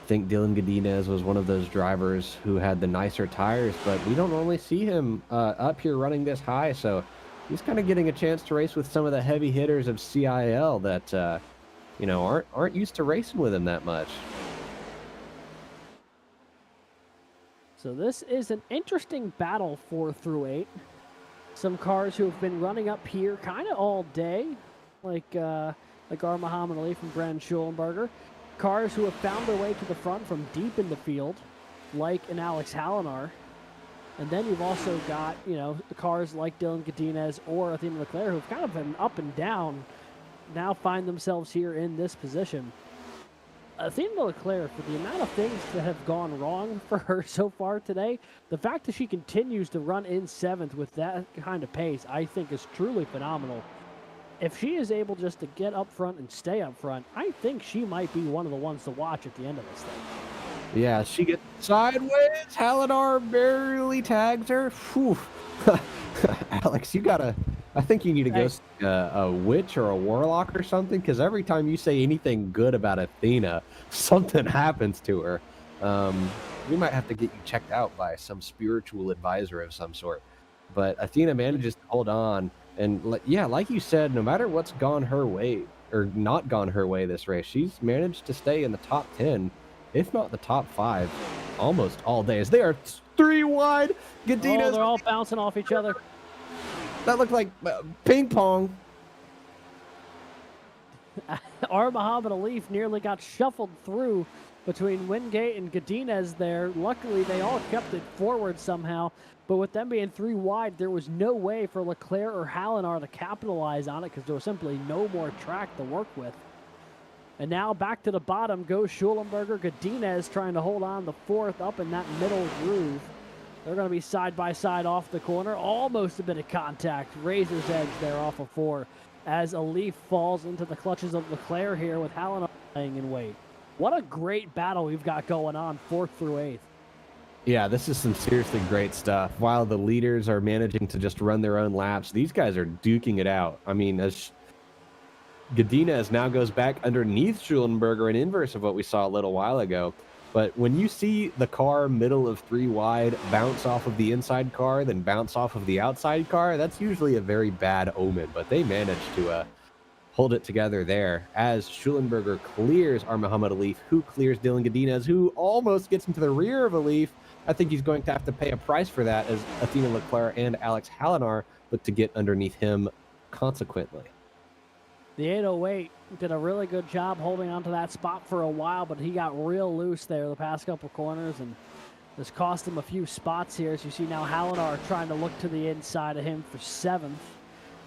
I think Dylan Godinez was one of those drivers who had the nicer tires, but we don't normally see him up here running this high, so he's kind of getting a chance to race with some of the heavy hitters of CIL that you know, aren't used to racing with him that much. So this is an interesting battle 4 through 8. Some cars who have been running up here kind of all day, like Muhammad Ali from Brandon Schulenberger. Cars who have found their way to the front from deep in the field, like an Alex Halinar. And then you've also got, you know, the cars like Dylan Godinez or Athena Leclerc who've kind of been up and down, now find themselves here in this position. Athena Leclerc, for the amount of things that have gone wrong for her so far today, the fact that she continues to run in 7th with that kind of pace, I think is truly phenomenal. If she is able just to get up front and stay up front, I think she might be one of the ones to watch at the end of this thing. Yeah, she gets sideways. Halinar barely tags her. Whew. Alex, you gotta I think you need to go Hey. see a witch or a warlock or something, because every time you say anything good about Athena, something happens to her. We might have to get you checked out by some spiritual advisor of some sort. But Athena manages to hold on, and yeah, like you said, no matter what's gone her way or not gone her way this race, she's managed to stay in the top 10, if not the top 5, almost all day. As they are 3 wide, Oh, Gadina's they're all bouncing off each other. that looked like ping pong. Muhammad Alif nearly got shuffled through between Wingate and Godinez there. Luckily, they all kept it forward somehow. But with them being 3 wide, there was no way for Leclerc or Hallinar to capitalize on it because there was simply no more track to work with. And now back to the bottom goes Shulenberger. Godinez trying to hold on the 4th up in that middle groove. They're going to be side by side off the corner. Almost a bit of contact. Razor's edge there off of 4 as Alif falls into the clutches of Leclerc here with Hallinar laying in wait. What a great battle we've got going on 4th through 8th. Yeah, this is some seriously great stuff. While the leaders are managing to just run their own laps, these guys are duking it out. I mean, as Godinez now goes back underneath Schulenberger, an inverse of what we saw a little while ago. But when you see the car middle of 3 wide bounce off of the inside car, then bounce off of the outside car, that's usually a very bad omen. But they managed to hold it together there as Schulenberger clears Muhammad Alif, who clears Dylan Godinez, who almost gets into the rear of Alif. I think he's going to have to pay a price for that as Athena Leclerc and Alex Hallinar look to get underneath him consequently. The 808 did a really good job holding onto that spot for a while, but he got real loose there the past couple corners, and this cost him a few spots here. As you see now, Hallinar trying to look to the inside of him for 7th.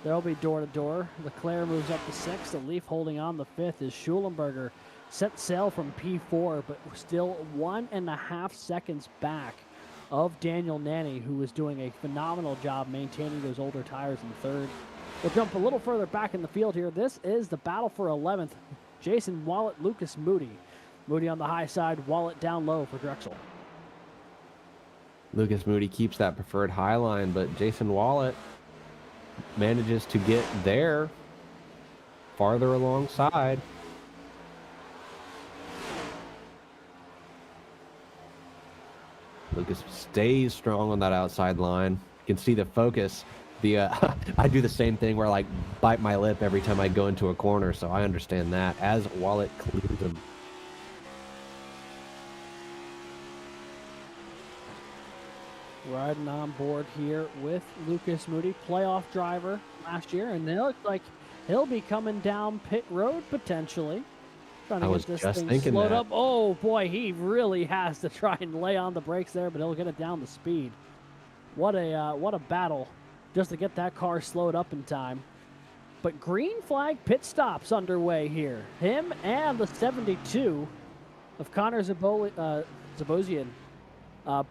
There'll be door-to-door. Leclerc moves up to 6th. Alif holding on the 5th is Schulenberger. Set sail from P4, but still 1.5 seconds back of Daniel Nanny, who is doing a phenomenal job maintaining those older tires in 3rd. We'll jump a little further back in the field here. This is the battle for 11th. Jason Wallet, Lucas Moody. Moody on the high side, Wallet down low for Drexel. Lucas Moody keeps that preferred high line, but Jason Wallet manages to get there farther alongside. Lucas stays strong on that outside line. You can see the focus. I do the same thing where I like bite my lip every time I go into a corner, so I understand that as Wallet clears him. Riding on board here with Lucas Moody, playoff driver last year, and it looks like he'll be coming down pit road potentially. Trying to I was get this just thing thinking slowed that. up. Oh boy, he really has to try and lay on the brakes there, but he'll get it down to speed. What a battle just to get that car slowed up in time. But green flag pit stops underway here. Him and the 72 of Connor Zabosian.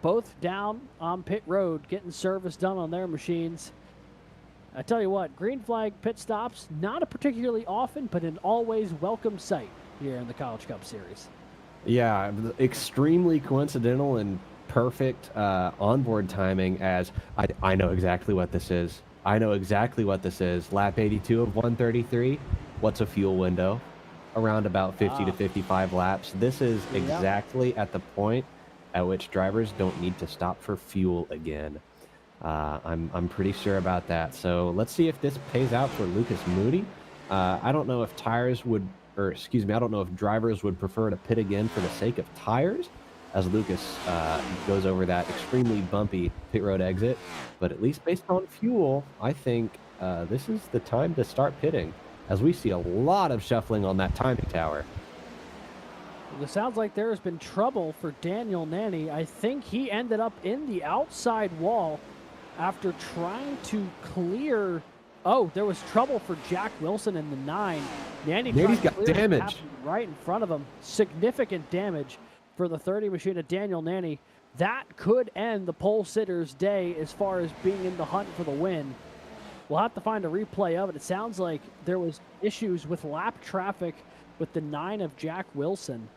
Both down on pit road, getting service done on their machines. I tell you what, green flag pit stops, not a particularly often, but an always welcome sight here in the College Cup Series. Yeah, extremely coincidental and perfect onboard timing, as I know exactly what this is. I know exactly what this is. Lap 82 of 133. What's a fuel window? Around about 50 to 55 laps. This is exactly at the point at which drivers don't need to stop for fuel again. I'm pretty sure about that. So let's see if this pays out for Lucas Moody. I don't know if I don't know if drivers would prefer to pit again for the sake of tires, as Lucas goes over that extremely bumpy pit road exit. But at least based on fuel, I think this is the time to start pitting, as we see a lot of shuffling on that timing tower. It sounds like there has been trouble for Daniel Nanny. I think he ended up in the outside wall after trying to clear. Oh, there was trouble for Jack Wilson in the 9. Nanny's got damage right in front of him. Significant damage for the 30 machine of Daniel Nanny. That could end the pole sitter's day as far as being in the hunt for the win. We'll have to find a replay of it. It sounds like there was issues with lap traffic with the 9 of Jack Wilson,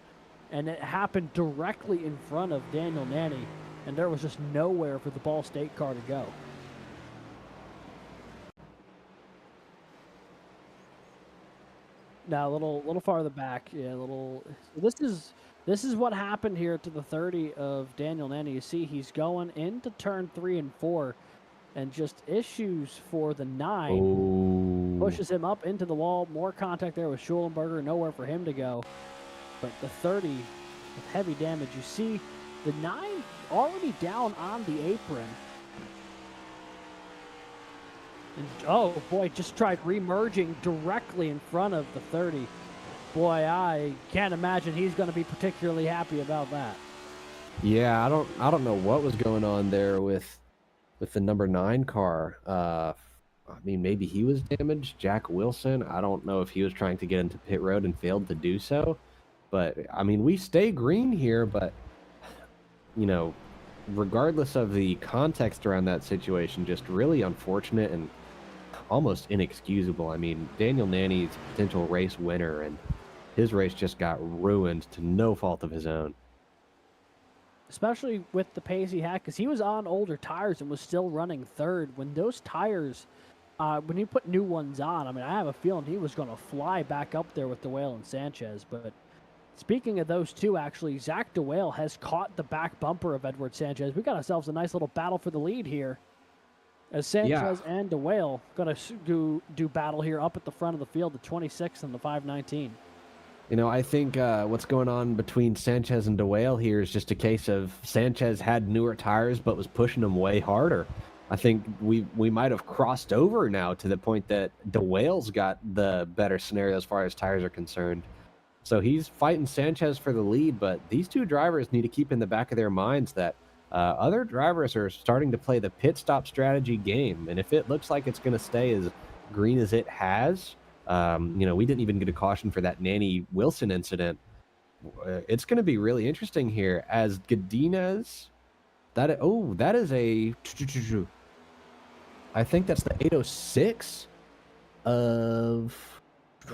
and it happened directly in front of Daniel Nanny, and there was just nowhere for the Ball State car to go. No, a little farther back. Yeah, a little. So this is what happened here to the 30 of Daniel Nanny. You see, he's going into turn 3 and 4, and just issues for the 9. Oh. Pushes him up into the wall. More contact there with Shulenberger. Nowhere for him to go. But the 30 with heavy damage. You see the 9 already down on the apron. And, oh, boy, just tried remerging directly in front of the 30. Boy, I can't imagine he's going to be particularly happy about that. Yeah, I don't know what was going on there with the number 9 car. I mean, maybe he was damaged. Jack Wilson, I don't know if he was trying to get into pit road and failed to do so. But, I mean, we stay green here, but, you know, regardless of the context around that situation, just really unfortunate and almost inexcusable. I mean, Daniel Nanny's a potential race winner, and his race just got ruined to no fault of his own. Especially with the pace he had, because he was on older tires and was still running third. When those tires, when you put new ones on, I mean, I have a feeling he was going to fly back up there with DeWale and Sanchez. But speaking of those two, actually, Zach DeWale has caught the back bumper of Edward Sanchez. We got ourselves a nice little battle for the lead here, as Sanchez and DeWale going to do battle here up at the front of the field, the 26 and the 519. You know, I think what's going on between Sanchez and DeWale here is just a case of Sanchez had newer tires but was pushing them way harder. I think we might have crossed over now to the point that DeWale's got the better scenario as far as tires are concerned. So he's fighting Sanchez for the lead, but these two drivers need to keep in the back of their minds that other drivers are starting to play the pit stop strategy game. And if it looks like it's going to stay as green as it has, you know, we didn't even get a caution for that Nanny Wilson incident. It's going to be really interesting here as Godinez. That is a. I think that's the 806 of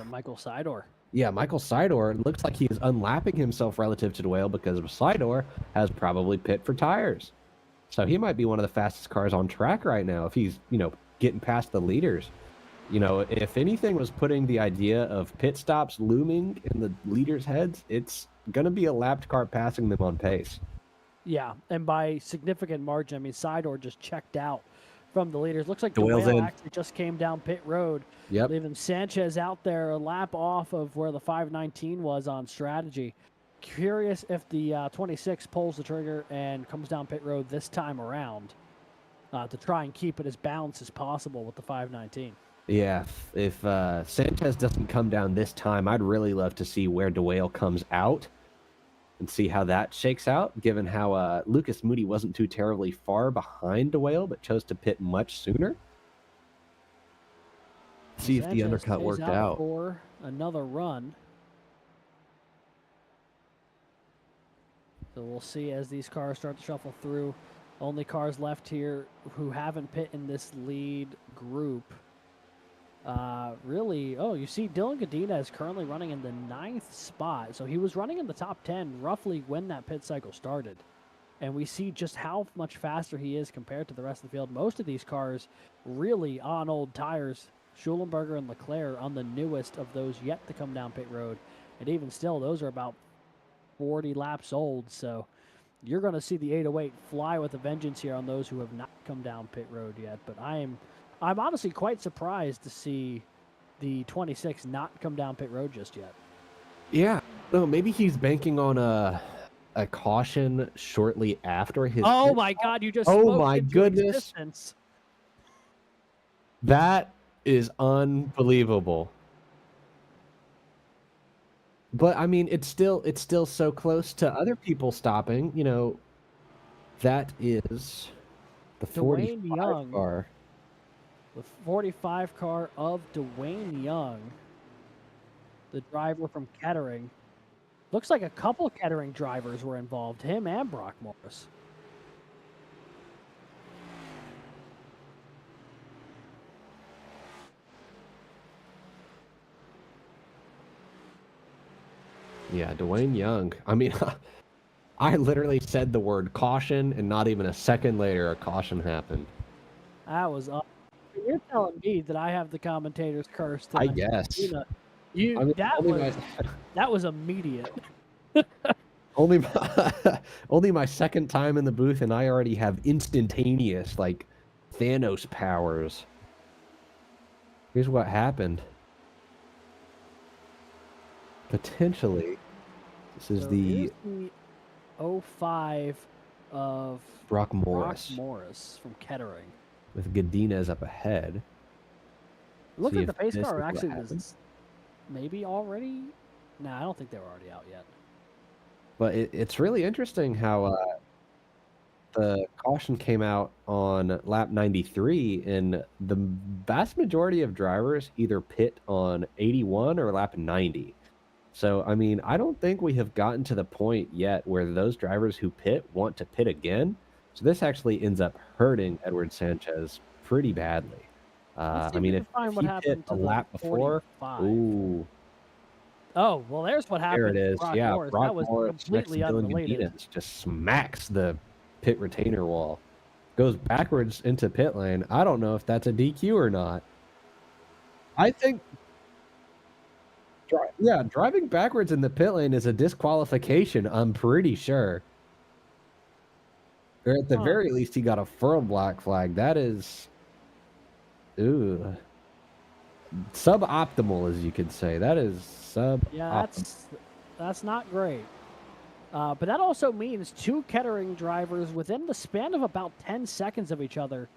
Michael Sidor. Yeah, Michael Sidor. Looks like he is unlapping himself relative to DeWale because Sidor has probably pit for tires. So he might be one of the fastest cars on track right now if he's, you know, getting past the leaders. You know, if anything was putting the idea of pit stops looming in the leaders' heads, it's going to be a lapped car passing them on pace. Yeah, and by significant margin. I mean, Sidor just checked out from the leaders. Looks like DeWale's DeWale in. actually just came down pit road, Yep. leaving Sanchez out there a lap off of where the 519 was on strategy. Curious if the 26 pulls the trigger and comes down pit road this time around to try and keep it as balanced as possible with the 519. Yeah, if Sanchez doesn't come down this time, I'd really love to see where DeWale comes out and see how that shakes out, given how Lucas Moody wasn't too terribly far behind DeWale, but chose to pit much sooner. See if the undercut worked out. For another run. So we'll see as these cars start to shuffle through. Only cars left here who haven't pit in this lead group. Really, you see Dylan Godina is currently running in the 9th spot. So he was running in the top 10 roughly when that pit cycle started. And we see just how much faster he is compared to the rest of the field. Most of these cars really on old tires. Shulenberger and Leclerc on the newest of those yet to come down pit road. And even still, those are about 40 laps old. So you're going to see the 808 fly with a vengeance here on those who have not come down pit road yet. But I'm honestly quite surprised to see the 26 not come down pit road just yet. Yeah, no, maybe he's banking on a caution shortly after his. Oh pit my stop. God! You just Oh spoke my into goodness! existence. That is unbelievable. But I mean, it's still so close to other people stopping. You know, that is the Dwayne 45 Young. car. The 45 car of Dwayne Young, the driver from Kettering. Looks like a couple Kettering drivers were involved, him and Brock Morris. Yeah, Dwayne Young. I mean, I literally said the word caution, and not even a second later, a caution happened. That was up. You're telling me that I have the commentator's curse. I guess. You I mean, that was immediate. only my, only my second time in the booth, and I already have instantaneous, like, Thanos powers. Here's what happened. Potentially, this is So the here's the 05 of Brock Morris Morris from Kettering. with Godinez up ahead. Look See like the if pace this car is what actually happens. was maybe already. No, I don't think they were already out yet. But it's really interesting how the caution came out on lap 93, and the vast majority of drivers either pit on 81 or lap 90. So, I mean, I don't think we have gotten to the point yet where those drivers who pit want to pit again. So this actually ends up hurting Edward Sanchez pretty badly. Let's see I mean, we if can find what he pit happened a to the lap before, 45. ooh, Oh, well, there's what happened. there it to is. Brock Yeah, Morris. Brock That was Morris next to completely Dylan unrelated. Godinez just smacks the pit retainer wall. Goes backwards into pit lane. I don't know if that's a DQ or not. I think, yeah, driving backwards in the pit lane is a disqualification, I'm pretty sure. Or at the Huh. very least, he got a furl black flag. That is, ooh, suboptimal, as you could say. That is suboptimal. Yeah, that's not great. But that also means two Kettering drivers within the span of about 10 seconds of each other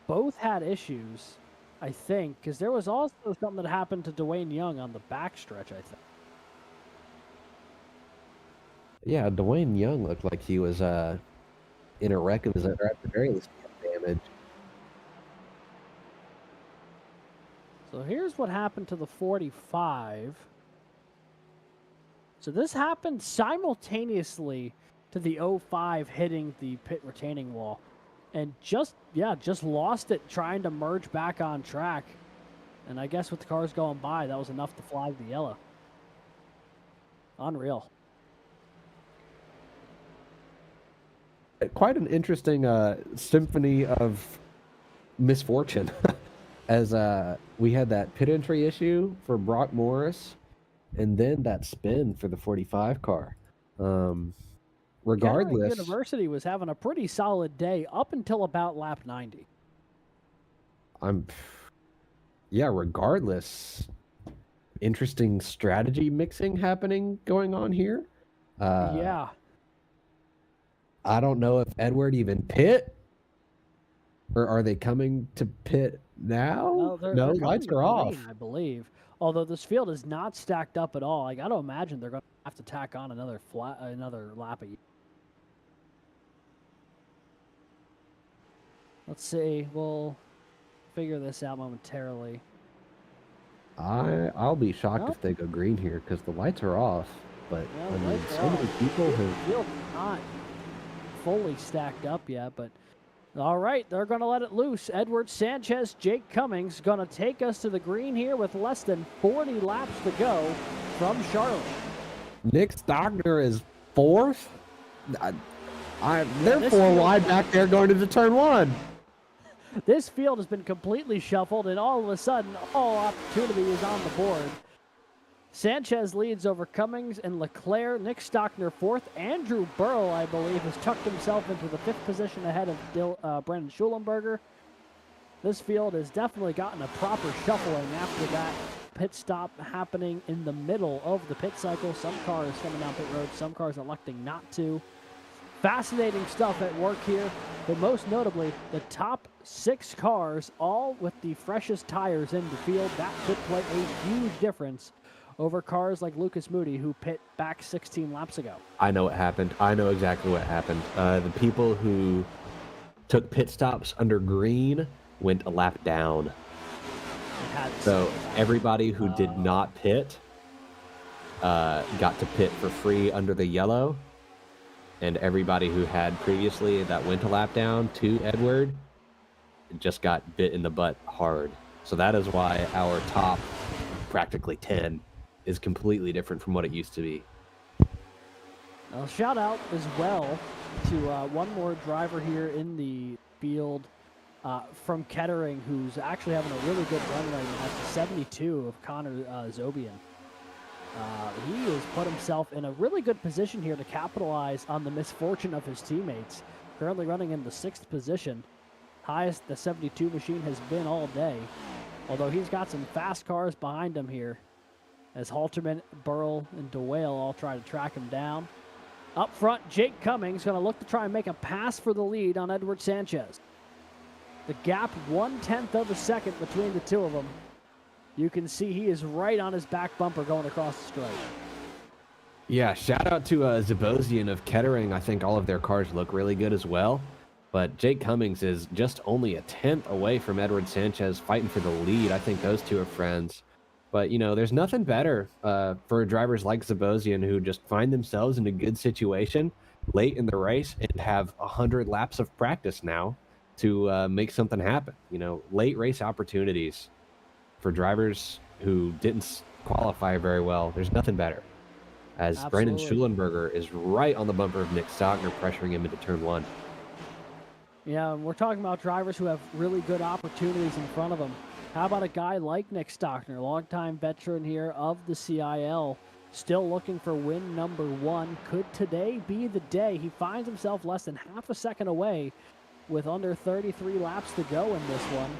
both had issues, I think, because there was also something that happened to Dwayne Young on the backstretch, I think. Yeah, Dwayne Young looked like he was in a wreck of his own, or at the very least damage. So here's what happened to the 45. So this happened simultaneously to the 05 hitting the pit retaining wall. And just lost it trying to merge back on track. And I guess with the cars going by, that was enough to flag the yellow. Unreal. Quite an interesting symphony of misfortune. As we had that pit entry issue for Brock Morris, and then that spin for the 45 car. Regardless, Kettering University was having a pretty solid day up until about lap 90. Regardless, interesting strategy mixing going on here. Yeah. I don't know if Edward even pit, or are they coming to pit now? They're No, coming lights to are off. green, I believe. Although this field is not stacked up at all. I got to imagine they're going to have to tack on another lap of. Let's see. We'll figure this out momentarily. I'll be shocked if they go green here because the lights are off. But Yeah, I the mean, lights are so many off. people The have. field's not fully stacked up yet, but all right, they're going to let it loose. Edward Sanchez, Jake Cummings going to take us to the green here with less than 40 laps to go from Charlotte. Nick Stockner is fourth. They're this four field- wide back there going into turn one. This field has been completely shuffled, and all of a sudden, all opportunity is on the board. Sanchez leads over Cummings and Leclerc. Nick Stockner fourth. Andrew Burrow, I believe, has tucked himself into the fifth position ahead of Brendan Shulenberger. This field has definitely gotten a proper shuffling after that pit stop happening in the middle of the pit cycle. Some cars coming down pit road, some cars electing not to. Fascinating stuff at work here, but most notably, the top 6 cars, all with the freshest tires in the field. That could play a huge difference over cars like Lucas Moody, who pit back 16 laps ago. I know what happened. I know exactly what happened. The people who took pit stops under green went a lap down. So everybody who did not pit got to pit for free under the yellow. And everybody who had previously that went a lap down to Edward just got bit in the butt hard. So that is why our top practically 10 is completely different from what it used to be. A shout out as well to one more driver here in the field. from Kettering, who's actually having a really good run right now at the 72 of Connor Zobian. He has put himself in a really good position here to capitalize on the misfortune of his teammates. Currently running in the 6th position. Highest the 72 machine has been all day. Although he's got some fast cars behind him here. As Halterman, Burrell, and DeWale all try to track him down. Up front, Jake Cummings going to look to try and make a pass for the lead on Edward Sanchez. The gap 1/10 of a second between the two of them. You can see he is right on his back bumper going across the straight. Yeah, shout out to Zabosian of Kettering. I think all of their cars look really good as well. But Jake Cummings is just only a 10th away from Edward Sanchez fighting for the lead. I think those two are friends. But, you know, there's nothing better for drivers like Zabosian who just find themselves in a good situation late in the race and have 100 laps of practice now to make something happen. You know, late race opportunities for drivers who didn't qualify very well. There's nothing better. As Brandon Shulenberger is right on the bumper of Nick Stockner, pressuring him into turn 1. Yeah, we're talking about drivers who have really good opportunities in front of them. How about a guy like Nick Stockner, longtime veteran here of the CIL, still looking for win number 1. Could today be the day? He finds himself less than half a second away with under 33 laps to go in this one.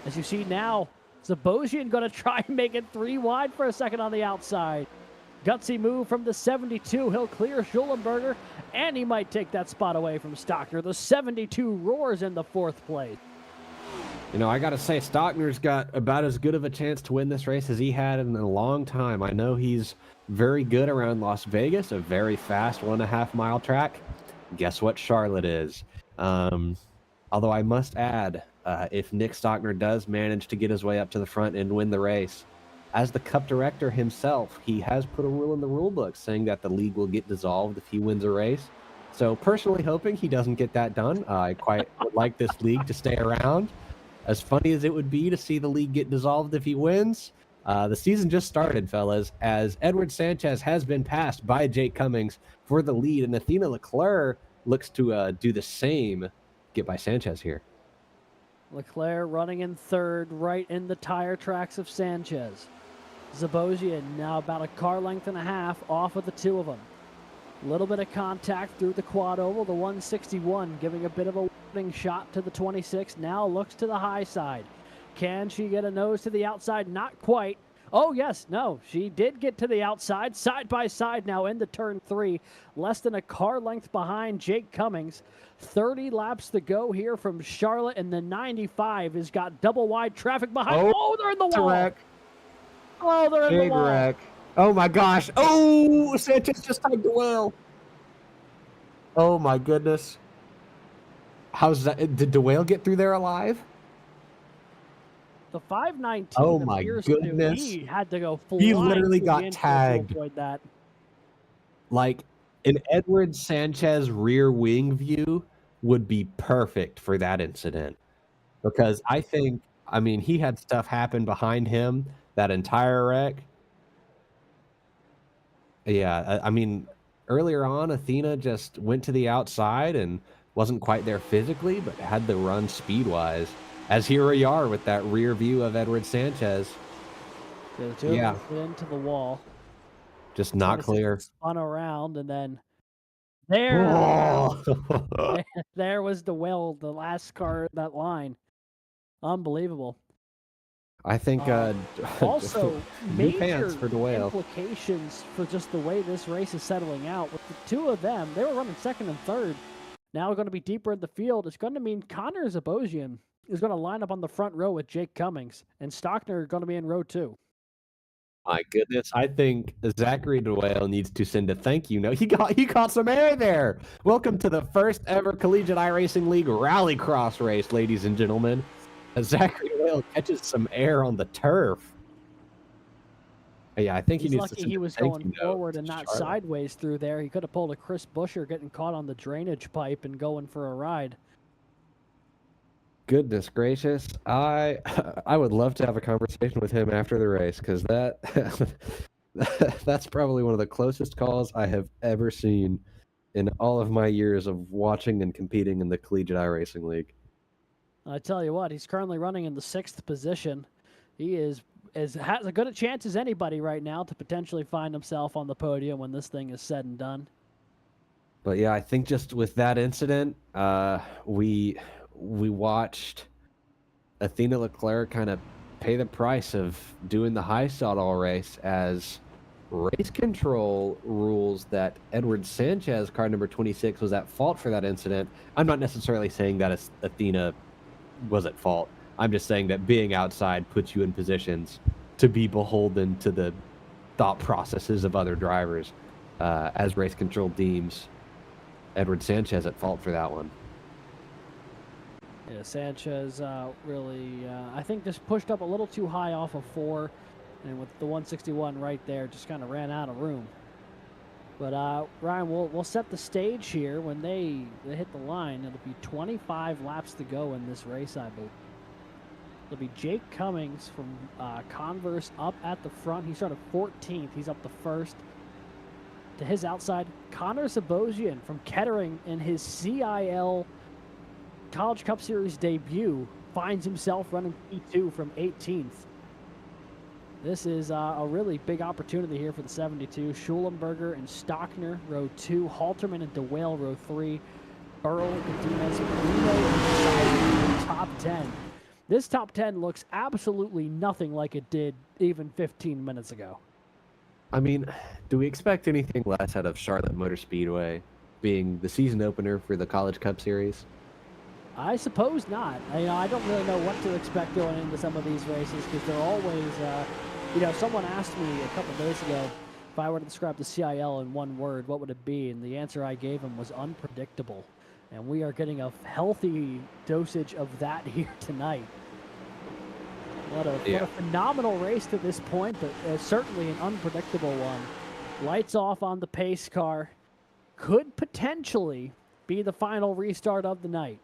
As you see now, Zabosian going to try and make it 3 wide for a second on the outside. Gutsy move from the 72. He'll clear Shulenberger, and he might take that spot away from Stockner. The 72 roars in the 4th place. You know, I got to say, Stockner's got about as good of a chance to win this race as he had in a long time. I know he's very good around Las Vegas, a very fast 1.5 mile track. Guess what Charlotte is? Although I must add, if Nick Stockner does manage to get his way up to the front and win the race, as the Cup director himself, he has put a rule in the rule book saying that the league will get dissolved if he wins a race. So personally hoping he doesn't get that done. I quite would like this league to stay around. As funny as it would be to see the league get dissolved if he wins, the season just started, fellas, as Edward Sanchez has been passed by Jake Cummings for the lead, and Athena Leclerc looks to do the same, get by Sanchez here. Leclerc running in 3rd, right in the tire tracks of Sanchez. Zabosian now about a car length and a half off of the two of them. A little bit of contact through the quad oval, the 161 giving a bit of a warning shot to the 26. Now looks to the high side. Can she get a nose to the outside? Not quite. Oh, yes, no, she did get to the outside, side by side now into turn 3. Less than a car length behind Jake Cummings. 30 laps to go here from Charlotte, and the 95 has got double wide traffic behind. Oh, they're in the wall. Wreck. Oh, they're in the wall. Wreck. Oh, my gosh. Oh, Sanchez just tied the well. Oh, my goodness. How's that? Did DeWale get through there alive? The 519 oh my goodness. He had to go flying. He literally got tagged. To avoid that. Like, an Edward Sanchez rear wing view would be perfect for that incident. Because I mean, he had stuff happen behind him, that entire wreck. Yeah, I mean, earlier on, Athena just went to the outside and wasn't quite there physically, but had the run speed-wise. As here we are with that rear view of Edward Sanchez. Yeah, into the wall. Just not clear. Spun around, and then there, there was the last car that line. Unbelievable. I think also major for DeWale. Implications for just the way this race is settling out. With the two of them, they were running 2nd and 3rd. Now going to be deeper in the field. It's going to mean Connor Zabosian is going to line up on the front row with Jake Cummings, and Stockner going to be in row 2. My goodness, I think Zachary DeWale needs to send a thank you note. He caught some air there. Welcome to the first ever Collegiate iRacing League Rallycross race, ladies and gentlemen. As Zachary DeWale catches some air on the turf. Yeah, I think He's he needs lucky to send he was a thank going you note forward and to not Charlotte. sideways through there. He could have pulled a Chris Buescher getting caught on the drainage pipe and going for a ride. Goodness gracious. I would love to have a conversation with him after the race, because that's probably one of the closest calls I have ever seen in all of my years of watching and competing in the Collegiate iRacing League. I tell you what, he's currently running in the 6th position. He has as good a chance as anybody right now to potentially find himself on the podium when this thing is said and done. But yeah, I think just with that incident, we watched Athena Leclerc kind of pay the price of doing the high sawed-all race, as race control rules that Edward Sanchez, car number 26, was at fault for that incident. I'm not necessarily saying that Athena was at fault. I'm just saying that being outside puts you in positions to be beholden to the thought processes of other drivers, as race control deems Edward Sanchez at fault for that one. Yeah, Sanchez really, I think, just pushed up a little too high off of 4, and with the 161 right there, just kind of ran out of room. But Ryan, we'll set the stage here. When they hit the line, it'll be 25 laps to go in this race, I believe. It'll be Jake Cummings from Converse up at the front. He started 14th. He's up the first. To his outside, Connor Sabosian from Kettering in his CIL College Cup Series debut finds himself running P2 from 18th. This is a really big opportunity here for the 72. Shulenberger and Stockner, row 2. Halterman and DeWale, row 3. Burrow, Godinez, Reno, and top 10. This top 10 looks absolutely nothing like it did even 15 minutes ago. I mean, do we expect anything less out of Charlotte Motor Speedway being the season opener for the College Cup Series? I suppose not. I don't really know what to expect going into some of these races, because they're always, someone asked me a couple days ago if I were to describe the CIL in one word, what would it be? And the answer I gave him was unpredictable. And we are getting a healthy dosage of that here tonight. What a phenomenal race to this point, but certainly an unpredictable one. Lights off on the pace car. Could potentially be the final restart of the night.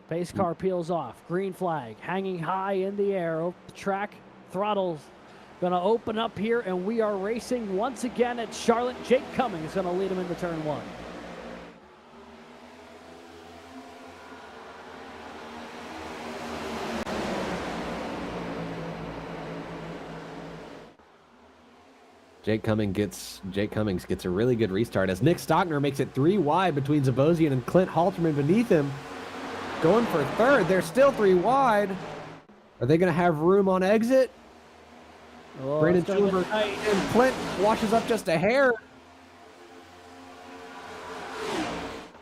Pace car peels off. Green flag hanging high in the air. Over the track, throttles going to open up here, and we are racing once again at Charlotte. Jake Cummings is going to lead him into turn 1. Jake Cummings gets a really good restart as Nick Stockner makes it 3 wide between Zabosian and Clint Halterman beneath him. Going for third. They're still 3 wide. Are they going to have room on exit? Oh, Brandon Schulenberger and Clint washes up just a hair.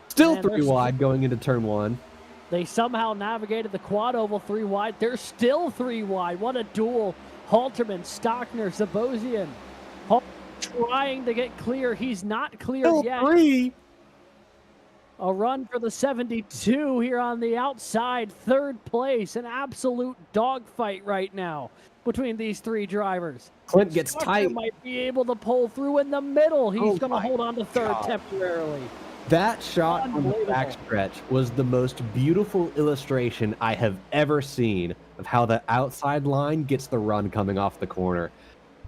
Still 3 wide going into turn 1. They somehow navigated the quad oval 3 wide. They're still 3 wide. What a duel. Halterman, Stockner, Zabosian. Trying to get clear. He's not clear still yet. 3. A run for the 72 here on the outside. 3rd place. An absolute dogfight right now between these 3 drivers. Clint gets Stockner tight. might be able to pull through in the middle. He's going to hold on to 3rd God. temporarily. That shot on the backstretch was the most beautiful illustration I have ever seen of how the outside line gets the run coming off the corner.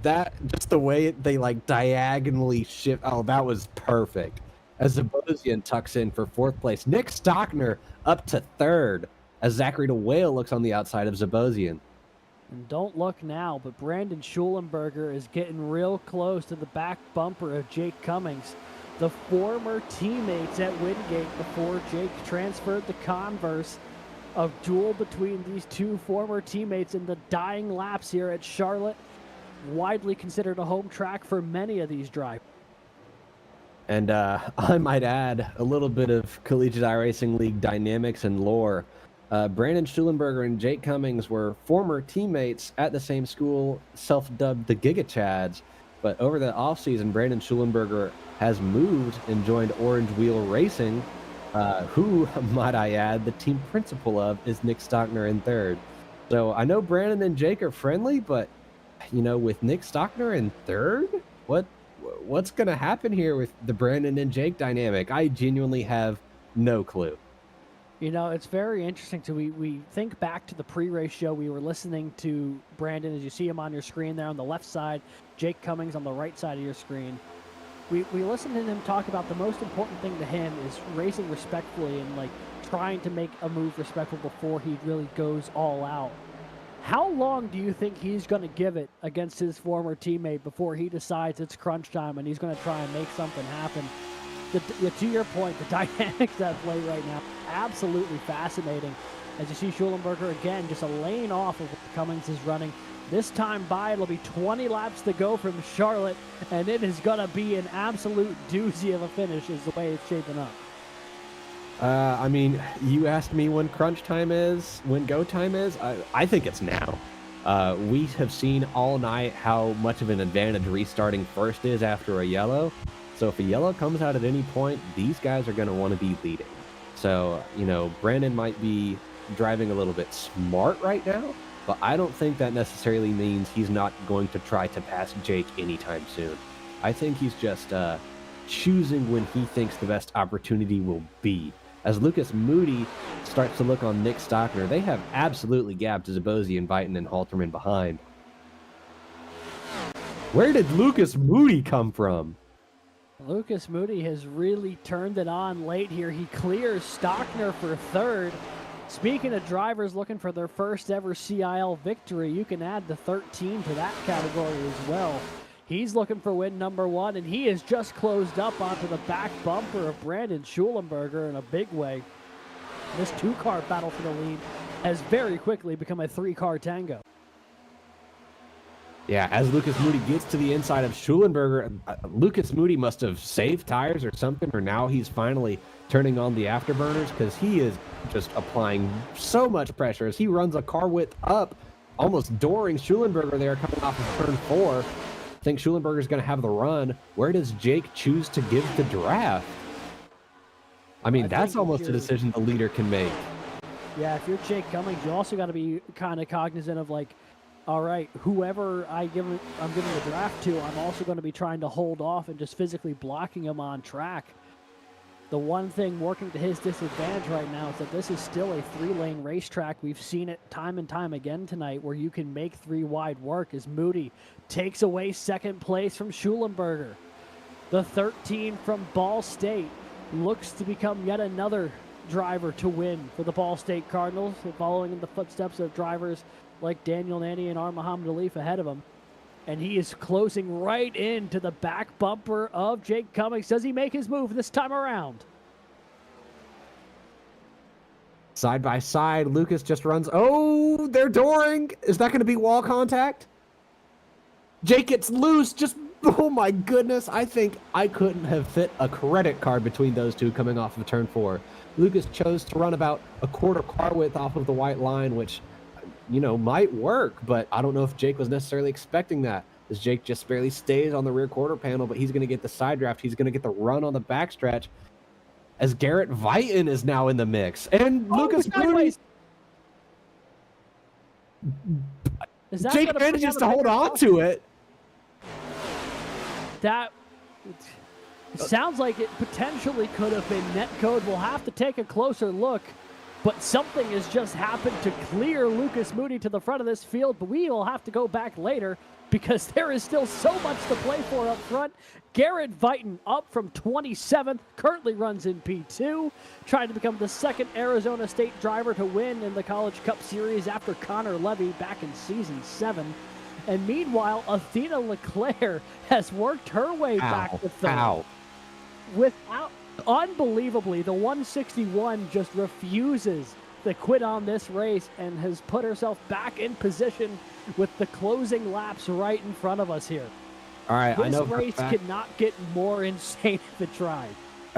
That, just the way they like diagonally shift. Oh, that was perfect. As Zabosian tucks in for 4th place. Nick Stockner up to 3rd as Zachary DeWale looks on the outside of Zabosian. And don't look now, but Brandon Schulenberger is getting real close to the back bumper of Jake Cummings. The former teammates at Wingate before Jake transferred to Converse. A duel between these 2 former teammates in the dying laps here at Charlotte. Widely considered a home track for many of these drivers. And I might add a little bit of Collegiate iRacing League dynamics and lore. Brandon Schulenberger and Jake Cummings were former teammates at the same school, self-dubbed the Giga Chads. But over the offseason, Brandon Schulenberger has moved and joined Orange Wheel Racing, who, might I add, the team principal of is Nick Stockner in 3rd. So I know Brandon and Jake are friendly, but, with Nick Stockner in 3rd, what's going to happen here with the Brandon and Jake dynamic? I genuinely have no clue. It's very interesting. We think back to the pre-race show. We were listening to Brandon, as you see him on your screen there on the left side, Jake Cummings on the right side of your screen. We listened to him talk about the most important thing to him is racing respectfully and trying to make a move respectful before he really goes all out. How long do you think he's going to give it against his former teammate before he decides it's crunch time and he's going to try and make something happen? To your point, the dynamics at play right now, absolutely fascinating. As you see Shulenberger again, just a lane off of what Cummings is running. This time by, it'll be 20 laps to go from Charlotte, and it is going to be an absolute doozy of a finish is the way it's shaping up. I mean, you asked me when crunch time is, when go time is. I think it's now. We have seen all night how much of an advantage restarting first is after a yellow. So if a yellow comes out at any point, these guys are going to want to be leading. So, you know, Brandon might be driving a little bit smart right now, but I don't think that necessarily means he's not going to try to pass Jake anytime soon. I think he's just choosing when he thinks the best opportunity will be. As Lucas Moody starts to look on Nick Stockner, they have absolutely gapped Zabozi and Viton and Halterman behind. Where did Lucas Moody come from? Lucas Moody has really turned it on late here. He clears Stockner for third. Speaking of drivers looking for their first ever CIL victory, you can add the 13 to that category as well. He's looking for win number 1, and he has just closed up onto the back bumper of Brandon Shulenberger in a big way. This 2-car battle for the lead has very quickly become a 3-car tango. Yeah, as Lucas Moody gets to the inside of Shulenberger, Lucas Moody must have saved tires or something, or now he's finally turning on the afterburners, because he is just applying so much pressure as he runs a car width up, almost dooring Shulenberger there coming off of turn 4. I think Shulenberger's going to have the run. Where does Jake choose to give the draft? I mean, that's almost a decision the leader can make. Yeah, if you're Jake Cummings, you also got to be kind of cognizant of, like, all right, whoever I'm giving the draft to, I'm also going to be trying to hold off and just physically blocking him on track. The one thing working to his disadvantage right now is that this is still a 3-lane racetrack. We've seen it time and time again tonight where you can make 3 wide work as Moody takes away second place from Shulenberger. The 13 from Ball State looks to become yet another driver to win for the Ball State Cardinals, following in the footsteps of drivers like Daniel Nanny and R. Muhammad Alif ahead of him. And he is closing right into the back bumper of Jake Cummings. Does he make his move this time around? Side by side, Lucas just runs. Oh, they're dooring. Is that going to be wall contact? Jake gets loose. Just, oh my goodness. I think I couldn't have fit a credit card between those two coming off of turn 4. Lucas chose to run about a quarter car width off of the white line, which, you know, might work, but I don't know if Jake was necessarily expecting that, as Jake just barely stays on the rear quarter panel, but he's going to get the side draft. He's going to get the run on the backstretch, as Garrett Viton is now in the mix. And Lucas Moody, Jake manages to hold on to it. That sounds like it potentially could have been netcode. We'll have to take a closer look. But something has just happened to clear Lucas Moody to the front of this field. But we will have to go back later because there is still so much to play for up front. Garrett Viton up from 27th, currently runs in P2, trying to become the second Arizona State driver to win in the College Cup Series after Connor Levy back in Season 7. And meanwhile, Athena Leclerc has worked her way back to third. Without... Unbelievably, the 161 just refuses to quit on this race and has put herself back in position with the closing laps right in front of us here. All right, this I know race could not get more insane if it tried.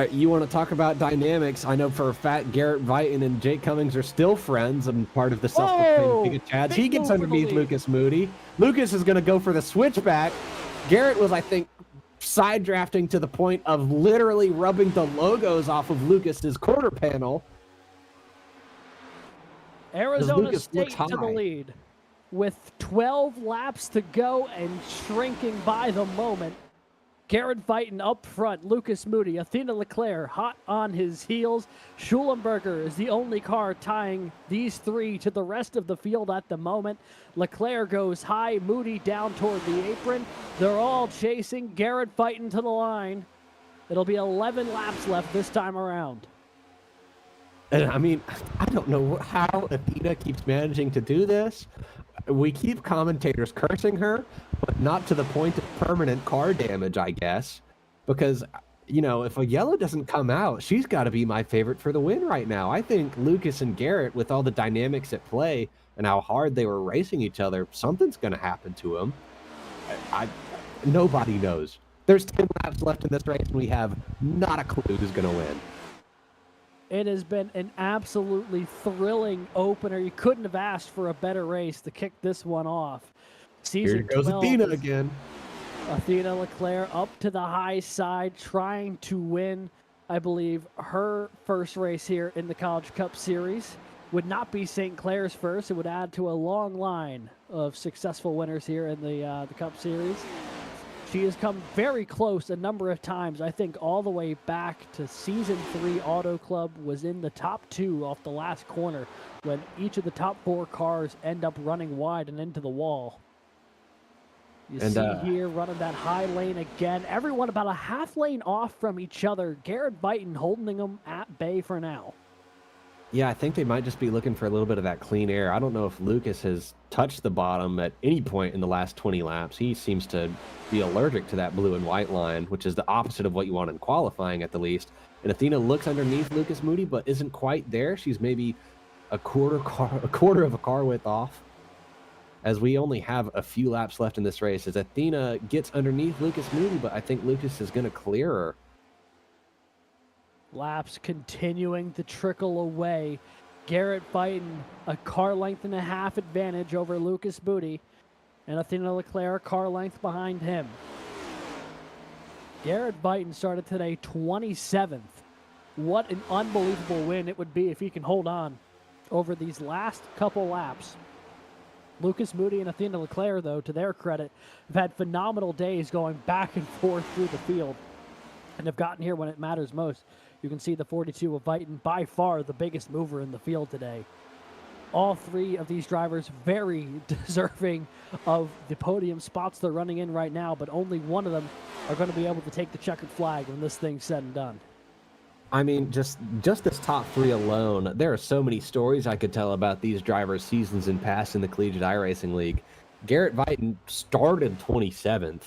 You want to talk about dynamics? I know for a fact Garrett Viton and Jake Cummings are still friends and part of the self-proclaimed Chads. He gets underneath Lucas Moody. Lucas is going to go for the switchback. Garrett was, I think, side drafting to the point of literally rubbing the logos off of Lucas's quarter panel. Arizona State to the lead with 12 laps to go and shrinking by the moment. Garrett Viton up front, Lucas Moody, Athena Leclerc hot on his heels. Shulenberger is the only car tying these three to the rest of the field at the moment. Leclerc goes high, Moody down toward the apron. They're all chasing Garrett Viton to the line. It'll be 11 laps left this time around. And I mean, I don't know how Athena keeps managing to do this. We keep commentators cursing her, but not to the point of permanent car damage, I guess. Because, you know, if a yellow doesn't come out, she's got to be my favorite for the win right now. I think Lucas and Garrett, with all the dynamics at play and how hard they were racing each other, something's going to happen to them. Nobody knows. There's 10 laps left in this race, and we have not a clue who's going to win. It has been an absolutely thrilling opener. You couldn't have asked for a better race to kick this one off. Season Here goes 12 Athena again. Athena Leclerc up to the high side, trying to win, I believe, her first race here in the College Cup Series. Would not be St. Clair's first. It would add to a long line of successful winners here in the Cup Series. She has come very close a number of times. I think all the way back to Season 3, Auto Club was in the top 2 off the last corner when each of the top 4 cars end up running wide and into the wall. You see here running that high lane again. Everyone about a half lane off from each other. Garrett Biden holding them at bay for now. Yeah, I think they might just be looking for a little bit of that clean air. I don't know if Lucas has touched the bottom at any point in the last 20 laps. He seems to be allergic to that blue and white line, which is the opposite of what you want in qualifying at the least. And Athena looks underneath Lucas Moody, but isn't quite there. She's maybe a quarter of a car width off. As we only have a few laps left in this race, as Athena gets underneath Lucas Moody, but I think Lucas is going to clear her. Laps continuing to trickle away. Garrett Biden, a car length and a half advantage over Lucas Booty. And Athena Leclerc, car length behind him. Garrett Biden started today 27th. What an unbelievable win it would be if he can hold on over these last couple laps. Lucas Moody and Athena Leclerc, though, to their credit, have had phenomenal days going back and forth through the field and have gotten here when it matters most. You can see the 42 of Viton, by far the biggest mover in the field today. All three of these drivers very deserving of the podium spots they're running in right now, but only one of them are going to be able to take the checkered flag when this thing's said and done. I mean, just this top three alone, there are so many stories I could tell about these drivers' seasons in past in the Collegiate iRacing League. Garrett Viton started 27th.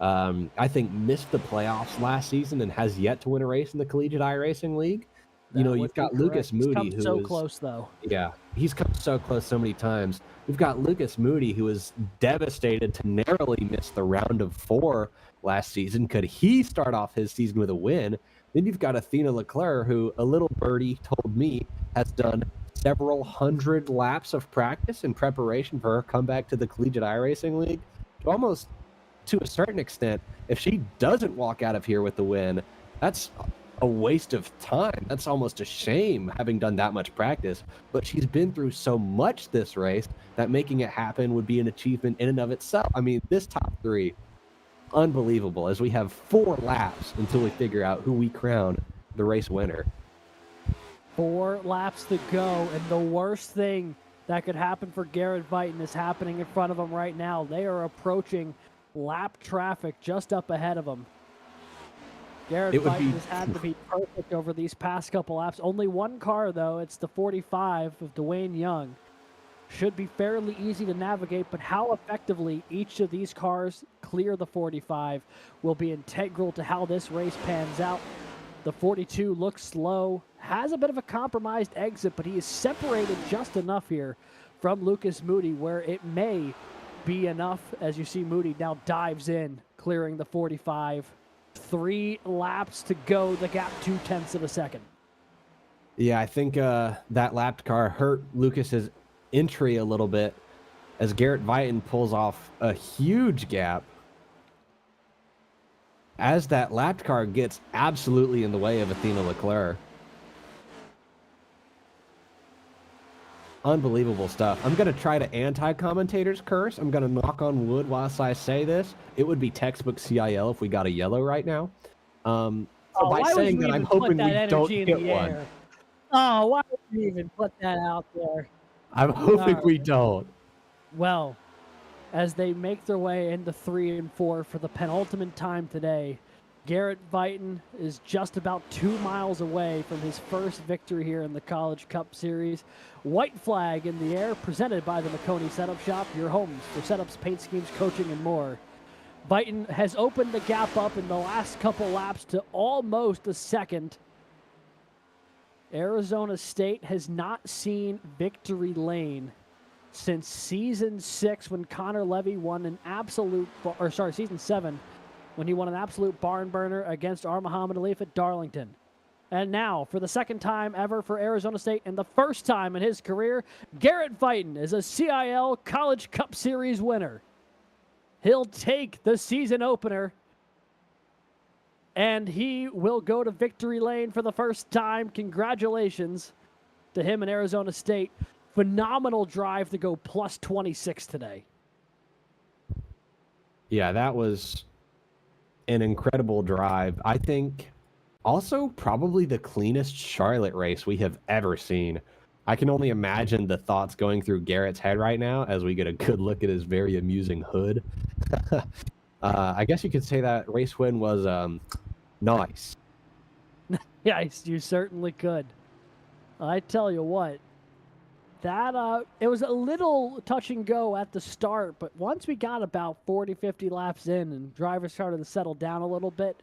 I think missed the playoffs last season and has yet to win a race in the Collegiate iRacing League. You know, you've got Lucas Moody, who so close, though. Yeah, he's come so close so many times. We've got Lucas Moody, who was devastated to narrowly miss the round of 4 last season. Could he start off his season with a win? Then you've got Athena Leclerc, who a little birdie told me has done several hundred laps of practice in preparation for her comeback to the Collegiate iRacing League. Almost to a certain extent, if she doesn't walk out of here with the win, that's a waste of time. That's almost a shame, having done that much practice. But she's been through so much this race that making it happen would be an achievement in and of itself. I mean, this top three, unbelievable, as we have 4 laps until we figure out who we crown the race winner. 4 laps to go, and the worst thing that could happen for Garrett Viton is happening in front of him right now. They are approaching lap traffic just up ahead of him. Garrett Viton has had to be perfect over these past couple laps. Only one car, though. It's the 45 of Dwayne Young. Should be fairly easy to navigate, but how effectively each of these cars clear the 45 will be integral to how this race pans out. The 42 looks slow, has a bit of a compromised exit, but he is separated just enough here from Lucas Moody where it may be enough, as you see Moody now dives in, clearing the 45. 3 laps to go, the gap 0.2 of a second. Yeah, I think that lapped car hurt Lucas's entry a little bit as Garrett Viton pulls off a huge gap as that lapped car gets absolutely in the way of Athena Leclerc. Unbelievable stuff. I'm going to try to anti-commentators curse. I'm going to knock on wood whilst I say this. It would be textbook CIL if we got a yellow right now. So by saying that, I'm hoping we don't get one. Oh, why would you even put that out there? I'm hoping we don't. Well, as they make their way into 3 and 4 for the penultimate time today, Garrett Vighton is just about 2 miles away from his first victory here in the College Cup Series. White flag in the air, presented by the McConey Setup Shop, your homes for setups, paint schemes, coaching, and more. Vighton has opened the gap up in the last couple laps to almost a second. Arizona State has not seen victory lane since season 6 when Connor Levy won an absolute, season 7 when he won an absolute barn burner against Muhammad Alif at Darlington. And now, for the second time ever for Arizona State and the first time in his career, Garrett Vighton is a CIL College Cup Series winner. He'll take the season opener, and he will go to victory lane for the first time. Congratulations to him and Arizona State. Phenomenal drive to go plus 26 today. Yeah, that was an incredible drive. I think also probably the cleanest Charlotte race we have ever seen. I can only imagine the thoughts going through Garrett's head right now as we get a good look at his very amusing hood. I guess you could say that race win was nice. Yes, you certainly could. I tell you what, that it was a little touch and go at the start, but once we got about 40, 50 laps in and drivers started to settle down a little bit,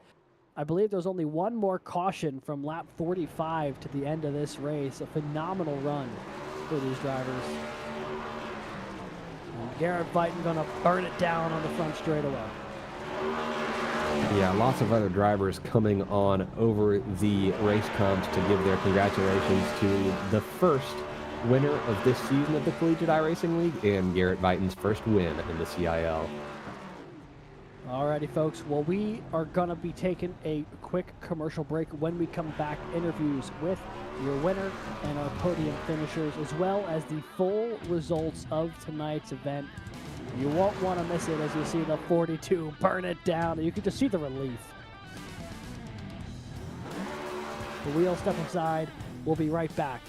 I believe there was only one more caution from lap 45 to the end of this race. A phenomenal run for these drivers. And Garrett Vighton going to burn it down on the front straightaway. Yeah, lots of other drivers coming on over the race comps to give their congratulations to the first winner of this season of the Collegiate iRacing League and Garrett Vighton's first win in the CIL. Alrighty, folks. Well, we are going to be taking a quick commercial break. When we come back, interviews with your winner and our podium finishers, as well as the full results of tonight's event. You won't want to miss it as you see the 42 burn it down. You can just see the relief. The wheel step aside. We'll be right back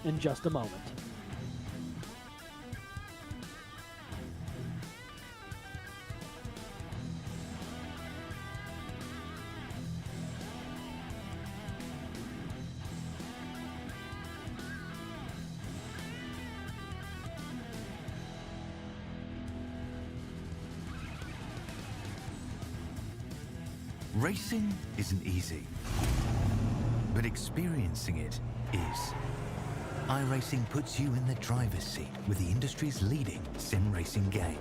in just a moment. Racing isn't easy, but experiencing it is. iRacing puts you in the driver's seat with the industry's leading sim racing game.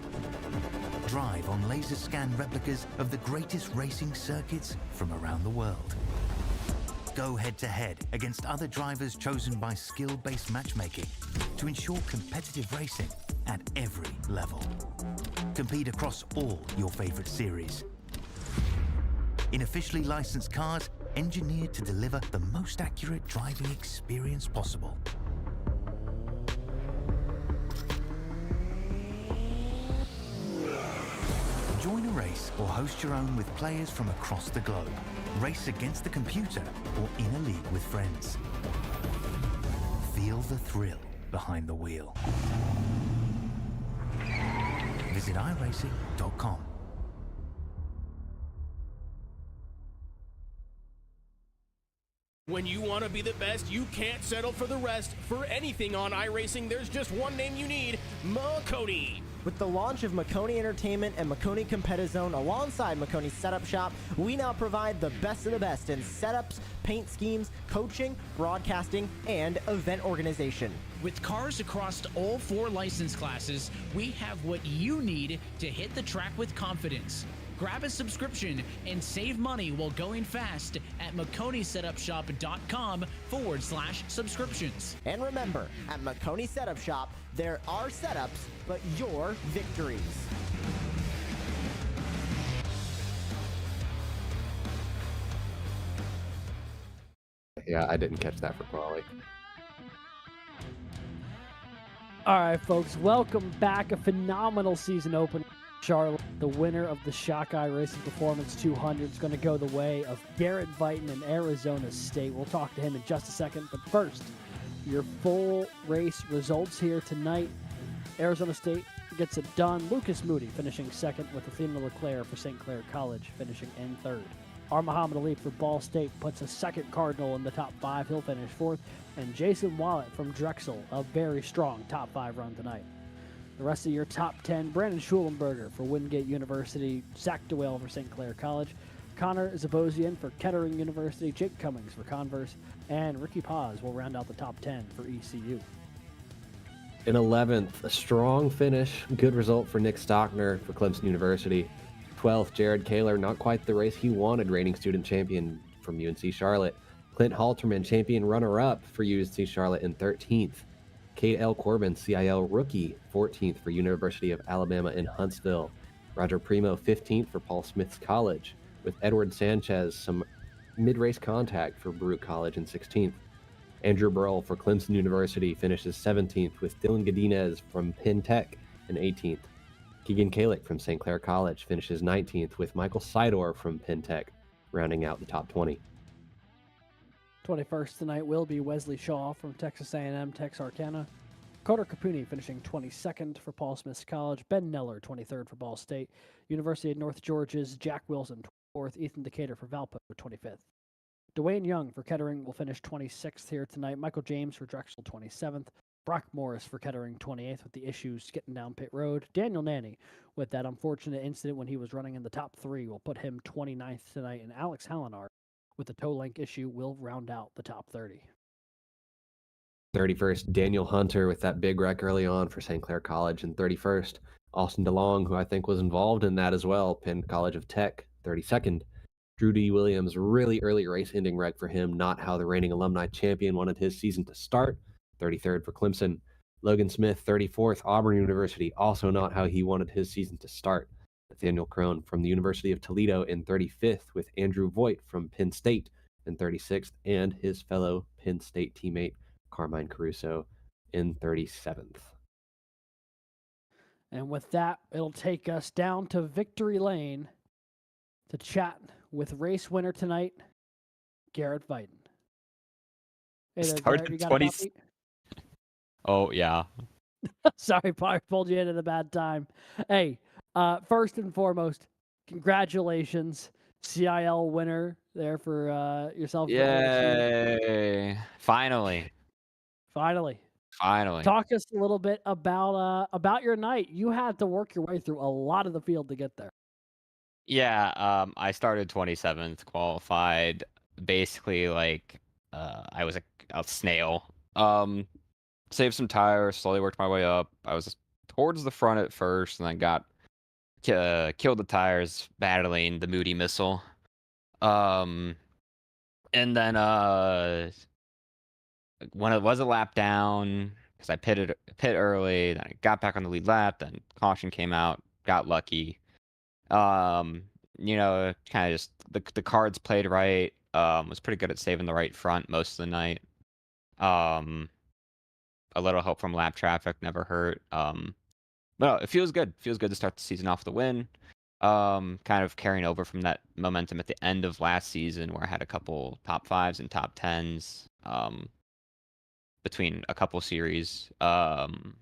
Drive on laser scan replicas of the greatest racing circuits from around the world. Go head-to-head against other drivers chosen by skill-based matchmaking to ensure competitive racing at every level. Compete across all your favorite series. In officially licensed cars, engineered to deliver the most accurate driving experience possible. Join a race or host your own with players from across the globe. Race against the computer or in a league with friends. Feel the thrill behind the wheel. Visit iRacing.com. When you want to be the best, you can't settle for the rest. For anything on iRacing, there's just one name you need, McConey. With the launch of McConey Entertainment and McConey Competizone alongside McConey Setup Shop, we now provide the best of the best in setups, paint schemes, coaching, broadcasting, and event organization. With cars across all 4 license classes, we have what you need to hit the track with confidence. Grab a subscription and save money while going fast at McConeySetupShop.com/subscriptions. And remember, at McConey Setup Shop, there are setups, but your victories. Yeah, I didn't catch that for Crawley. All right, folks, welcome back. A phenomenal season opener. Charlotte, the winner of the Shockeye Racing Performance 200, is going to go the way of Garrett Vighton and Arizona State. We'll talk to him in just a second, but first, your full race results here tonight. Arizona State gets it done. Lucas Moody finishing second, with Athena LeClaire for St. Clair College finishing in third. Our Muhammad Ali for Ball State puts a second Cardinal in the top 5. He'll finish 4th. And Jason Wallet from Drexel, a very strong top 5 run tonight. The rest of your top 10, Brandon Shulenberger for Wingate University, Zach DeWale for St. Clair College, Connor Zabosian for Kettering University, Jake Cummings for Converse, and Ricky Paz will round out the top 10 for ECU. In 11th, a strong finish, good result for Nick Stockner for Clemson University. 12th, Jared Kaler, not quite the race he wanted, reigning student champion from UNC Charlotte. Clint Halterman, champion runner-up for UNC Charlotte in 13th. Kate L. Corbin, CIL rookie, 14th for University of Alabama in Huntsville. Roger Primo, 15th for Paul Smith's College, with Edward Sanchez some mid-race contact for Baruch College in 16th. Andrew Burrell for Clemson University finishes 17th, with Dylan Godinez from Penn Tech in 18th. Keegan Kalick from St. Clair College finishes 19th, with Michael Sidor from Penn Tech rounding out the top 20. 21st tonight will be Wesley Shaw from Texas A&M Texarkana. Carter Capuni finishing 22nd for Paul Smith's College. Ben Neller, 23rd for Ball State. University of North Georgia's Jack Wilson, 24th. Ethan Decatur for Valpo, 25th. Dwayne Young for Kettering will finish 26th here tonight. Michael James for Drexel, 27th. Brock Morris for Kettering, 28th, with the issues getting down pit road. Daniel Nanny, with that unfortunate incident when he was running in the top 3, will put him 29th tonight. And Alex Hallinar, with the toe link issue, will round out the top 30. 31st, Daniel Hunter with that big wreck early on for St. Clair College. And 31st, Austin DeLong, who I think was involved in that as well, Penn College of Tech. 32nd, Drew D. Williams, really early race-ending wreck for him, not how the reigning alumni champion wanted his season to start. 33rd for Clemson. Logan Smith, 34th, Auburn University, also not how he wanted his season to start. Nathaniel Crone from the University of Toledo in 35th, with Andrew Voigt from Penn State in 36th, and his fellow Penn State teammate Carmine Caruso in 37th. And with that, it'll take us down to Victory Lane to chat with race winner tonight, Garrett Viden. Hey there, Start Garrett, you the got 20 a copy? Oh, yeah. Sorry, Power pulled you in at a bad time. Hey, first and foremost, congratulations, CIL winner there for yourself. Yay. Finally. Finally. Talk us a little bit about your night. You had to work your way through a lot of the field to get there. Yeah, I started 27th, qualified basically like I was a snail. Saved some tires, slowly worked my way up. I was towards the front at first, and then got killed the tires battling the Moody missile. And then when it was a lap down, because I pit early, then I got back on the lead lap, then caution came out, got lucky. Kind of just the cards played right. Was pretty good at saving the right front most of the night. A little help from lap traffic never hurt. But no, it feels good. Feels good to start the season off with a win. Kind of carrying over from that momentum at the end of last season where I had a couple top 5s and top 10s between a couple series. And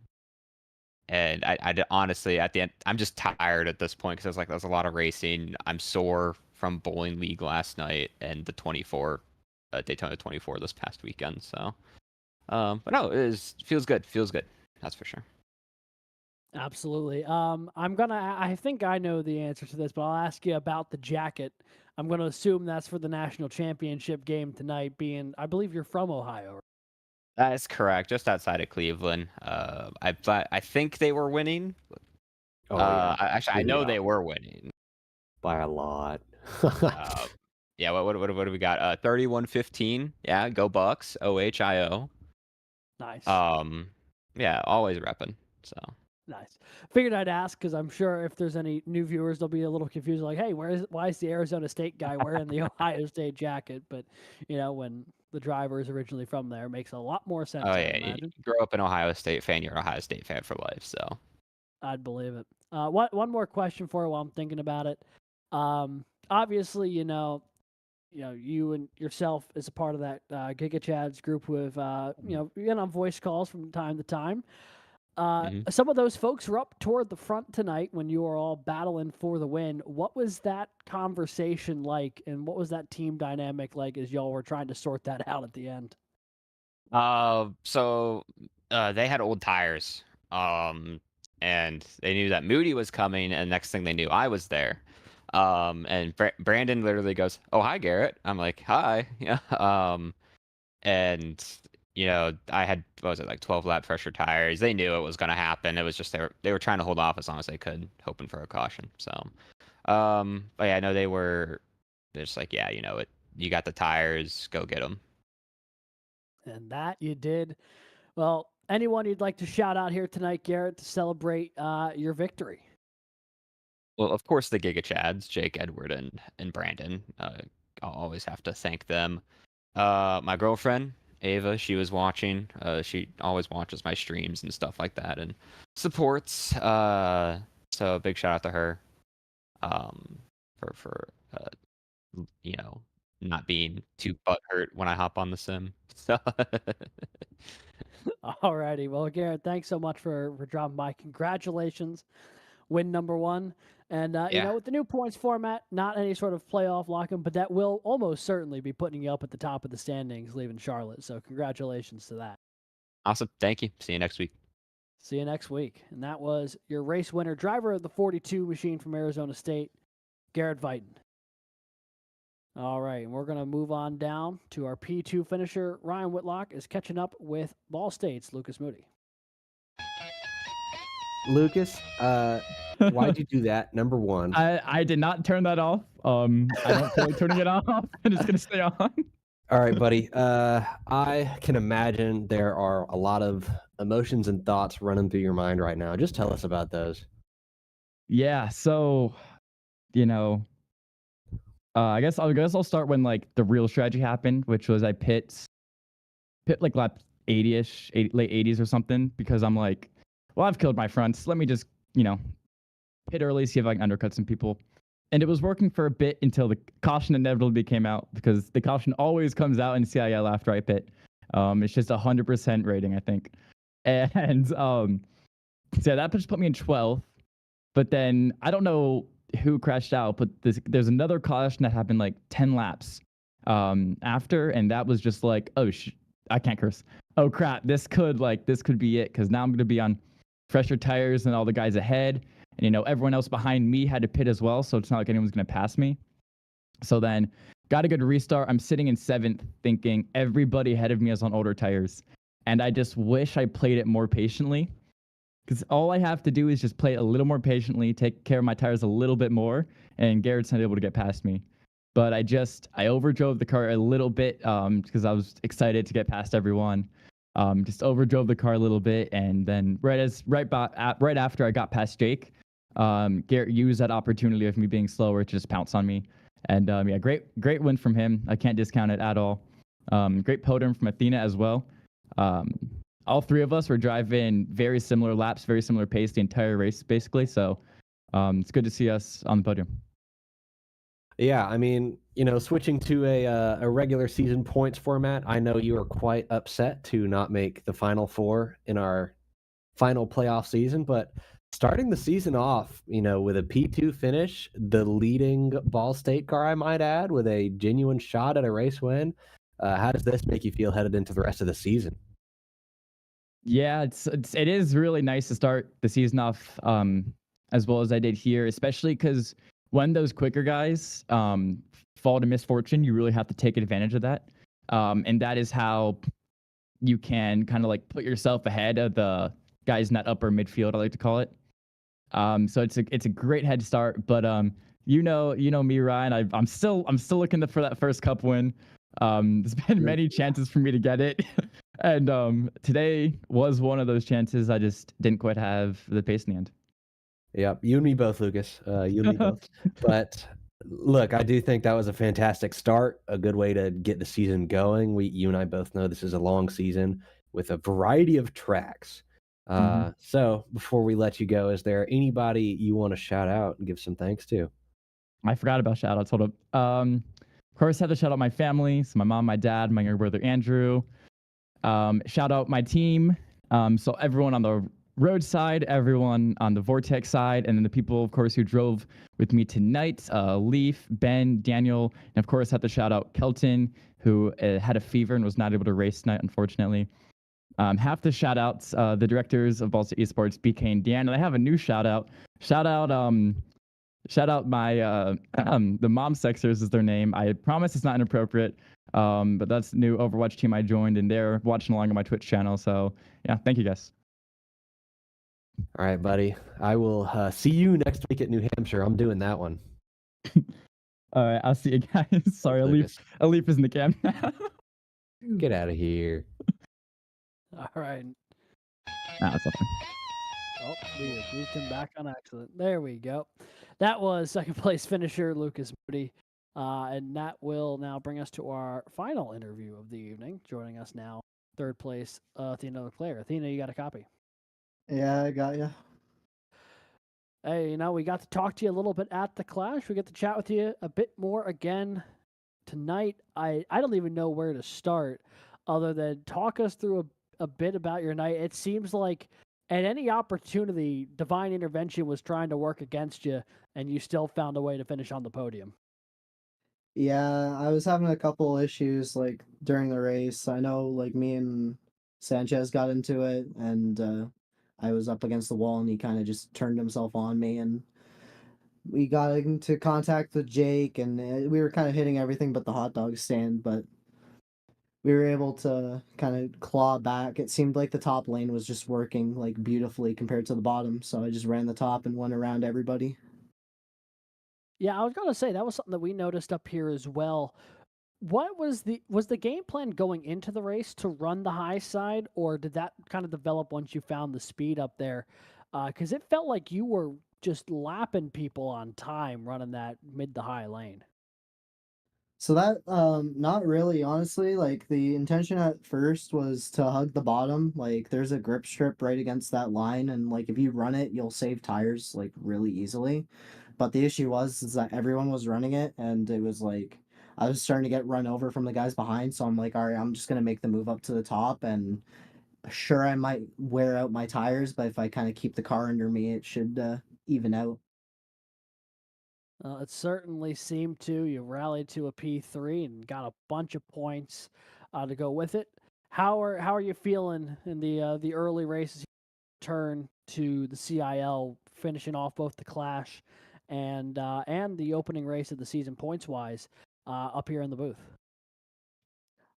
I honestly, at the end, I'm just tired at this point because I was like, there's a lot of racing. I'm sore from Bowling League last night and the Daytona 24 this past weekend. So, but no, feels good. Feels good. That's for sure. Absolutely. I think I know the answer to this, but I'll ask you about the jacket. I'm going to assume that's for the national championship game tonight, I believe you're from Ohio. Right? That is correct. Just outside of Cleveland. I think they were winning. Oh, yeah. I know they were winning by a lot. Yeah. What do we got? 31-15. Yeah. Go Bucks. OHIO. Nice. Yeah. Always repping. So. Nice. Figured I'd ask because I'm sure if there's any new viewers, they'll be a little confused. Like, hey, why is the Arizona State guy wearing the Ohio State jacket? But when the driver is originally from there, it makes a lot more sense. Oh yeah, you grow up an Ohio State fan, you're an Ohio State fan for life. So I'd believe it. One more question for you while I'm thinking about it. Obviously, you and yourself as a part of that Giga Chads group with you're on voice calls from time to time. Some of those folks were up toward the front tonight when you were all battling for the win. What was that conversation like, and what was that team dynamic like as y'all were trying to sort that out at the end? So they had old tires, and they knew that Moody was coming, and next thing they knew, I was there. And Brandon literally goes, "Oh, hi, Garrett." I'm like, "Hi." Yeah. And I had, what was it, like 12 lap pressure tires. They knew it was going to happen. It was just they were trying to hold off as long as they could, hoping for a caution. So, but yeah, I know they're just like, yeah, you got the tires, go get them. And that you did. Well, anyone you'd like to shout out here tonight, Garrett, to celebrate your victory? Well, of course, the Giga Chads, Jake, Edward, and Brandon. I'll always have to thank them. My girlfriend, Ava, she was watching. She always watches my streams and stuff like that and supports. So big shout out to her. For not being too butthurt when I hop on the sim. So Alrighty. Well, Garrett, thanks so much for dropping by. Congratulations. Win number 1. And, with the new points format, not any sort of playoff lock-in, but that will almost certainly be putting you up at the top of the standings leaving Charlotte. So congratulations to that. Awesome. Thank you. See you next week. See you next week. And that was your race winner, driver of the 42 machine from Arizona State, Garrett Vighton. All right, and we're going to move on down to our P2 finisher. Ryan Whitlock is catching up with Ball State's Lucas Moody. Lucas, why'd you do that? Number one. I did not turn that off. I don't feel like turning it off, and it's gonna stay on. All right, buddy. I can imagine there are a lot of emotions and thoughts running through your mind right now. Just tell us about those. Yeah. So, I guess I'll start when like the real strategy happened, which was I pit like lap 80-ish, late 80s or something, because I'm like, well, I've killed my fronts. Let me just, pit early, see if I can undercut some people. And it was working for a bit until the caution inevitably came out, because the caution always comes out in CIL after I pit. It's just 100% rating, I think. And so that just put me in 12th. But then I don't know who crashed out, but there's another caution that happened like 10 laps after, and that was just like, oh, I can't curse. Oh crap, this could be it, because now I'm going to be on fresher tires than all the guys ahead, and everyone else behind me had to pit as well, so it's not like anyone's going to pass me. So then got a good restart. I'm sitting in 7th thinking everybody ahead of me is on older tires, and I just wish I played it more patiently, because all I have to do is just play it a little more patiently, take care of my tires a little bit more, and Garrett's not able to get past me. But I overdrove the car a little bit because I was excited to get past everyone. Just overdrove the car a little bit, and then right after I got past Jake, Garrett used that opportunity of me being slower to just pounce on me. And great win from him. I can't discount it at all. Great podium from Athena as well. All three of us were driving very similar laps, very similar pace the entire race, basically. So it's good to see us on the podium. Yeah, I mean, switching to a regular season points format, I know you are quite upset to not make the Final Four in our final playoff season, but starting the season off, with a P2 finish, the leading Ball State car, I might add, with a genuine shot at a race win, how does this make you feel headed into the rest of the season? Yeah, it is really nice to start the season off as well as I did here, especially because when those quicker guys fall to misfortune, you really have to take advantage of that. And that is how you can kind of like put yourself ahead of the guys in that upper midfield, I like to call it. So it's a great head start, but you know me, Ryan. I'm still looking for that first cup win. There's been many chances for me to get it, and today was one of those chances. I just didn't quite have the pace in the end. Yep, you and me both, Lucas. You and me both. But look, I do think that was a fantastic start, a good way to get the season going. You and I both know this is a long season with a variety of tracks. So before we let you go, is there anybody you want to shout out and give some thanks to? I forgot about shout outs. Hold up. Of course, I have to shout out my family. So my mom, my dad, my younger brother, Andrew. Shout out my team. So everyone on the roadside, everyone on the Vortex side, and then the people, of course, who drove with me tonight, Leaf, Ben, Daniel, and of course, have to shout out Kelton, who had a fever and was not able to race tonight, unfortunately. Have to shout out the directors of Balsa Esports, BK and Dan, and I have a new shout out. Shout out my the Mom Sexers is their name. I promise it's not inappropriate. But that's the new Overwatch team I joined, and they're watching along on my Twitch channel. So yeah, thank you guys. All right, buddy. I will see you next week at New Hampshire. I'm doing that one. All right, I'll see you guys. Sorry, Alif is in the cam now. Get out of here. All right. Nah, that's okay. Oh, we have moved him back on accident. There we go. That was second place finisher Lucas Moody. And that will now bring us to our final interview of the evening. Joining us now, third place, Athena Leclerc. Athena, you got a copy? Yeah, I got you. Hey, we got to talk to you a little bit at the Clash. We get to chat with you a bit more again tonight. I don't even know where to start other than talk us through a bit about your night. It seems like at any opportunity, divine intervention was trying to work against you, and you still found a way to finish on the podium. Yeah, I was having a couple issues like during the race. I know like me and Sanchez got into it, and I was up against the wall and he kind of just turned himself on me, and we got into contact with Jake, and we were kind of hitting everything but the hot dog stand, but we were able to kind of claw back. It seemed like the top lane was just working like beautifully compared to the bottom, so I just ran the top and went around everybody. Yeah, I was going to say that was something that we noticed up here as well. What was the game plan going into the race to run the high side, or did that kind of develop once you found the speed up there? Because it felt like you were just lapping people on time running that mid to high lane. So that not really, honestly. Like the intention at first was to hug the bottom. Like there's a grip strip right against that line, and like if you run it, you'll save tires like really easily. But the issue is that everyone was running it, and it was like I was starting to get run over from the guys behind. So I'm like, all right, I'm just gonna make the move up to the top, and sure, I might wear out my tires, but if I kind of keep the car under me, it should even out. It certainly seemed to. You rallied to a P3 and got a bunch of points to go with it. How are you feeling in the early races? Turn to the CIL, finishing off both the Clash and the opening race of the season points wise up here in the booth.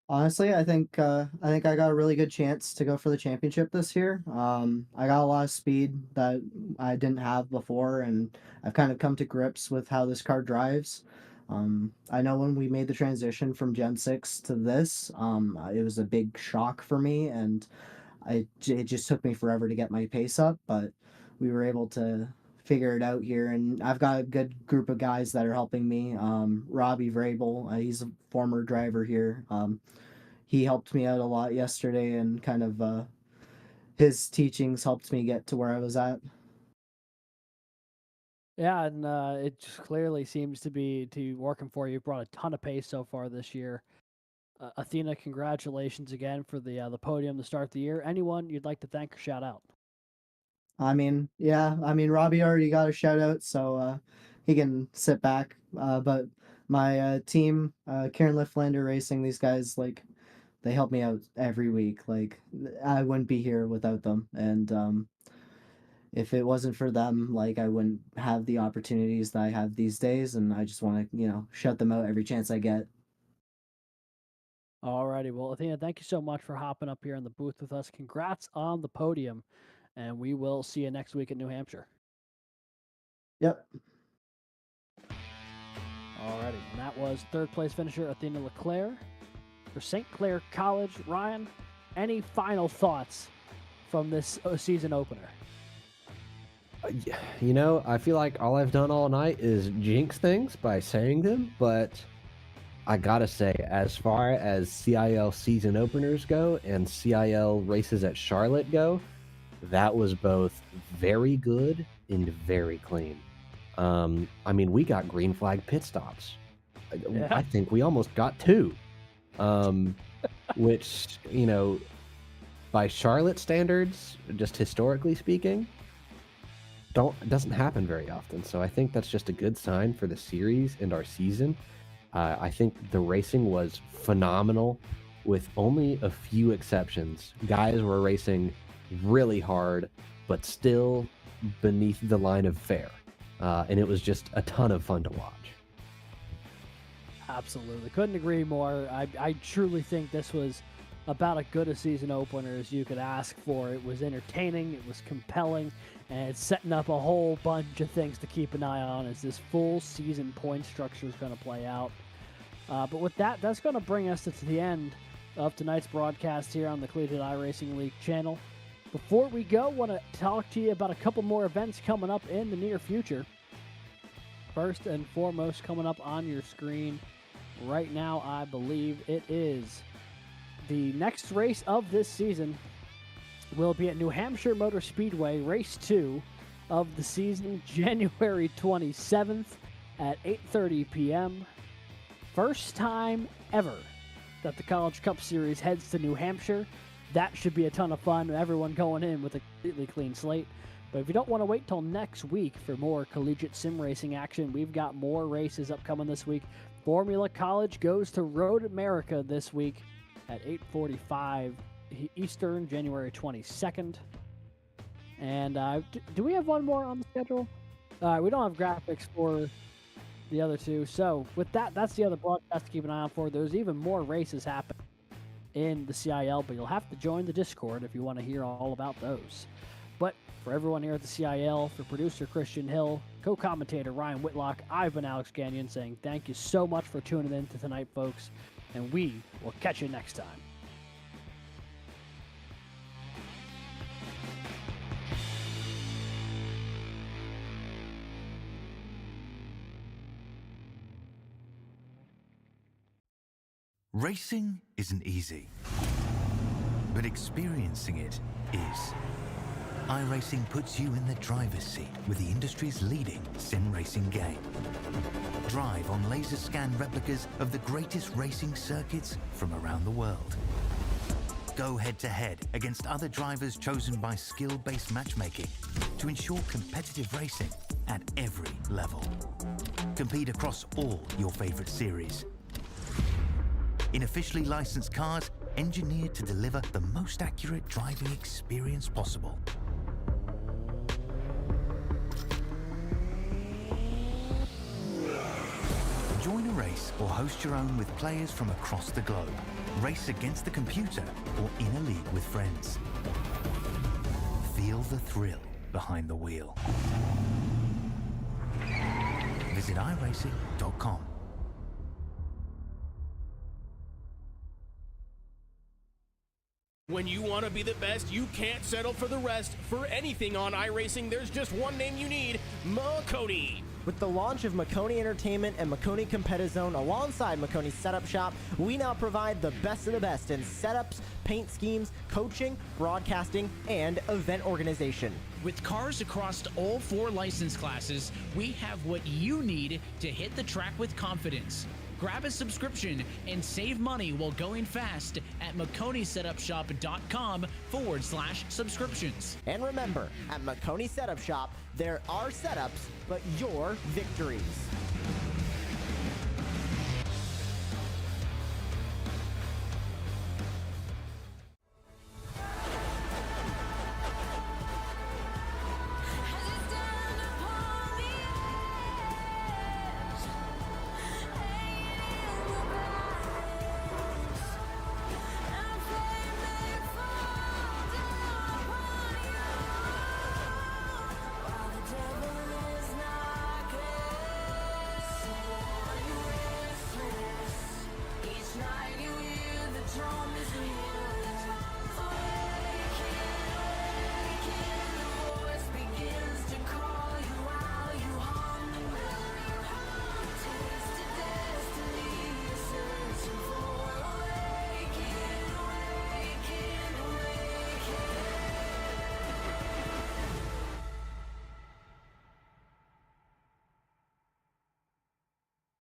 Honestly, I think I got a really good chance to go for the championship this year. I got a lot of speed that I didn't have before, and I've kind of come to grips with how this car drives. I know when we made the transition from Gen 6 to this, it was a big shock for me, and it just took me forever to get my pace up, but we were able to figure it out here, and I've got a good group of guys that are helping me. Robbie Vrabel, he's a former driver here. He helped me out a lot yesterday, and kind of his teachings helped me get to where I was at. Yeah, and it just clearly seems to be working for you. You've brought a ton of pace so far this year. Athena, congratulations again for the podium to start the year. Anyone you'd like to thank or shout out? Robbie already got a shout out, so he can sit back. But my team, Karen Liftlander Racing, these guys, like, they help me out every week. Like, I wouldn't be here without them. And if it wasn't for them, like, I wouldn't have the opportunities that I have these days. And I just want to, shout them out every chance I get. Alrighty, well, Athena, thank you so much for hopping up here in the booth with us. Congrats on the podium, and we will see you next week in New Hampshire. Yep. Alrighty, and that was third place finisher Athena Leclerc for St. Clair College. Ryan, any final thoughts from this season opener? I feel like all I've done all night is jinx things by saying them, but I gotta say, as far as CIL season openers go and CIL races at Charlotte go, that was both very good and very clean. We got green flag pit stops. Yeah. I think we almost got two, which, by Charlotte standards, just historically speaking, doesn't happen very often. So I think that's just a good sign for the series and our season. I think the racing was phenomenal with only a few exceptions. Guys were racing really hard, but still beneath the line of fair. And it was just a ton of fun to watch. Absolutely. Couldn't agree more. I truly think this was about as good a season opener as you could ask for. It was entertaining, it was compelling, and it's setting up a whole bunch of things to keep an eye on as this full season point structure is going to play out. But with that, that's going to bring us to the end of tonight's broadcast here on the Collegiate iRacing League channel. Before we go, I want to talk to you about a couple more events coming up in the near future. First and foremost, coming up on your screen right now, I believe it is the next race of this season will be at New Hampshire Motor Speedway, race 2 of the season, January 27th at 8:30 p.m. First time ever that the College Cup Series heads to New Hampshire. That should be a ton of fun. Everyone going in with a completely clean slate. But if you don't want to wait till next week for more collegiate sim racing action, we've got more races upcoming this week. Formula College goes to Road America this week at 8:45 Eastern, January 22nd. And do we have one more on the schedule? We don't have graphics for the other two. So with that, that's the other broadcast to keep an eye out for. There's even more races happening in the CIL, but you'll have to join the Discord if you want to hear all about those. But for everyone here at the CIL, for producer Christian Hill, co-commentator Ryan Whitlock, I've been Alex Gagnon saying thank you so much for tuning in to tonight, folks, and we will catch you next time. Racing isn't easy, but experiencing it is. iRacing puts you in the driver's seat with the industry's leading sim racing game. Drive on laser scan replicas of the greatest racing circuits from around the world. Go head-to-head against other drivers chosen by skill-based matchmaking to ensure competitive racing at every level. Compete across all your favorite series. In officially licensed cars, engineered to deliver the most accurate driving experience possible. Join a race or host your own with players from across the globe. Race against the computer or in a league with friends. Feel the thrill behind the wheel. Visit iRacing.com. When you want to be the best, you can't settle for the rest. For anything on iRacing, there's just one name you need, Makoni. With the launch of Makoni Entertainment and Makoni Competizone alongside Makoni Setup Shop, we now provide the best of the best in setups, paint schemes, coaching, broadcasting, and event organization. With cars across all 4 license classes, we have what you need to hit the track with confidence. Grab a subscription and save money while going fast at MakoniSetupShop.com/subscriptions. And remember, at Makoni Setup Shop, there are setups, but your victories.